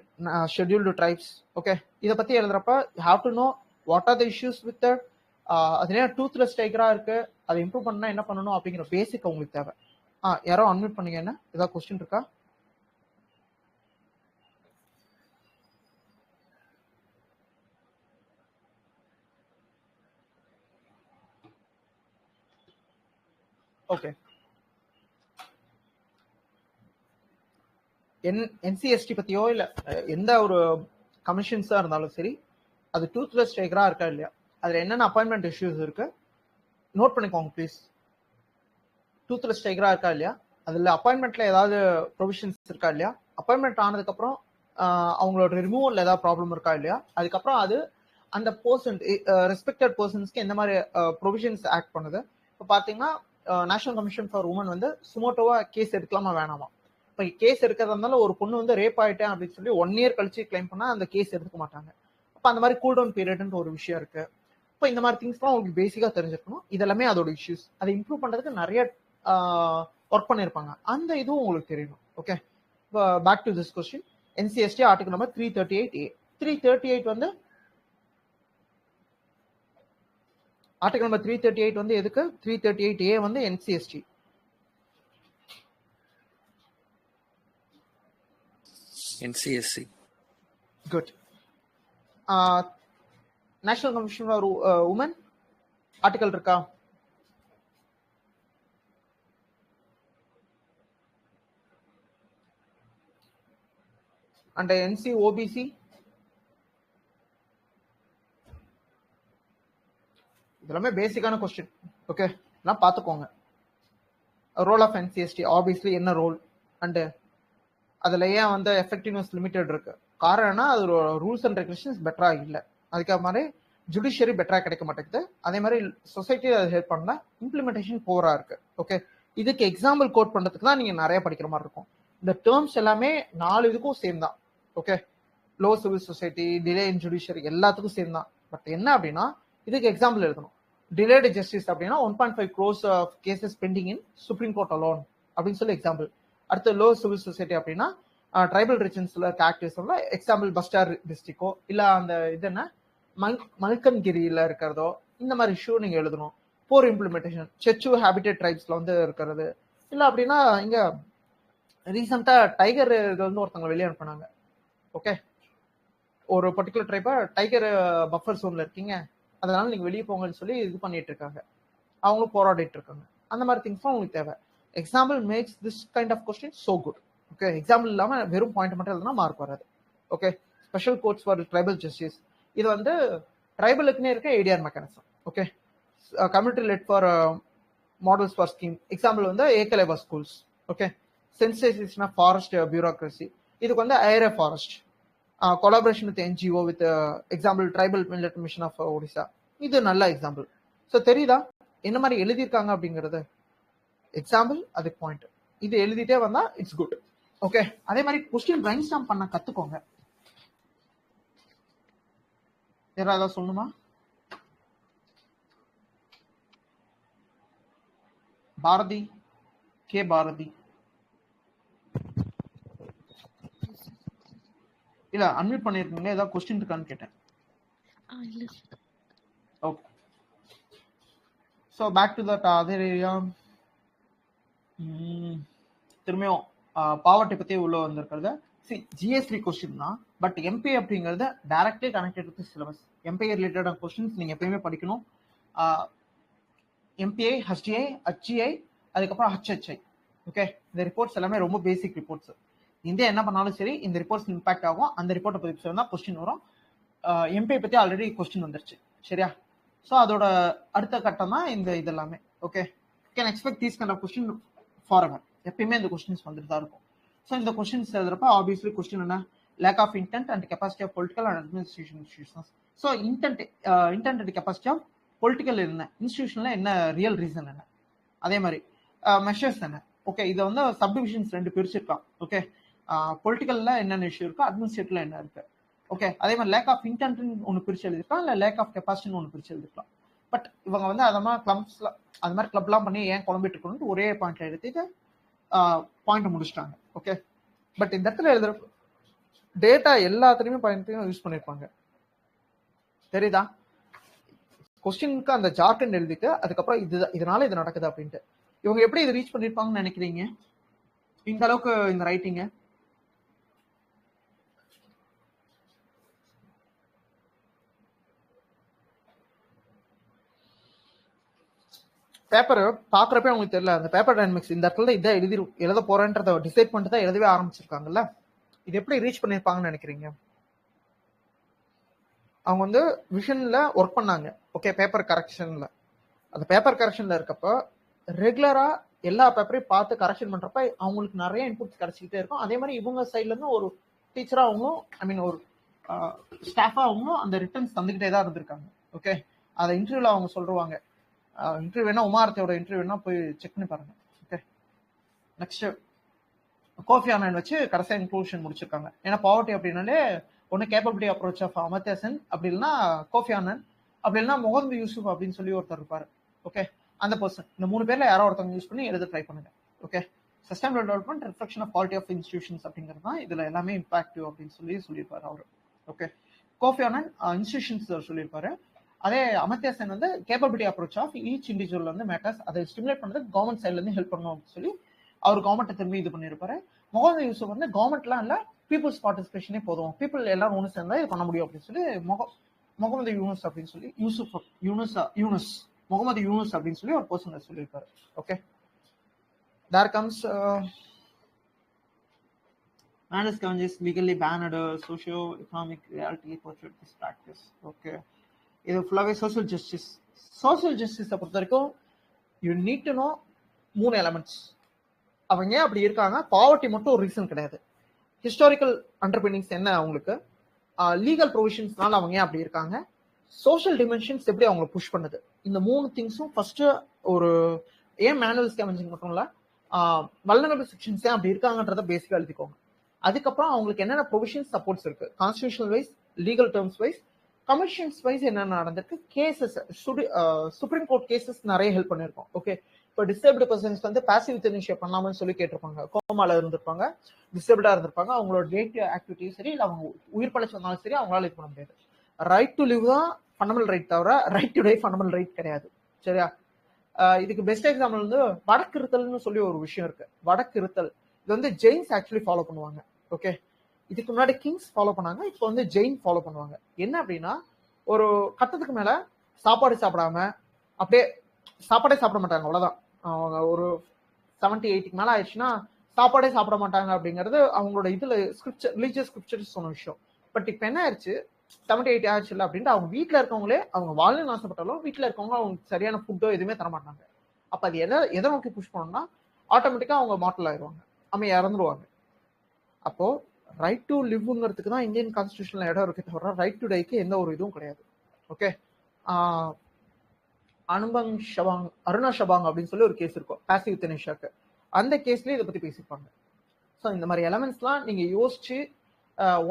scheduled tribes. Okay, இதை பத்தி எழுதுறப்ப you have to know what are the issues with that, அது ஏன் டூத்லெஸ் டைகரா இருக்கு, அதை இம்ப்ரூவ் பண்ணா என்ன பண்ணணும் அப்படிங்கிற பேசிக் உங்களுக்கு தேவை. யாரோ அன்மியூட் பண்ணீங்க, என்ன ஏதாவது கொஸ்டின் இருக்கா? ஓகே, என்சிஎஸ்டி பத்தியோ இல்ல எந்த ஒரு கமிஷன்ஸா இருந்தாலும் சரி, அது டூத்லெஸ் டைகரா இருக்கா இல்லையா, அதுல என்னென்ன அப்பாயின்மெண்ட் இஷ்யூஸ் இருக்கு நோட் பண்ணிக்கோங்க ப்ளீஸ். டூத்லெஸ் டைகரா இருக்கா இல்லையா, அதுல அப்பாயின்மெண்ட்ல ஏதாவது ப்ரொவிஷன்ஸ் இருக்கா இல்லையா, அப்பாயின்மெண்ட் ஆனதுக்கு அப்புறம் அவங்களோட ரிமூவல்ல ஏதாவது ப்ராப்ளம் இருக்கா இல்லையா, அதுக்கப்புறம் அது அந்த பர்சன் ரெஸ்பெக்டட் பர்சன்ஸ்க்கு எந்த மாதிரி ப்ரொவிஷன்ஸ் ஆக்ட் பண்ணுது. இப்போ பாத்தீங்கன்னா நேஷனல் கமிஷன் ஃபார் உமன் வந்து சுமோட்டோவா கேஸ் எடுக்கலாமா வேணாமா. இப்போ கேஸ் எடுக்கிறதா இருந்தாலும் ஒரு பொண்ணு வந்து ரேப் ஆயிட்டேன் அப்படின்னு சொல்லி 1 year கழிச்சு கிளைம் பண்ணா அந்த கேஸ் எடுத்துக்க மாட்டாங்க. அப்போ அந்த மாதிரி கூல் டவுன் பீரியட்னு ஒரு விஷயம் இருக்கு. இப்போ இந்த மாதிரி திங்ஸ்லாம் உங்களுக்கு பேசிக்கா தெரிஞ்சிருக்கணும். இதெல்லாமே அதோட இஷ்யூஸ். அதை இம்ப்ரூவ் பண்றதுக்கு நிறைய ஒர்க் பண்ணிருப்பாங்க, அந்த இதுவும் உங்களுக்கு தெரியணும். Okay, back to this question. NCST article number 338A. 338 வந்து ஆர்டிகல் நம்பர் 338 வந்து எதுக்கு? 338A வந்து NCST. NCSC. Good. National commission for women article இருக்கா? அண்ட் NCOBC இதெல்லாமே பேசிக்கான கொஸ்டின். ஓகே, எல்லாம் பார்த்துக்கோங்க. ரோல் ஆஃப் NCST ஆப்வியஸ்லி என்ன ரோல், அண்ட் அதுல ஏன் வந்து எஃபெக்டிவ்னஸ் லிமிடெட் இருக்கு. காரணம்னா அது ரூல்ஸ் அண்ட் ரெகுலேஷன்ஸ் பெட்டரா இல்லை, அதுக்காக மாதிரி ஜுடிஷியரி பெட்டரா கிடைக்க மாட்டேங்குது. அதே மாதிரி சொசைட்டி அதை ஹெல்ப் பண்ணல, இம்ப்ளிமெண்டேஷன் போரா இருக்கு. ஓகே, இதுக்கு எக்ஸாம்பிள் கோட் பண்றதுக்கு தான் நீங்க நிறைய படிக்கிற மாதிரி இருக்கும். இந்த டேர்ம்ஸ் எல்லாமே 4 இதுக்கும் சேம் தான். Okay, low civil society, delay in judiciary எல்லாத்துக்கும் சேம் தான். பட் என்ன அப்படின்னா இதுக்கு எக்ஸாம்பிள் எழுதணும். டிலேடு ஜஸ்டிஸ் அப்படின்னா 1.5 crores கேசஸ் பெண்டிங் இன் சுப்ரீம் கோர்ட் அலோன் அப்படின்னு சொல்லி எக்ஸாம்பிள். அடுத்து லோ சிவில் சொசைட்டி அப்படின்னா ட்ரைபல் ரிஜன்ஸ்ல ஆக்டிவ்ஸ்ல எக்ஸாம்பிள் பஸ்டார் டிஸ்ட்ரிக்டோ இல்ல அந்த இது என்ன மல்கன்கிரியில இருக்கிறதோ, இந்த மாதிரி இஷ்யூ நீங்க எழுதணும். போர் இம்ப்ளிமெண்டேஷன் செச்சு ஹேபிடேட் ட்ரைப்ஸ்ல வந்து இருக்கிறது இல்ல அப்படின்னா இங்க ரீசெண்டா டைகர் வந்து ஒருத்தவங்க வெளியே அனுப்பினாங்க. ஓகே, ஒரு பர்டிகுலர் ட்ரைப்பா டைகர் பஃபர் ஜோன்ல இருக்கீங்க, அதனால நீங்க வெளியே போங்கன்னு சொல்லி இது பண்ணிட்டு இருக்காங்க, அவங்களும் போராடிட்டு இருக்காங்க. அந்த மாதிரி திங்ஸ் உங்களுக்கு தேவை. Example makes this kind of question so good. Okay, example இல்லாம வெறும் பாயிண்ட் மட்டும் எழுதுனா மார்க் வராது. Okay, special courts for tribal justice இது வந்து ட்ரைபலுக்குன்னே இருக்க ADR mechanism. Okay, community led for models for scheme example வந்து Eklavya schools. Okay, sensitization of forest bureaucracy இதுக்கு வந்து Aarey forest. Collaboration with NGO with example tribal millet mission of Odisha, இது நல்ல எக்ஸாம்பிள். ஸோ தெரியுதா என்ன மாதிரி எழுதியிருக்காங்க அப்படிங்கிறது? எக்ஸாம்பிள் அதுக்கு பாயிண்ட், இது எழுதிட்டே வந்தா இட்ஸ் குட். ஓகே, அதே மாதிரி கொஸ்டின் பிரைன் ஸ்டாம் பண்ண கத்துக்கோங்க. யாராவது சொல்லணுமா? பாரதி, கே பாரதி இல்ல அன்மியூட் பண்ணிருக்கீங்க, ஏதாவது கொஸ்டின் இருக்கான்னு கேட்டேன். Okay, so back to that other area. திரும்பியும் பாவர்ட்டி பத்தி உள்ள வந்திருக்கிறது. GS3 கொஸ்டின் தான், பட் எம்பி அப்படிங்கிறது directly connected with syllabus. MP ரிலேட்டடான கொஸ்டின்ஸ் நீங்க எப்பயுமே படிக்கணும். MPI, HDI, HGI, அதுக்கப்புறம் HHI. ஓகே, இந்த ரிப்போர்ட்ஸ் எல்லாமே ரொம்ப பேசிக் ரிப்போர்ட்ஸ். இந்தியா என்ன பண்ணாலும் சரி இந்த ரிப்போர்ட்ஸ் இம்பாக்ட் ஆகும். அந்த ரிப்போர்ட்டை பத்தி சொன்னா கொஸ்டின் வரும். எம்பி பத்தி ஆல்ரெடி கொஸ்டின் வந்துருச்சு, சரியா? ஸோ அதோட அடுத்த கட்டம் தான் இந்த இதெல்லாமே. Okay, can expect these kind of question for ever. எப்பயுமே இந்த கொஸ்டின்ஸ் வந்துட்டு தான் இருக்கும். ஸோ இந்த கொஸ்டின்ஸ் எழுதுறப்ப ஆப்வியஸ்லி கொஸ்டின் என்ன, lack of intent and capacity of political and administration institutions. So intent and capacity of political என்ன, இன்ஸ்டிடியூஷன்ல என்ன ரியல் ரீசன் என்ன, அதே மாதிரி மெஷர்ஸ் என்ன. ஓகே, இதை வந்து சப்டிவிஷன்ஸ் 2 பிரிச்சிருக்கான். ஓகே, பொலிட்டிக்கல்ல என்னென்ன இஷ்யூ இருக்கு, அட்மினிஸ்ட்ரேட்டிவ்ல என்ன இருக்கு. ஓகே, அதே மாதிரி லேக் ஆஃப் இன்டென்ட்னு ஒன்று பிரிச்சு எழுதிருக்கலாம், இல்லை லேக் ஆஃப் கெப்பாசிட்டின்னு ஒன்று பிரிச்சு எழுதிருக்கலாம். பட் இவங்க வந்து அது மாதிரி கிளப்லாம் பண்ணி ஏன் குழம்பிட்டு இருக்கணும்னு ஒரே பாயிண்ட்ல எடுத்துட்டு பாயிண்ட் முடிச்சிட்டாங்க. ஓகே, பட் இந்த இடத்துல எழுதுற டேட்டா எல்லாத்துலயுமே பாயிண்ட்டையும் யூஸ் பண்ணிருப்பாங்க. தெரியுதா? கொஸ்டினுக்கு அந்த ஜார்க்கன் எழுதிட்டு அதுக்கப்புறம் இதனால இது நடக்குது அப்படின்ட்டு இவங்க எப்படி இது ரீச் பண்ணிருப்பாங்கன்னு நினைக்கிறீங்க? இந்த அளவுக்கு இந்த ரைட்டிங்க பேப்பர் பாக்குறப்ப அவங்களுக்கு தெரியல. அந்த பேப்பர் டைனமிக்ஸ் இந்த இடத்துல இதை எழுத போறேன்றத டிசைட் பண்ணிட்டு தான் எழுதவே ஆரம்பிச்சிருக்காங்கல்ல. இது எப்படி ரீச் பண்ணிருப்பாங்கன்னு நினைக்கிறீங்க? அவங்க வந்து விஷன்ல ஒர்க் பண்ணாங்க. ஓகே, பேப்பர் கரெக்ஷன்ல, அந்த பேப்பர் கரெக்ஷன்ல இருக்கப்போ ரெகுலரா எல்லா பேப்பரையும் பார்த்து கரெக்ஷன் பண்றப்ப அவங்களுக்கு நிறைய இன்புட்ஸ் கிடைச்சிக்கிட்டே இருக்கும். அதே மாதிரி இவங்க சைட்ல இருந்து ஒரு டீச்சரா அவங்களும் ஒரு ஸ்டாஃபா அவங்களும் அந்த ரிட்டர்ன்ஸ் தந்துகிட்டே தான் இருந்திருக்காங்க. ஓகே, அதை இன்டர்வியூல அவங்க சொல்லுவாங்க. இன்டர்வியூ வேணா உமாரத்தியோட இன்டர்வியூ வேணா போய் செக் பண்ணி பாருங்க. ஓகே, நெக்ஸ்ட் கோஃபி அன்னான் வச்சு கடைசியா இன்க்ளூஷன் முடிச்சிருக்காங்க. ஏன்னா பாவர்ட்டி அப்படின்னாலே ஒன்னு capability approach of Amartya Sen, அப்படி இல்லைன்னா கோஃபி அன்னான், அப்படி இல்லைன்னா முகமது யூசுப் அப்படின்னு சொல்லி ஒருத்தர் இருப்பாரு. ஓகே, அந்த பர்சன், இந்த 3 பேர்ல யாரோ ஒருத்தவங்க யூஸ் பண்ணி எழுத ட்ரை பண்ணுங்க. Okay, sustainable development reflection of quality of institutions அப்படிங்கிறது தான் இதுல எல்லாமே இம்பாக்டிவ் அப்படின்னு சொல்லியிருப்பாரு அவரு. ஓகே, கோஃபி அன்னான் இன்ஸ்டிடியூஷன்ஸ் சொல்லியிருப்பாரு. அதே அமர்த்தியா சென் வந்து capability approach of each individual வந்து மேட்டர்ஸ், அதை ஸ்டிமுலேட் பண்ணுறது கவர்மெண்ட் சைட்ல இருந்து ஹெல்ப் பண்ணணும் அப்படின்னு சொல்லி அவர் கவர்மெண்ட்டை திரும்பி இது பண்ணியிருப்பாரு. முகமது யூசுப் வந்து கவர்மெண்ட்லாம் இல்லை, பீப்புள்ஸ் பார்ட்டிசிபேஷனே போதும், பீப்புள் எல்லாரும் ஒன்று சேர்ந்தா இது பண்ண முடியும் அப்படின்னு சொல்லி முகமது யூனுஸ் அப்படின்னு சொல்லி முகமது யூனுஸ் அப்படின்னு சொல்லி ஒரு பர்சன் சொல்லியிருப்பாரு. Okay, there comes man is conventions legally banned socio-economic reality portrait this practice. Okay, இது ஃபுல்லாவே சோசியல் ஜஸ்டிஸ். சோசியல் ஜஸ்டிஸை பொறுத்த வரைக்கும் you need to know 3 elements. அவங்க ஏன் அப்படி இருக்காங்க, பாவர்ட்டி மட்டும் ஒரு ரீசன் கிடையாது. ஹிஸ்டாரிக்கல் அண்டர்பினிங்ஸ் என்ன அவங்களுக்கு, லீகல் ப்ரொவிஷன்ஸ்னால அவங்க ஏன் அப்படி இருக்காங்க, சோஷியல் டிமென்ஷன்ஸ் எப்படி அவங்களை புஷ் பண்ணுது. இந்த 3 திங்ஸும் ஃபர்ஸ்ட் ஒரு ஏன் மேனுவல் ஸ்கேவெஞ்சிங் மட்டும் இல்ல, வல்னரபிள் செக்ஷன்ஸ் ஏன் அப்படி இருக்காங்கன்றத பேசிக்கா எழுதிக்கோங்க. அதுக்கப்புறம் அவங்களுக்கு என்னென்ன ப்ரொவிஷன்ஸ் சப்போர்ட்ஸ் இருக்கு, constitutional wise, legal terms wise, commissions wise என்னென்ன நடந்திருக்கு, கேசஸ் சுப்ரீம் கோர்ட் கேசஸ் நிறைய ஹெல்ப் பண்ணிருக்கோம். ஓகே, இப்போ டிசேபிள் பர்சன்ஸ் வந்து பாசிவ் யூத்தனேசியா பண்ணலாம்னு சொல்லி கேட்டிருப்பாங்க, கோமால இருந்திருப்பாங்க, டிசேபிளா இருந்திருப்பாங்க, அவங்களோட டே டு ஆக்டிவிட்டியும் சரி, இல்லை அவங்க உயிர் பழச்சு வந்தாலும் சரி அவங்களால இது பண்ண முடியாது. ரைட் டு லிவ் தான் ஃபண்டமெண்டல் ரைட், தவிர right to tie fundamental right கிடையாது. சரியா? இதுக்கு பெஸ்ட் எக்ஸாம்பிள் வந்து வடக்கிருத்தல்னு சொல்லி ஒரு விஷயம் இருக்கு. வடக்கிருத்தல் இது வந்து ஜெயின்ஸ் ஆக்சுவலி ஃபாலோ பண்ணுவாங்க. ஓகே, இதுக்கு முன்னாடி கிங்ஸ் ஃபாலோ பண்ணாங்க, இப்போ வந்து ஜெயின் ஃபாலோ பண்ணுவாங்க. என்ன அப்படின்னா, ஒரு கட்டத்துக்கு மேல சாப்பாடு சாப்பிடாம அப்படியே சாப்பாடே சாப்பிட மாட்டாங்க, அவ்வளவுதான். அவங்க ஒரு 70-80 மேல ஆயிடுச்சுன்னா சாப்பாடே சாப்பிட மாட்டாங்க அப்படிங்கிறது அவங்களோட இதுல ஸ்கிரிப்சர், ரிலீஜியஸ் ஸ்கிரிப்சர்ஸ் சொன்ன விஷயம். பட் இப்போ என்ன ஆயிடுச்சு, 70-80 ஆயிடுச்சு இல்லை அப்படின்ட்டு அவங்க வீட்டுல இருக்கவங்களே அவங்க வாழணும்னு ஆசைப்பட்டாலும் வீட்டுல இருக்கவங்க அவங்க சரியான ஃபுட்டோ எதுவுமே தர மாட்டாங்க. அப்ப அது எதை நோக்கி புஷ் பண்ணணும்னா ஆட்டோமேட்டிக்கா அவங்க மாட்டல் ஆயிடுவாங்க, அவங்க இறந்துருவாங்க. அப்போ ரைட் டு லிவ்ங்கிறதுக்கு தான் இந்தியன் கான்ஸ்டியூஷன்ல இடம் இருக்கு, தவிர ரைட் டு டைக்கு எந்த ஒரு இதுவும் கிடையாது. ஓகே, அருணா ஷபாங் அப்படின்னு சொல்லி ஒரு கேஸ் இருக்கும் பாசிவ் யூத்தனேஷியாக்கு, அந்த கேஸ்லயே இதை பத்தி பேசியிருப்பாங்க. ஸோ இந்த மாதிரி எலமெண்ட்ஸ்லாம் நீங்க யோசிச்சு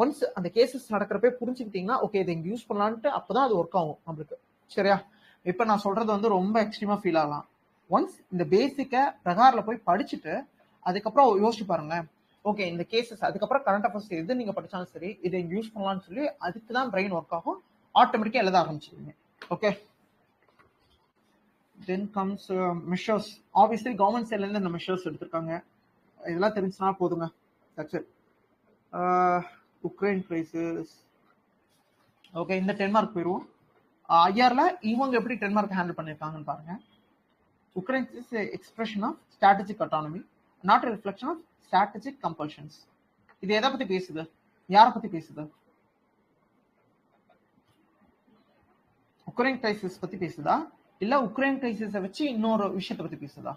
ஒன்ஸ் அந்த கேசஸ் நடக்கிறப்ப புரிஞ்சுக்கிட்டீங்கன்னா ஓகே இதை இங்க யூஸ் பண்ணலான்ட்டு, அப்பதான் அது ஒர்க் ஆகும் நம்மளுக்கு. சரியா? இப்ப நான் சொல்றது வந்து ரொம்ப எக்ஸ்ட்ரீமா ஃபீல் ஆகலாம். ஒன்ஸ் இந்த பேசிக்க பிரகாரில போய் படிச்சுட்டு அதுக்கப்புறம் யோசிச்சு பாருங்க, ஓகே இந்த கேசஸ் அதுக்கப்புறம் கரண்ட் அஃபேர்ஸ் எது நீங்க படிச்சாலும் சரி இதை இங்க யூஸ் பண்ணலாம்னு சொல்லி அதுக்கு தான் பிரெயின் ஒர்க் ஆகும், ஆட்டோமேட்டிக்கா எழுத ஆரம்பிச்சிருவீங்க. Okay, then comes measures. Obviously government சைட்ல இருந்து இந்த மெஷர்ஸ் எடுத்திருக்காங்க, இதெல்லாம் தெரிஞ்சுனா போதுங்க. That's it. Ukraine crisis. Okay, இந்த 10 மார்க் போயிடுவோம். ஐஆர்ல இவங்க எப்படி 10 மார்க் ஹேண்டில் பண்ணிருக்காங்கன்னு பாருங்க. Ukraine is expression of strategic autonomy, not reflection of strategic compulsions. இது எதை பத்தி பேசுது, யாரை பத்தி பேசுது? உக்ரைன் கிரைசிஸ் பத்தி பேசுதா, இல்ல உக்ரைன் கிரைசிஸை வச்சு இன்னொரு விஷயத்தை பத்தி பேசுதா?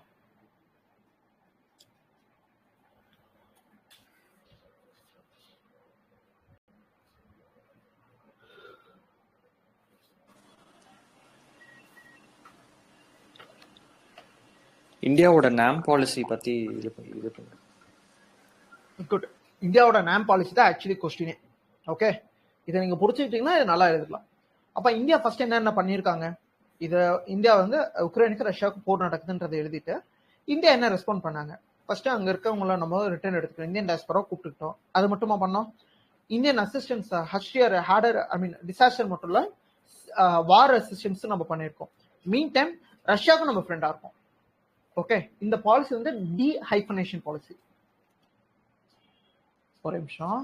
இந்தியாவோட நாம் பாலிசி பத்தி இது பண்ணுங்க. குட். இந்தியாவோட நேம் பாலிசி தான் ஆக்சுவலி கொஸ்டினே. ஓகே, இதை நீங்க புடிச்சுக்கிட்டீங்கன்னா இது நல்லா எழுதலாம். அப்ப இந்தியா ஃபர்ஸ்ட் என்னென்ன பண்ணியிருக்காங்க, இதை இந்தியா வந்து உக்ரைனுக்கு ரஷ்யாவுக்கு போர் நடக்குதுன்றதை எழுதிட்டு இந்தியா என்ன ரெஸ்பாண்ட் பண்ணாங்க. ஃபர்ஸ்ட் அங்க இருக்கவங்கள நம்ம ரிட்டர்ன் எடுத்துக்கணும். இந்தியன் டைஸ்பரா கூப்பிட்டுக்கிட்டோம். அது மட்டுமா பண்ணோம். இந்தியன் அசிஸ்டன்ஸ் ஹஷ்டியர் ஹேடர் டிசாஸ்டர் மட்டும் இல்ல, வார் அசிஸ்டன்ஸ் நம்ம பண்ணியிருக்கோம். மீன் டைம் ரஷ்யாவுக்கும் நம்ம ஃப்ரெண்டா இருக்கும். ஓகே, இந்த பாலிசி வந்து டி ஹைஃபனேஷன் பாலிசி. ஒரு நிமிஷம்.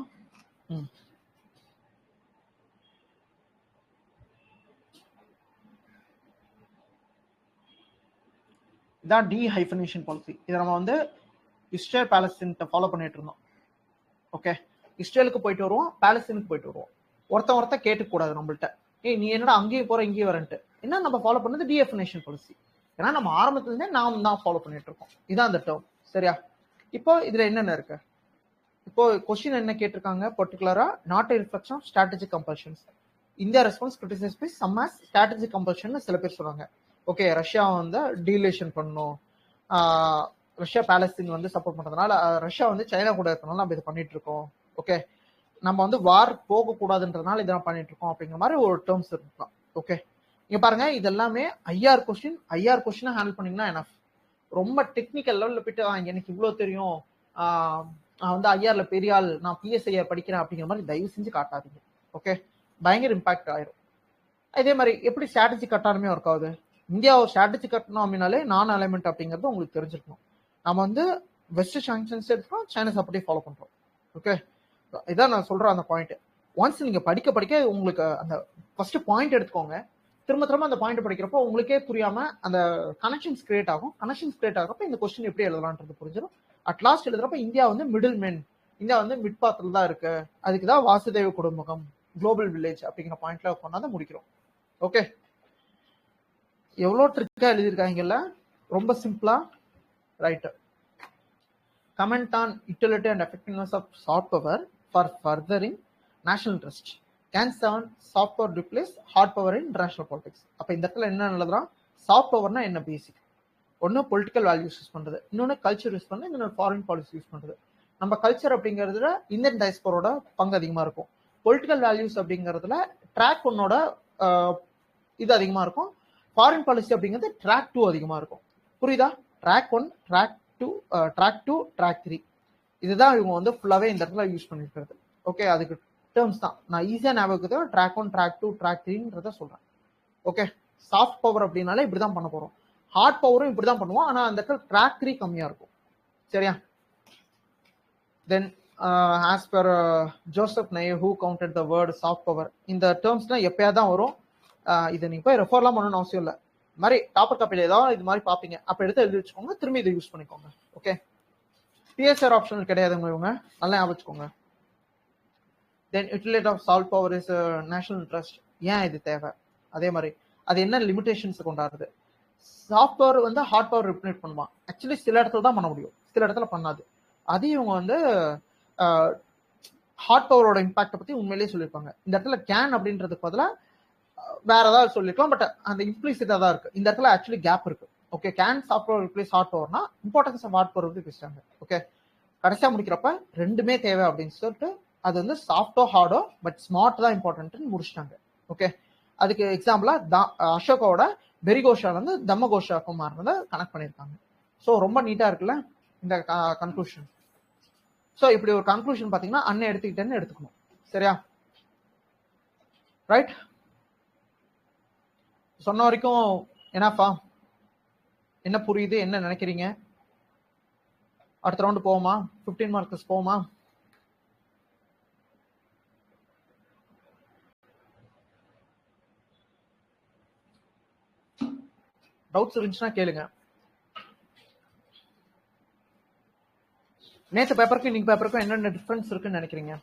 இதான் டி ஹைஃபனேஷன் பாலிசி. இதை நம்ம வந்து இஸ்ரேல் பாலஸ்தீன் ஃபாலோ பண்ணிட்டு இருந்தோம். ஓகே, இஸ்ரேலுக்கு போயிட்டு வருவோம், பாலஸ்தீனுக்கு போயிட்டு வருவோம். ஒருத்த கேட்டுக்க கூடாது நம்மள்ட்ட, ஏய் நீ என்னடா அங்கேயும் போற இங்கேயும் வரன்ட்டு. என்ன நம்ம ஃபாலோ பண்ணது டி ஹைஃபனேஷன் பாலிசி. ஏன்னா நம்ம ஆரம்பத்துல இருந்தே நாம் தான் ஃபாலோ பண்ணிட்டு இருக்கோம். இதான் அந்த டேர்ம். சரியா? இப்போ இதுல என்னென்ன இருக்கு, இப்போ கொஸ்டின் என்ன கேட்டிருக்காங்க பர்டிகுலரா, not a reflection of strategic compulsions. India response criticise by some as strategic compulsion சில பேர் சொல்றாங்க. ஓகே, ரஷ்யா வந்து டீலேஷன் பண்ணும், ரஷ்யா பாலஸ்தீன் வந்து சப்போர்ட் பண்றதுனால, ரஷ்யா வந்து சைனா கூட இருக்கனால நம்ம இதை பண்ணிட்டு இருக்கோம். ஓகே, நம்ம வந்து வார் போக கூடாதுன்றதுனால இதெல்லாம் பண்ணிட்டு இருக்கோம் அப்படிங்கிற மாதிரி ஒரு டேர்ம்ஸ் இருக்கலாம். ஓகே, இங்க பாருங்க, இது எல்லாமே ஐஆர் கொஸ்டினை ஹேண்டில் பண்ணீங்கன்னா எனஃப். ரொம்ப டெக்னிக்கல் லெவல்ல போயிட்டு எனக்கு இவ்வளவு தெரியும், நான் வந்து ஐஆர்ல பெரிய ஆள், நான் பிஎஸ்ஐஆர் படிக்கிறேன் அப்படிங்கிற மாதிரி தயவு செஞ்சு காட்டாதீங்க. ஓகே, பயங்கர இம்பாக்ட் ஆயிரும். இதே மாதிரி எப்படி ஸ்ட்ராட்டஜி கட்டாலுமே ஒர்க் ஆகுது. இந்தியா ஸ்ட்ராட்டஜி கட்டணும் அப்படின்னாலே நான் அலைன்மெண்ட் அப்படிங்கிறது உங்களுக்கு தெரிஞ்சிருக்கணும். நம்ம வந்து வெஸ்ட் சாங்ஷன்ஸ் எடுத்துக்கோம், சைனாஸ் அப்படியே ஃபாலோ பண்றோம். ஓகே, இதான் நான் சொல்றேன் அந்த பாயிண்ட். ஒன்ஸ் நீங்க படிக்க உங்களுக்கு அந்த ஃபர்ஸ்ட் பாயிண்ட் எடுத்துக்கோங்க. திரும்ப அந்த பாயிண்ட் படிக்கிறப்போ உங்களுக்கே புரியாம அந்த கனெக்ஷன்ஸ் கிரியேட் ஆகும். கனெக்ஷன்ஸ் கிரியேட் ஆகிறப்ப இந்த கொஸ்டின் எப்படி எழுதலான்றது புரிஞ்சிடும். அட் லாஸ்ட் எழுதுறப்ப இந்தியா வந்து மிடில் மென், இந்தியா வந்து மிட் பாத்துல தான் இருக்கு, அதுக்குதான் வாசுதேவ குடும்பகம் குளோபல் வில்லேஜ் அப்படிங்கிற பாயிண்ட்ல கொண்டாந்து முடிக்கிறோம். ஓகே, எவ்வளோ ட்ரிக்கா எழுதியிருக்காங்கல்ல, ரொம்ப சிம்பிளா. Right. Comment on utility and effectiveness of soft power for furthering national interest. Can seven soft power replace hard power in international politics. அப்ப இந்த இடத்துல என்ன எழுதுறான், சாஃப்ட் பவர்னா என்ன பேசிக். ஒன்னு பொலிட்டிக்கல் வேல்யூஸ் யூஸ் பண்றது, இன்னொன்னு கல்ச்சர் யூஸ் பண்றது, இன்னொன்று ஃபாரின் பாலிசி யூஸ் பண்றது. நம்ம கல்ச்சர் அப்படிங்கிறதுல இந்தியன் டைஸ்பரோட பங்கு அதிகமா இருக்கும். பொலிட்டிக்கல் வேல்யூஸ் அப்படிங்கிறதுல ட்ராக் ஒன்னோட இது அதிகமா இருக்கும். ஃபாரின் பாலிசி அப்படிங்கிறது ட்ராக் 2 அதிகமா இருக்கும். புரியுதா? ட்ராக் 1, ட்ராக் 2, ட்ராக் 3, இதுதான் இவங்க வந்து ஃபுல்லாவே இந்த இடத்துல யூஸ் பண்ணிருக்கிறது. ஓகே, அதுக்கு டேர்ம்ஸ் தான் நான் ஈஸியா ஞாபகத்துக்கு ட்ராக் 1, ட்ராக் 2, ட்ராக் 3ன்றத சொல்றேன். ஓகே, சாஃப்ட் பவர் அப்படின்னாலே இப்படிதான் பண்ண போறோம். ஹார்ட் பவரும் இப்படிதான் பண்ணுவோம், ஆனா அந்த இடத்துல ட்ராக் 3 கம்மியா இருக்கும். சரியா? Then as per Joseph Nye who counted the word soft power, இந்த டேர்ம்ஸ்லாம் எப்பயாதான் வரும். இதை நீங்க போய் ரெஃபர்லாம் பண்ணணும்னு அவசியம் இல்லை. இந்த மாதிரி டாப்பர் காப்பியில் ஏதாவது இது மாதிரி பார்ப்பீங்க, அப்போ எடுத்து எழுதி வச்சுக்கோங்க, திரும்பி இதை யூஸ் பண்ணிக்கோங்க. ஓகே, பிஎஸ்ஆர் ஆப்ஷன் கிடையாதுங்க இவங்க, நல்லா ஞாபகம் வச்சுக்கோங்க. Then utility of soft power is national interest. ஏன் இது தேவை, அதே மாதிரி அது என்ன லிமிடேஷன்ஸ் கொண்டாடுது. சாஃப்ட் பவர் வந்து ஹார்ட் பவர் ரிப்ளேட் பண்ணுவான். ஆக்சுவலி சில இடத்துல தான் பண்ண முடியும், சில இடத்துல பண்ணாது. அது இவங்க வந்து ஹார்ட் பவரோட இம்பாக்டை பத்தி உண்மையிலேயே சொல்லியிருப்பாங்க. இந்த இடத்துல கேன் அப்படின்றதுக்கு பதிலாக வேற ஏதாவது சொல்லிருக்கலாம், பட் அந்த இம்ப்ளிசிட்டா தான் இருக்கு. இந்த இடத்துல ஆக்சுவலி கேப் இருக்கு. Okay, can soft power replace hard பவர்னா இம்பார்ட்டன்ஸ் ஆஃப் ஹார்ட் பவர் வந்து பேசுறாங்க. ஓகே, கடைசியா முடிக்கிறப்ப ரெண்டுமே தேவை அப்படின்னு சொல்லிட்டு அது வந்து சாஃப்டோ ஹார்டோ பட் ஸ்மார்ட் தான் இம்பார்ட்டன்ட்னு முடிச்சிட்டாங்க. ஓகே, அதுக்கு எக்ஸாம்பிளா அசோகாவோட பெரிகோஷா வந்து தம்மகோஷாக்கு மாறினதை கனெக்ட் பண்ணியிருக்காங்க. ஸோ ரொம்ப நீட்டா இருக்குல்ல இந்த கன்க்ளூஷன். ஸோ இப்படி ஒரு கன்க்ளூஷன் பார்த்தீங்கன்னா அண்ணன் எடுத்துக்கிட்டேன்னு எடுத்துக்கணும். சரியா? ரைட், சொன்ன வரைக்கும் என்னப்பா, என்ன புரியுது, என்ன நினைக்கிறீங்க? அடுத்த ரவுண்டு போவோமா? 15 மார்க்ஸ் போவோமா? டவுட்ஸ் இருந்துச்சுன்னா கேளுங்க. நேற்று பேப்பருக்கும் இன்னைக்கு பேப்பருக்கும் என்னென்ன டிஃபரன்ஸ் இருக்குன்னு நினைக்கிறீங்க?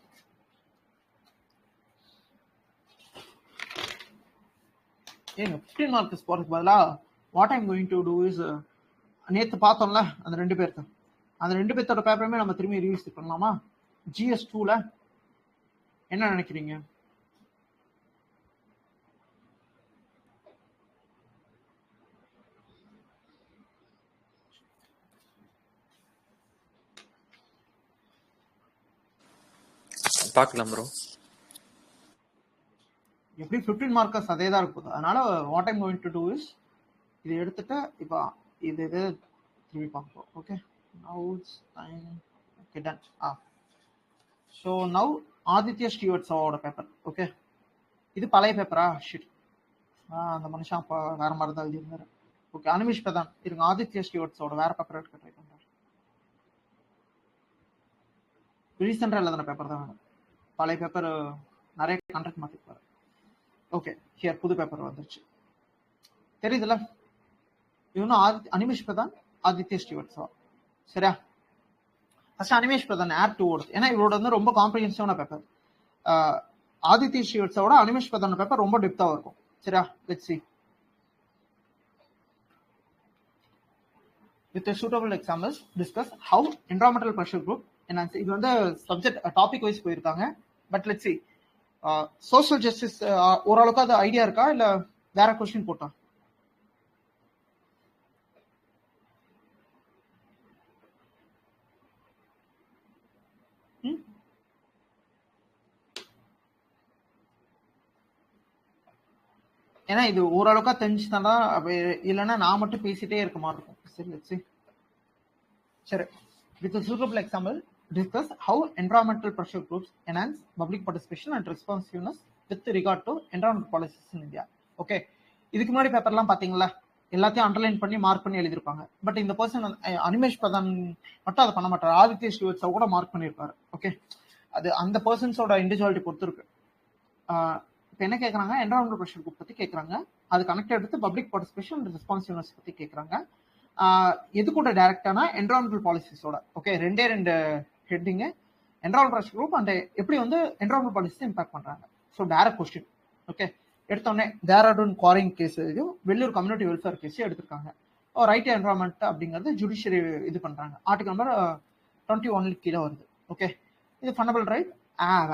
ஏங்க 15 மார்க்ஸ் போறதுக்கு பதிலா what I'm going to do is, நேற்று பார்த்தோம்ல அந்த 2 பேருக்கு, அந்த 2 பேர்த்தோட பேப்பருமே நம்ம திரும்பி ரிவியூஸ் பண்ணலாமா? GS 2ல என்ன நினைக்கிறீங்க? பார்க்கலாம் ப்ரோ. எப்படி 15 மார்க்கர்ஸ் அதே தான் இருக்கும். அதனால what I'm going to do is இது எடுத்துட்டு இப்போ இது திரும்பி பார்ப்போம். Okay, now it's time. Okay, done. So now Aditya ஸ்ரீவத்சவாவோட பேப்பர். ஓகே, இது பழைய பேப்பரா? ஷிட், அந்த மனுஷன் அப்போ வேற மாதிரி தான் எழுதியிருந்தாரு. ஓகே, அனிமிஷ் பிரதான் இருங்க, ஆதித்ய ஸ்ரீவத்சவோட வேற பேப்பர் எடுக்க ட்ரை பண்றாரு. ரீசெண்டாக எழுதின பேப்பர் தான் வேணும். பழைய பேப்பர் நிறைய கான்ட்ராக்ட் மாற்றிருப்பாரு. ஓகே, ஹியர் புது பேப்பர் வந்துருச்சு, தெரியுதுல்ல? இவனும் அனிமேஷ் பிரதான், ஆதித்ய ஸ்ரீவத்சவா. சரியா? ஃபர்ஸ்ட் அனிமேஷ் பிரதான் ஏர் 2 ஓடுது. ஏன்னா இவரோட வந்து ரொம்ப காம்ப்ரிஹென்சிவான பேப்பர். ஆதித்ய ஸ்ரீவத்சவோட அனிமேஷ் பிரதான பேப்பர் ரொம்ப டெப்த்தாக இருக்கும். சரியா? Let's see. With a suitable examples, discuss how environmental pressure group enhance. இது வந்து சப்ஜெக்ட் டாபிக் வைஸ் போயிருக்காங்க. But let's see. Social justice ஓரளவுக்கு அது ஐடியா இருக்கா இல்ல வேற கொஸ்டின் போட்டா? ஏன்னா இது ஓரளவுக்கா தெரிஞ்சுதானா, இல்லைன்னா நான் மட்டும் பேசிட்டே இருக்க மாதிரி இருக்கும். சரி, லெட்ஸ் see. சரி, with a suitable example, discuss how environmental pressure groups enhance public participation and responsiveness with regard to environmental policies in India. Okay, இதுக்கு முன்னாடி பேப்பர்லாம் பாத்தீங்களா, எல்லாத்தையும் அண்டர்லைன் பண்ணி மார்க் பண்ணி எழுதிருப்பாங்க. பட் இந்த பர்சன் அனிமேஷ் பிரதான் மட்டும் அதை பண்ண மாட்டார். ஆதித்ய ஸ்ரீவத்சவா கூட மார்க் பண்ணியிருப்பாரு. ஓகே, அது அந்த பர்சன்ஸோட இண்டிவிஜுவாலிட்டி பொறுத்து இருக்கு. இப்போ என்ன கேட்குறாங்க, என்விரான்மெண்டல் ப்ரெஷர் குரூப் பற்றி கேட்குறாங்க. அது கனெக்ட் எடுத்து பப்ளிக் பார்ட்டிசிபேஷன் அண்ட் ரெஸ்பான்சிவ்னஸ் பற்றி கேட்குறாங்க. எது கூட டைரக்டானா என்விரான்மெண்டல் பாலிசிஸோட. ஓகே, ரெண்டு heading, environmental pressure group and எப்படி வந்து என்விரான்மெண்டல் பாலிசி இம்பாக்ட் பண்ணுறாங்க. So direct question. ஓகே, எடுத்தோடனே Dehradun quarrying case, Vellore community welfare case எடுத்திருக்காங்க. ரைட் டு என்விரான்மெண்ட் அப்படிங்கிறது ஜுடிஷியரி இது பண்ணுறாங்க. ஆர்டிகல் நம்பர் 21 கீழே வருது. ஓகே, இது fundamental right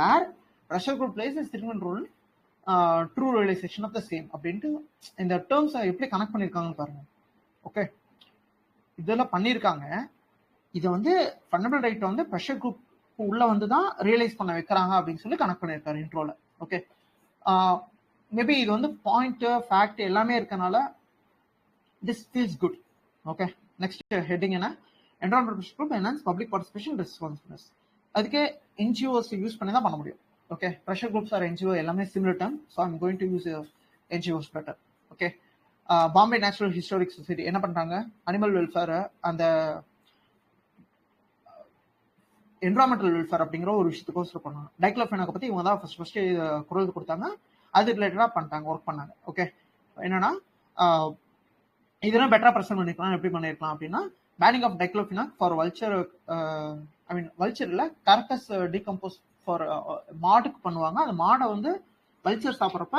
where pressure group plays is sitting rule true realisation of the same அப்படின்ட்டு இந்த டேர்ம்ஸ் எப்படி கனெக்ட் பண்ணியிருக்காங்கன்னு பாருங்க. ஓகே, இதெல்லாம் பண்ணியிருக்காங்க. இதை வந்து ஃபண்டமெண்டல் ரைட்டை வந்து ப்ரெஷர் குரூப் உள்ள வந்து தான் ரியலைஸ் பண்ண வைக்கிறாங்க அப்படின்னு சொல்லி கனெக்ட் பண்ணியிருக்காரு இன்ட்ரோல. ஓகே, மேபி இது வந்து பாயிண்ட் ஃபேக்ட் எல்லாமே இருக்கனால this feels good. Okay, next heading என்ன, environmental pressure group enhance public participation responsibilities. அதுக்கே என்ஜிஓஸ் யூஸ் பண்ணி தான் பண்ண முடியும். Okay, pressure groups are NGO எல்லாமே similar term, so I'm going to use NGOs better. Okay, Bombay Natural Historic Society என்ன பண்றாங்க, அனிமல் வெல்ஃபேர் அந்த என்விரான்மெண்டல் வெல்ஃபேர் அப்படிங்கிற ஒரு விஷயத்துக்கோசரம் பண்ணாங்க. டைக்ளோஃபெனாக்கை பத்தி இவங்க தான் ஃபர்ஸ்ட் குரல் கொடுத்தாங்க. அது ரிலேட்டடா பண்ணிட்டாங்க, ஒர்க் பண்ணாங்க. ஓகே, என்னன்னா இதெல்லாம் பெட்டரா ப்ரெசென்ட் பண்ணிருக்கலாம். எப்படி பண்ணிருக்கலாம் அப்படின்னா, banning of diclofenac for vulture, vulture இல்ல கார்கஸ் டீகம்போஸ் ஃபார் மாடுக்கு பண்ணுவாங்க. அந்த மாடை வந்து வல்ச்சர் சாப்பிட்றப்ப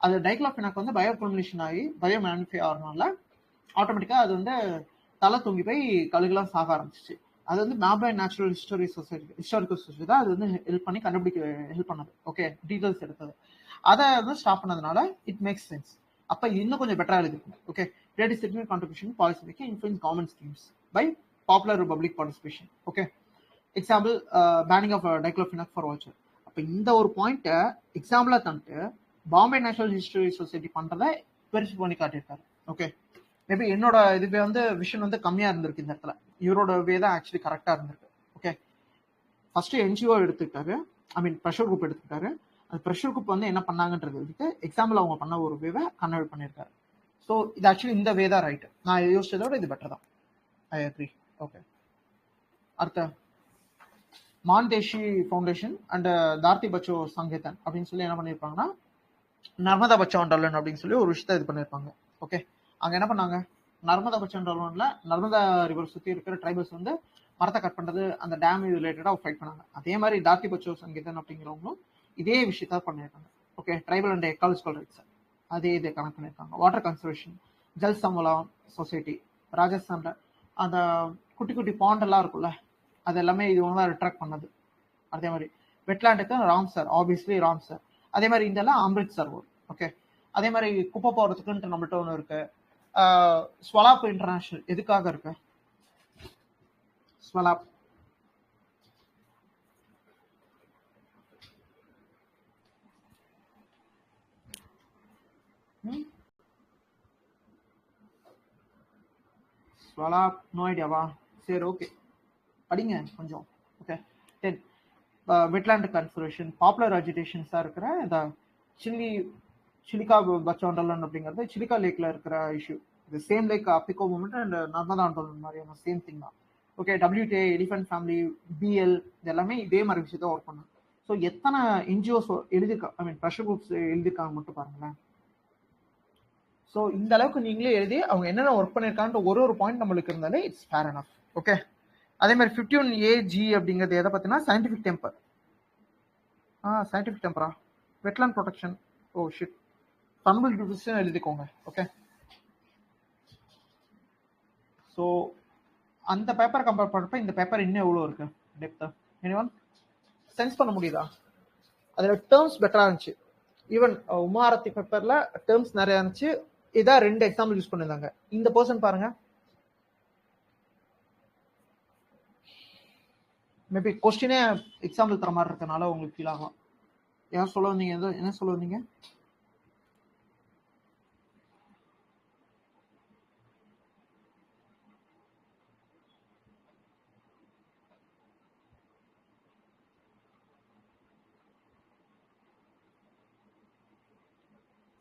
அது டைக்ளோஃபெனாக் வந்து பயோகொமினேஷன் ஆகி பயோ மேனிஃபை ஆகிறதுனால ஆட்டோமேட்டிக்காக அது வந்து தலை தூங்கி போய் கழுகுலாம் சாக ஆரம்பிச்சிச்சு. அது வந்து பாம்பே நேச்சுரல் ஹிஸ்டாரிக்கல் சொசைட்டி தான் அது வந்து ஹெல்ப் பண்ணி கண்டுபிடிக்க ஹெல்ப் பண்ணது. ஓகே, டீடைல்ஸ் எடுத்தது. அதை வந்து ஸ்டாப் பண்ணதுனால இட் மேக்ஸ் சென்ஸ். அப்போ இன்னும் கொஞ்சம் பெட்டராக எழுதிருக்கும். Okay, great significant contribution policy making influence government schemes by popular public participation. Okay, example banning of diclofenac for vulture. அப்போ இந்த ஒரு பாயிண்ட்டை எக்ஸாம்பிளாக தந்துட்டு பாம்பே நேஷனல் ஹிஸ்டரி சொசைட்டி பண்ணுறதை பெருசு பண்ணி காட்டியிருக்காரு. ஓகே, மேபி என்னோட இதுவே வந்து விஷன் வந்து கம்மியாக இருந்திருக்கு இந்த இடத்துல. இவரோட வே தான் ஆக்சுவலி கரெக்டாக இருந்திருக்கு. ஓகே, ஃபர்ஸ்ட் என்ஜிஓ எடுத்துக்கிட்டாரு, ஐ மீன் ப்ரெஷர் குரூப் எடுத்துக்கிட்டாரு. அந்த ப்ரெஷர் குரூப் வந்து என்ன பண்ணாங்கன்றது வந்துட்டு எக்ஸாம்பிள் அவங்க பண்ண ஒரு வேவை கன்வெர்ட் பண்ணியிருக்காரு. ஸோ இது ஆக்சுவலி இந்த வே தான் ரைட்டு. நான் யோசிச்சதை விட இது பெட்டர் தான். I agree. ஓகே, அடுத்த மான்தேஷி ஃபவுண்டேஷன் அண்ட் தார்த்தி பச்சோ சங்கேதன் அப்படின்னு சொல்லி என்ன பண்ணியிருப்பாங்கன்னா, நர்மதா பச்சோ அண்டர்லன் அப்படின்னு சொல்லி ஒரு விஷயத்த இது பண்ணியிருப்பாங்க. ஓகே, அங்கே என்ன பண்ணாங்க, நர்மதா பச்சோ அண்டர்லன்ல நர்மதா ரிவர் சுற்றி இருக்கிற ட்ரைபல்ஸ் வந்து மரத்தை கட் பண்ணுறது, அந்த டேம் ரிலேட்டடாக ஃபைட் பண்ணாங்க. அதே மாதிரி தார்த்தி பச்சோ சங்கீதன் அப்படிங்கிறவங்களும் இதே விஷயத்த பண்ணியிருக்காங்க. Okay, tribal and ecological rights அதே இதை கனெக்ட் பண்ணியிருக்காங்க. வாட்டர் கன்சர்வேஷன், ஜல் சமலா சொசைட்டி ராஜஸ்தானில் அந்த குட்டி குட்டி பாண்டெல்லாம் இருக்குல்ல, அது எல்லாமே இது ஒன்று தான் ரிட்ராக்ட் பண்ணது. அதே மாதிரி வெட்லாண்டுக்கு ராம்சர், ஆப்வியஸ்லி ராம்சர். அதே மாதிரி இதெல்லாம் அம்ரித்சர் ஊர். ஓகே, அதே மாதிரி குப்பை போகிறதுக்குன்ட்டு நம்மள்ட்ட ஒன்று இருக்கு. ஸ்வலாப் இன்டர்நேஷனல் எதுக்காக இருக்கு, ஸ்வலாப் ம் ஸ்வாலா நோ ஐடியாவா? சரி ஓகே, படிங்க கொஞ்சம். ஓகே. 10 வெட்லாண்ட் கன்சர்வேஷன் பாப்புலர் அஜிடேஷன்ஸாக இருக்கிற இந்த சிலிகா பச்சா வண்டர்லாண்ட் அப்படிங்கிறது சிலிகா லேக்ல இருக்கிற இஷ்யூ. இது same like Appiko movement and Narmada வண்டர்லாண்ட் மாதிரியான சேம் திங் தான். Okay. WTA, elephant family, BL இது எல்லாமே இதே மாதிரி விஷயத்த ஒர்க் பண்ணும். ஸோ எத்தனை என்ஜிஓஸ் எழுதிருக்கா, ஐ மீன் ப்ரெஷர் குரூப்ஸ் எழுதிருக்காங்க மட்டும் பாருங்களேன். ஸோ இந்த அளவுக்கு நீங்களே எழுதி அவங்க என்னென்ன ஒர்க் பண்ணியிருக்காங்கன்ற ஒரு பாயிண்ட் நம்மளுக்கு இருந்தாலே இட்ஸ் ஃபேர் எனஃப். ஓகே. அதே மாதிரி 51AG அப்படிங்கிறது எதை பார்த்தீங்கன்னா சயின்டிஃபிக் டெம்பர். சயின்டிஃபிக் டெம்பரா? Wetland protection. Oh shit, Tamil division எழுதிக்கோங்க. ஓகே. ஸோ அந்த பேப்பர் கம்பேர் பண்ணுறப்ப இந்த பேப்பர் இன்னும் எவ்வளோ இருக்கு டெப்தா? எனிவன் சென்ஸ் பண்ண முடியுதா? அதில் டேர்ம்ஸ் பெட்டராக இருந்துச்சு. ஈவன் உமாரத்தி பேப்பரில் டேர்ம்ஸ் நிறையா இருந்துச்சு. இதான் 2 எக்ஸாம்பிள் யூஸ் பண்ணியிருந்தாங்க. இந்த பர்சன் பாருங்க, மேபி கொஸ்டினே எக்ஸாம்பிள் தர மாதிரி இருக்கனால உங்களுக்கு ஃபீல் ஆகலாம். ஏன் சொல்ல வந்தீங்க? என்ன சொல்ல வந்தீங்க?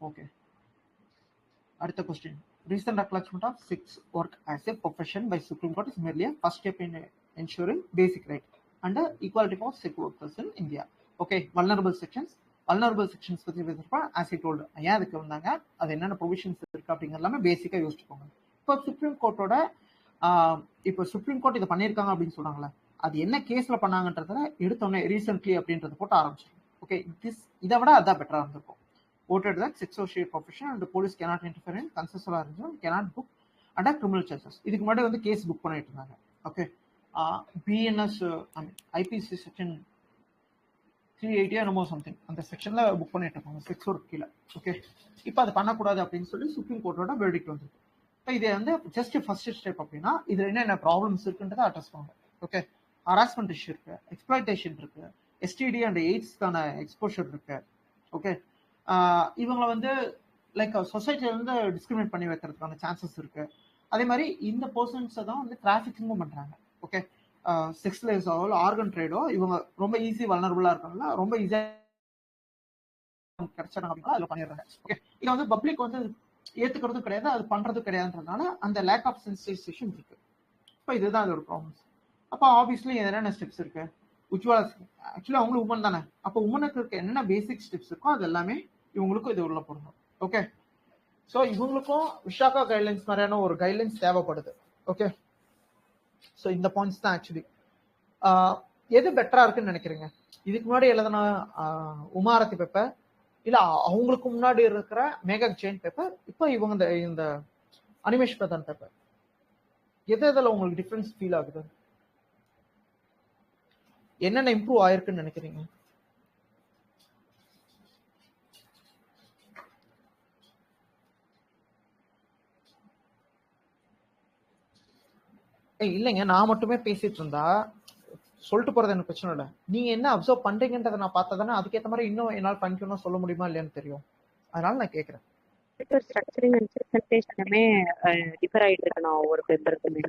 ஓகே. அடுத்த question. Recent acknowledgement of sex work as a profession by Supreme Court is merely a first step in ensuring basic right and equality for sex workers in India. Okay, vulnerable sections பற்றி பேசுறப்ப as I told, ஏன் அதுக்கு வந்தாங்க, அது என்னென்ன ப்ரொவிஷன்ஸ் இருக்கு அப்படிங்கிற எல்லாமே பேசிக்காக யோசிச்சுக்கோங்க. இப்போ சுப்ரீம் கோர்ட்டோட இப்போ சுப்ரீம் கோர்ட் இதை பண்ணியிருக்காங்க அப்படின்னு சொல்றாங்களே, அது என்ன கேஸ்ல பண்ணாங்கன்றத எடுத்தோடனே ரீசென்ட்லி அப்படின்றத போட்டு ஆரம்பிச்சிடும். ஓகே, இதை விட அதான் பெட்டரா இருந்திருக்கும். Voted that sex associate profession and the police cannot interfere in consensual arrangement, cannot book under criminal charges. இதுக்கு முன்னாடி வந்து கேஸ் புக் பண்ணிட்டு இருந்தாங்க. ஓகே. BNS IPC செக்ஷன் 380 என்னமோ சம்திங் அந்த செக்ஷன்ல புக் பண்ணிட்டு இருப்பாங்க செக்ஸ் ஒர்க் கீழே. ஓகே. இப்போ அது பண்ணக்கூடாது அப்படின்னு சொல்லி சுப்ரீம் கோர்ட்டோட வெர்டிக்ட் வந்துருக்கு. இப்போ இது வந்து ஜஸ்ட் ஃபர்ஸ்ட் ஸ்டெப் அப்படின்னா இதுல என்னென்ன ப்ராப்ளம்ஸ் இருக்குன்றதை அட்ரஸ் பண்ணுங்க. ஓகே. ஹராஸ்மெண்ட் இஷ்யூ இருக்கு, எக்ஸ்ப்ளாய்டேஷன் இருக்கு, STD அண்ட் எய்ட்ஸ்க்கான எக்ஸ்போஷர் இருக்கு. ஓகே. இவங்களை வந்து லைக் சொசைட்டில இருந்து டிஸ்கிரிமினேட் பண்ணி வைக்கிறதுக்கான சான்சஸ் இருக்கு. அதே மாதிரி இந்த பர்சன்ஸை தான் வந்து டிராஃபிக்கிங்கும் பண்றாங்க. ஓகே. செக்ஸ் லேஸோ ஆர்கன் ட்ரேடோ இவங்க ரொம்ப ஈஸி வல்னரபிளா இருக்காங்களா, ரொம்ப ஈஸியா கிடைச்சாங்க அப்படின்னா அதில் பண்ணிடுறாங்க. ஓகே. இதை வந்து பப்ளிக் வந்து ஏத்துக்கிறதும் கிடையாது, அது பண்றதும் கிடையாதுன்றதுனால அந்த லேக் ஆஃப் சென்சிடைசேஷன் இருக்கு. இப்போ இதுதான் அதோட ப்ராப்ளம்ஸ். அப்போ ஆப்வியஸ்லி என்னென்ன ஸ்டெப்ஸ் இருக்கு? உஜ்வாலா ஆக்சுவலி அவங்களும் உமன் தானே, அப்போ உமனுக்கு இருக்க என்னென்ன பேசிக் ஸ்டெப்ஸ் இருக்கோ அது எல்லாமே இவங்களுக்கும் இது உள்ள போடணும். ஓகே. ஸோ இவங்களுக்கும் விஷாகா கைட்லைன்ஸ் மாதிரியான ஒரு கைட்லைன்ஸ் தேவைப்படுது. ஓகே. ஸோ இந்த பாயிண்ட்ஸ் தான் ஆக்சுவலி எது பெட்டரா இருக்குன்னு நினைக்கிறீங்க? இதுக்கு முன்னாடி எழுதின உமாரத்தி பேப்பர், இல்ல அவங்களுக்கு முன்னாடி இருக்கிற மேகக் ஜெயின் பேப்பர், இப்போ இவங்க இந்த அனிமேஷ் பிரதான் பேப்பர், எது இதில் உங்களுக்கு டிஃபரன்ஸ் ஃபீல் ஆகுது? என்னென்ன இம்ப்ரூவ் ஆயிருக்குன்னு நினைக்கிறீங்க? இல்லைங்க, நான் மட்டுமே பேசிட்டு இருந்தா சொல்லிட்டு போறது எனக்கு பிரச்சனை இல்லை. நீங்க என்ன அப்சர்வ் பண்றீங்கன்றதை நான் பார்த்தா தானே அதுக்கேற்ற மாதிரி இன்னும் என்னால் கண்டினியூவா சொல்ல முடியுமா இல்லையான்னு தெரியும். அதனால நான் கேட்கறேன். ஸ்ட்ரக்சரிங் அண்ட் பிரசன்டேஷனுமே டிஃபர் ஆயிட்டு இருக்கணும். ஒவ்வொரு பேப்பருக்குமே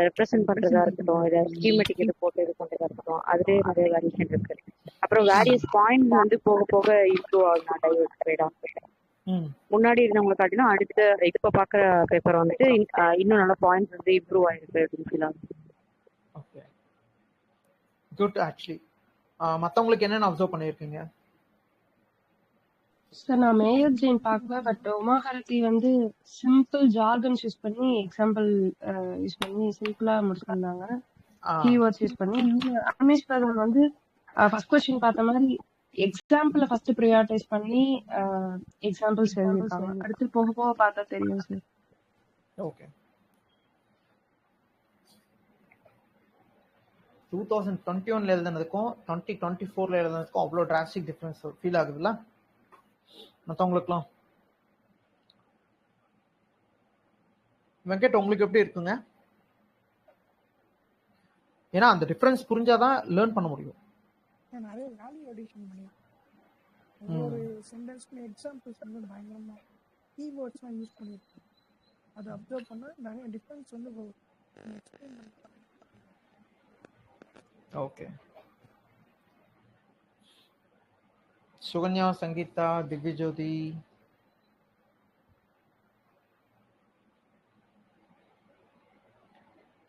ரெப்ரசென்ட் பண்றதா இருக்கட்டும், இதை ஸ்கீமெட்டிக் இது போட்டு இது பண்றதா இருக்கட்டும், அதுலேயே நிறைய வேரியேஷன் இருக்கு. அப்புறம் வேரியஸ் பாயிண்ட்ஸ் வந்து போக போக இம்ப்ரூவ் ஆகும். டைவர்சிஃபைட் ஆகும். முன்னாடி இருந்தவங்களை காட்டிலும் அடுத்த இப்ப பாக்குற பேப்பர் வந்துட்டு இன்னும் நல்ல பாயிண்ட்ஸ் வந்து இம்ப்ரூவ் ஆயிருக்கு அப்படின்னு ஃபீல் ஆகுது. Okay, good. ஆக்சுவலி மற்றவங்களுக்கு என்னென்ன அப்சர்வ் பண்ணியிருக்கீங்க? சார் நான் மேயர் ஜெயின் பார்க்கல, பட் உமாஹாரதி வந்து சிம்பிள் ஜார்கன்ஸ் யூஸ் பண்ணி எக்ஸாம்பிள் யூஸ் பண்ணி சிம்பிளா முடிச்சிருந்தாங்க, கீவேர்ட்ஸ் யூஸ் பண்ணி. அனிமேஷ் பிரதான் வந்து ஃபர்ஸ்ட் கொஸ்டின் பார்த்த மாதிரி எக்ஸாம்பிளை ஃபர்ஸ்ட் ப்ரியாரிட்டைஸ் பண்ணி எக்ஸாம்பிள்ஸ் எழுதிருக்காங்க. அடுத்து போக போக பார்த்தா தெரியும் சார். ஓகே. 2021 எழுதுனதுக்கும் 2024 எழுதுனதுக்கும் அவ்வளோ டிராஸ்டிக் டிஃபரன்ஸ் ஃபீல் ஆகுதுல்ல மற்றவங்களுக்குலாம்? வெங்கட், உங்களுக்கு எப்படி இருக்குங்க? ஏன்னா அந்த டிஃபரன்ஸ் புரிஞ்சாதான் லேர்ன் பண்ண முடியும். நிறைய வேல்யூ அடிஷன் பண்ணிருக்கேன். ஒவ்வொரு சென்டென்ஸ்க்கு எக்ஸாம்பிள்ஸ் வந்து பயங்கரமா கீவேர்ட்ஸ்லாம் யூஸ் பண்ணியிருக்காங்க. அதை அப்சர்வ் பண்ண நிறைய டிஃப்ரென்ஸ் வந்து எக்ஸ்பிளைன் பண்ணிருக்காங்க. ஓகே. சுகன்யா, சங்கீதா, திவ்யஜோதி.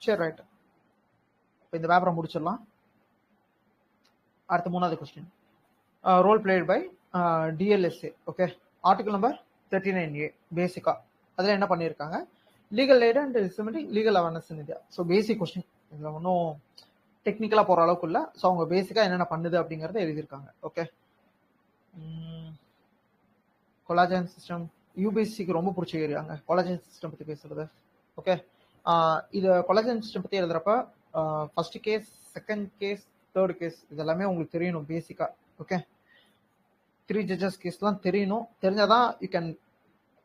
சரி, ரைட். இப்போ இந்த பேப்பரை முடிச்சிடலாம். அடுத்த 3வது question. Role played by DLSA. Okay, article number 39A பேசிக்கா அதில் என்ன பண்ணியிருக்காங்க, legal aid and disability legal awareness in India. So basic question, இதில் ஒன்றும் டெக்னிக்கலாக போகிற அளவுக்கு இல்லை. ஸோ அவங்க பேசிக்காக என்னென்ன பண்ணுது அப்படிங்கிறத எழுதியிருக்காங்க. ஓகே, கொலாஜன் சிஸ்டம் யூபிஎஸ்சிக்கு ரொம்ப பிடிச்ச ஏரியாங்க கொலாஜன் சிஸ்டம் பற்றி பேசுறது. ஓகே, இது கொலாஜன் சிஸ்டம் பற்றி எழுதுறப்ப first case, second case, third case இதெல்லாமே உங்களுக்கு தெரியணும் பேசிக்கா. ஓகே, 3 ஜட்ஜஸ் கேஸ்லாம் தெரியணும். தெரிஞ்சாதான் you can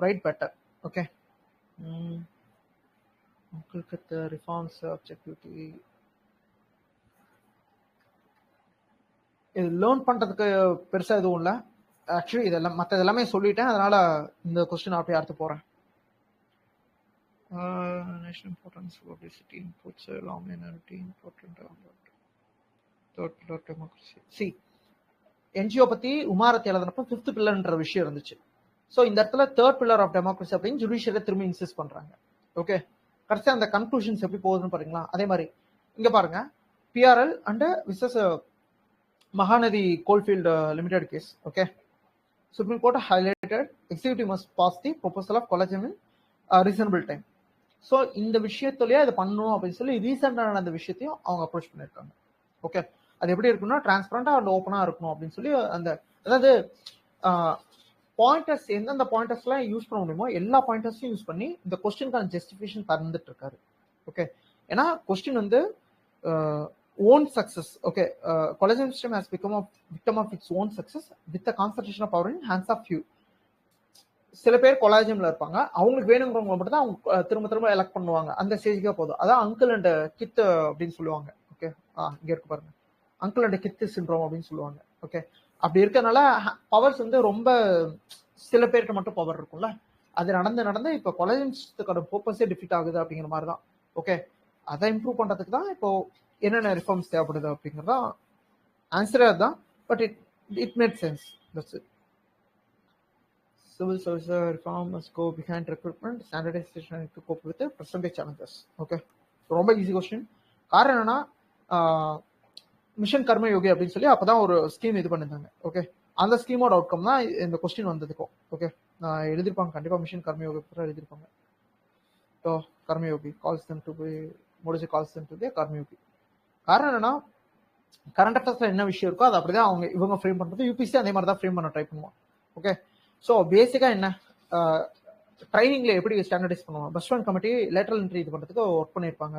right better. Okay, உங்களுக்கு ரிஃபார்ம்ஸ் ஆப்ஜெக்டிவிட்டி இது லேர்ன் பண்ணுறதுக்கு பெருசாக எதுவும் இல்லை. ஆக்சுவலி இதெல்லாம் மற்ற எல்லாமே சொல்லிட்டேன், அதனால இந்த கொஸ்டின் அப்படியே அடுத்து போகிறேன். National importance publicity inputs long minority important third pillar democracy. C NGO பற்றி உமாரத்தி எழுதுனப்போ 5th பில்லர்ன்ற விஷயம் இருந்துச்சு. ஸோ இந்த இடத்துல தேர்ட் பில்லர் ஆஃப் டெமோக்ரஸி அப்படின்னு ஜுடிஷியரை திரும்பி இன்சிஸ்ட் பண்ணுறாங்க. ஓகே, கடைசியாக அந்த கன்க்ளூஷன்ஸ் எப்படி போகுதுன்னு பாருங்களா. அதே மாதிரி இங்கே பாருங்க, BRL and versus Mahanadi coalfield limited case. Okay, Supreme Court highlighted executive must pass the proposal of collagen in reasonable time. So இந்த விஷயத்துலயே அதை பண்ணணும் அப்படின்னு சொல்லி ரீசெண்டான அந்த விஷயத்தையும் அவங்க அப்ரோச் பண்ணியிருக்காங்க. ஓகே, அது எப்படி இருக்குன்னா டிரான்ஸ்பரண்டா அண்ட் ஓப்பனா இருக்கணும் அப்படின்னு சொல்லி அந்த அதாவது பாயிண்டர்ஸ் எந்தெந்த பாயிண்டர்ஸ்லாம் யூஸ் பண்ண முடியுமோ எல்லா பாயிண்டர்ஸையும் யூஸ் பண்ணி இந்த கொஸ்டினுக்கான ஜஸ்டிஃபிகேஷன் தந்துட்டு இருக்காரு. ஓகே, ஏன்னா கொஸ்டின் வந்து own success. Okay, collagen system has become a victim of its own success with the concentration of power in hands of few. சில பேர் கொலாஜன்ல இருப்பாங்க, அவங்களுக்கு வேணுங்கிறவங்க மட்டும் தான் அவங்க திரும்ப திரும்ப எலக்ட் பண்ணுவாங்க. அந்த ஸ்டேஜ்க்கே போதும். அதான் அங்கிள் அண்ட் கித் அப்படின்னு சொல்லுவாங்க. ஓகே, இங்க இருக்கு பாருங்க, அங்கிள் அண்ட் கித் சிண்ட்ரோம் அப்படின்னு சொல்லுவாங்க. ஓகே, அப்படி இருக்கறனால பவர்ஸ் வந்து ரொம்ப சில பேருக்கு மட்டும் பவர் இருக்கும்ல. அது நடந்து இப்போ கொலாஜன்ஸ்க்கான பர்பஸே டிஃபீட் ஆகுது அப்படிங்கிற மாதிரி தான். ஓகே, அதை இம்ப்ரூவ் பண்றதுக்கு தான் இப்போ என்னென்ன ரிஃபார்ம்ஸ் தேவைப்படுது அப்படிங்கிறதா ஆன்சரே அதுதான். But it made sense. That's it. Civil service reform must go behind recruitment standardisation to cope with present challenges. Okay, ரொம்ப ஈஸி கொஸ்டின். காரணம் என்னன்னா மிஷன் கர்மயோகி அப்படின்னு சொல்லி அப்பதான் ஒரு ஸ்கீம் இது பண்ணிருந்தாங்க. ஓகே, அந்த ஸ்கீமோட அவுட்கம் தான் இந்த கொஸ்டின் வந்ததுக்கும். ஓகே, எழுதிருப்பாங்க கண்டிப்பா, மிஷன் கர்மயோகி பற்றி எழுதிருப்பாங்க. So Karmayogi calls them to be முடிச்சு calls them to be Karmayogi. காரணம் என்னன்னா கரண்ட் அஃபேர்ஸ்ல என்ன விஷயம் இருக்கோ அது அப்படிதான் இவங்க ஃப்ரேம் பண்றது. யூபிசி அதே மாதிரி தான் ஃப்ரேம் பண்ண ட்ரை பண்ணுவோம். ஓகே, ஸோ பேசிக்கா என்ன ட்ரைனிங்ல எப்படி ஸ்டாண்டர்டைஸ் பண்ணுவோம். Bus one committee lateral entry இது பண்றதுக்கு ஒர்க் பண்ணியிருப்பாங்க.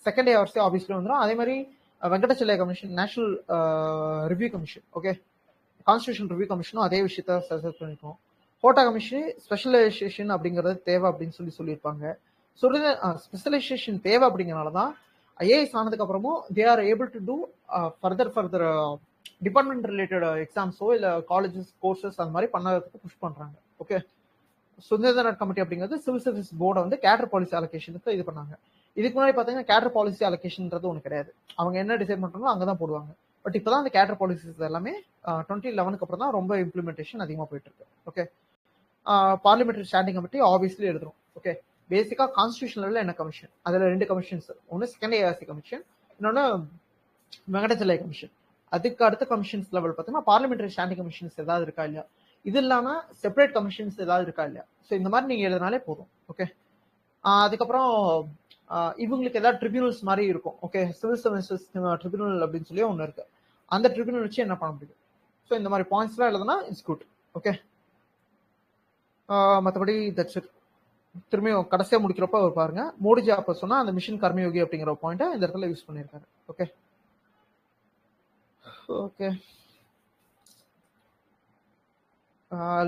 செகண்ட் டே அவர்ஸே ஆஃபீஸ்ல வந்துடும். அதே மாதிரி Venkatachaliah commission, national review commission, okay, constitution review கமிஷனும் அதே விஷயத்த சஜஸ்ட் பண்ணிருக்கோம். கோட்டா கமிஷன் ஸ்பெஷலைசேஷன் அப்படிங்கிறது தேவை அப்படின்னு சொல்லியிருப்பாங்க. ஸ்பெஷலைசேஷன் தேவை அப்படிங்கிறனால தான் ஐஏஎஸ் ஆனதுக்கு அப்புறமும் they are able to do further department related எக்ஸாம்ஸோ இல்லை காலேஜஸ் கோர்சஸ் அந்த மாதிரி பண்ணறதுக்கு புஷ் பண்றாங்க. ஓகே, சுந்தரநாத் கமிட்டி அப்படிங்கிறது சிவில் சர்வீஸ் போர்டை வந்து கேடர் பாலிசி அலோகேஷனுக்கு இது பண்ணாங்க. இதுக்கு முன்னாடி பார்த்தீங்கன்னா கேடர் பாலிசி அலோகேஷன்ன்றது ஒன்று கிடையாது. அவங்க என்ன டிசைட் பண்றாங்களோ அங்கே தான் போடுவாங்க. பட் இப்போதான் அந்த கேடர் பாலிசிஸ் எல்லாமே 2011 அப்புறம் தான் ரொம்ப இம்ப்ளிமெண்டேஷன் அதிகமாக போயிட்டு இருக்கு. Okay, parliamentary standing committee obviously எழுதுறோம். ஓகே, பேசிக்கா கான்ஸ்டியூஷன் லெவலில் என்ன கமிஷன், அதுல 2 கமிஷன்ஸ், ஒன்று செகண்ட் ஏஆர்சி கமிஷன், இன்னொன்று வெங்கடச்செல்லை கமிஷன். அதுக்கு அடுத்த கமிஷன்ஸ் லெவல் பார்த்தீங்கன்னா பார்லிமெண்டரி ஸ்டாண்டிங் கமிஷன்ஸ் ஏதாவது இருக்கா இல்லையா, இது இல்லாம செப்பரேட் கமிஷன்ஸ் ஏதாவது இருக்கா இல்லையா. ஸோ இந்த மாதிரி நீங்க எழுதினாலே போதும். ஓகே, அதுக்கப்புறம் இவங்களுக்கு ஏதாவது ட்ரிபியூனல்ஸ் மாதிரி இருக்கும். ஓகே, சிவில் சர்வீசஸ் ட்ரிபியூனல் அப்படின்னு சொல்லி ஒன்று இருக்கு. அந்த ட்ரிபியூனல் வச்சு என்ன பண்ண முடியும். ஸோ இந்த மாதிரி பாயிண்ட்ஸ்லாம் எழுதுனா இட்ஸ் குட். ஓகே, மற்றபடி தட்ஸ் இட். திரும்பியும் கடைசியா முடிக்கிறப்ப அவர் பாருங்க, மோடிஜி அப்ப சொன்னா அந்த மிஷன் கர்மயோகி அப்படிங்கிற பாயிண்ட்டை இந்த இடத்துல யூஸ் பண்ணியிருக்காரு. ஓகே ஓகே,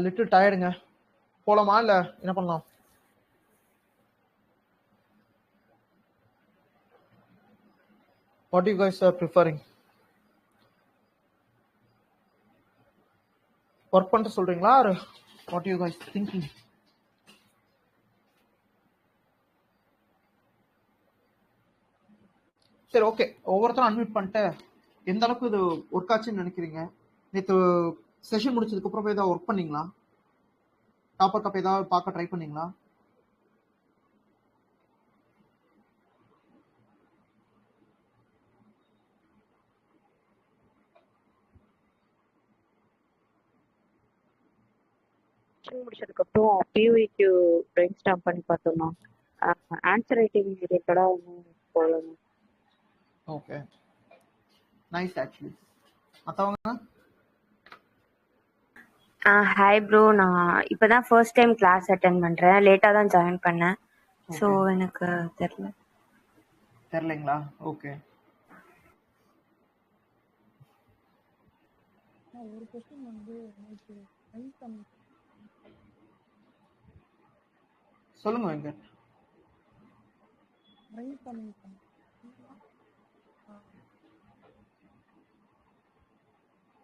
லிட்டில் டயர்டுங்க, போலாமா இல்ல என்ன பண்ணலாம்? What you guys are preferring? Work பண்ணிட்டு சொல்றீங்களா, or what you guys thinking? சரி, ஓகே. ஒவ்வொருத்தரும் அன்மியூட் பண்ணிட்டு எந்த அளவுக்கு இது ஒர்க் ஆச்சுன்னு நினைக்கிறீங்க? நேற்று செஷன் முடிச்சதுக்கு அப்புறம் போய் ஏதாவது ஒர்க் பண்ணீங்களா? டாப்பர் கப் ஏதாவது பார்க்க ட்ரை பண்ணீங்களா? முடிச்சதுக்கு அப்புறம் பியூஇக்யூ பிரெயின் ஸ்டாம் பண்ணி பார்த்தோம்னா ஆன்சர் ரைட்டிங் ரிலேட்டடா ஒன்றும் போகணும். Okay, nice. ஆக்சுவலி மற்றவங்க ஹாய் ப்ரோ, நான் இப்போதான் ஃபர்ஸ்ட் டைம் கிளாஸ் அட்டென்ட் பண்ணுறேன். லேட்டாக தான் ஜாயின் பண்ணேன். ஸோ எனக்கு தெரிலங்களா? ஓகே, ஒரு கொஸ்டின் வந்து எனக்கு பிரெயின் ஸ்டாமிங் சொல்லுங்க வெங்கட். பிரெயின் ஸ்டாமிங்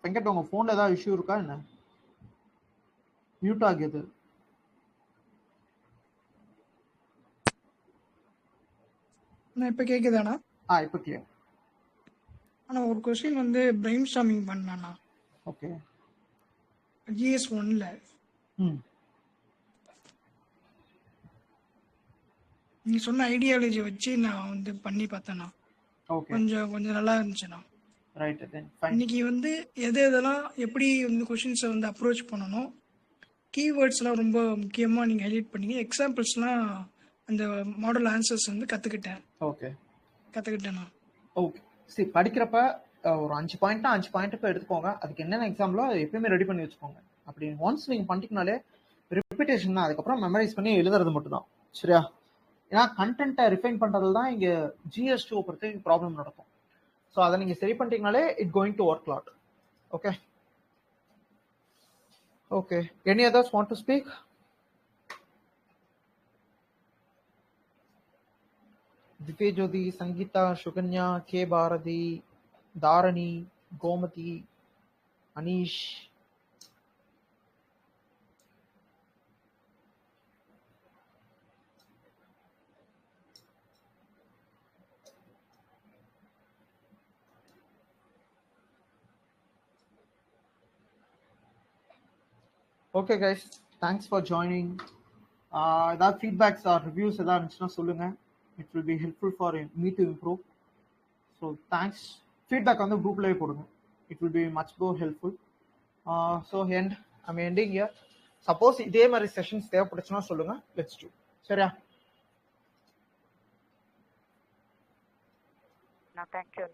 வெங்கட், உங்க ஃபோன்ல ஏதாவது இஷ்யூ இருக்கா என்ன? மியூட் ஆகியது. நான் இப்போ கேட்குதாண்ணா? இப்போ கிளியர். ஆனால் ஒரு கொஸ்டின் வந்து பிரெயின் ஸ்டாமிங் பண்ணாண்ணா. ஓகே. ஜிஎஸ் 1ல் நீங்கள் சொன்ன ஐடியாலஜி வச்சு நான் வந்து பண்ணி பார்த்தேண்ணா. ஓகே, கொஞ்சம் நல்லா இருந்துச்சுண்ணா. ரைட். தென் ஃபைன். இன்னைக்கு வந்து எதெல்லாம் எப்படி வந்து கொஷின்ஸை வந்து அப்ரோச் பண்ணணும், கீவேர்ட்ஸ்லாம் ரொம்ப முக்கியமாக நீங்கள் ஹைலைட் பண்ணீங்க. எக்ஸாம்பிள்ஸ்லாம் அந்த மாடல் ஆன்சர்ஸ் வந்து கற்றுக்கிட்டேண்ணா. ஓகே, சரி. படிக்கிறப்ப ஒரு 5 பாயிண்ட்னா 5 பாயிண்ட்டுக்கு எடுத்துக்கோங்க. அதுக்கு என்னென்ன எக்ஸாம்பிளோ அதை எப்பயுமே ரெடி பண்ணி வச்சுக்கோங்க. அப்படி ஒன்ஸ் நீங்கள் பண்ணிட்டீங்கனாலே ரிப்பீட்டேஷன் தான். அதுக்கப்புறம் மெமரைஸ் பண்ணி எழுதுறது மட்டும்தான். சரியா? ஏன்னா கண்டென்ட்டை ரிஃபைன் பண்ணுறதுல தான் இங்கே GS2 பொறுத்து ப்ராப்ளம் நடக்கும். ஸோ அதை நீங்கள் சரி பண்ணிட்டீங்கனாலே it going to work lot. Okay, okay. Any others want to speak? Divya Jyoti, Sangeetha, Sukanya, K Bharathi, Dharani, Gomathi, Aneesh. Okay guys, thanks for joining. ஏதாவது ஃபீட்பேக்ஸ் ஆர் ரிவ்யூஸ் எதாவது இருந்துச்சுன்னா சொல்லுங்கள். It will be helpful for me to improve. So thanks. Feedback வந்து குரூப்லேயே போடுங்க. It will be much more helpful. So I'm ending here. Suppose இதே மாதிரி செஷன்ஸ் தேவைப்பட்டுச்சுன்னா சொல்லுங்கள். Let's two. சரியா? தேங்க்யூ.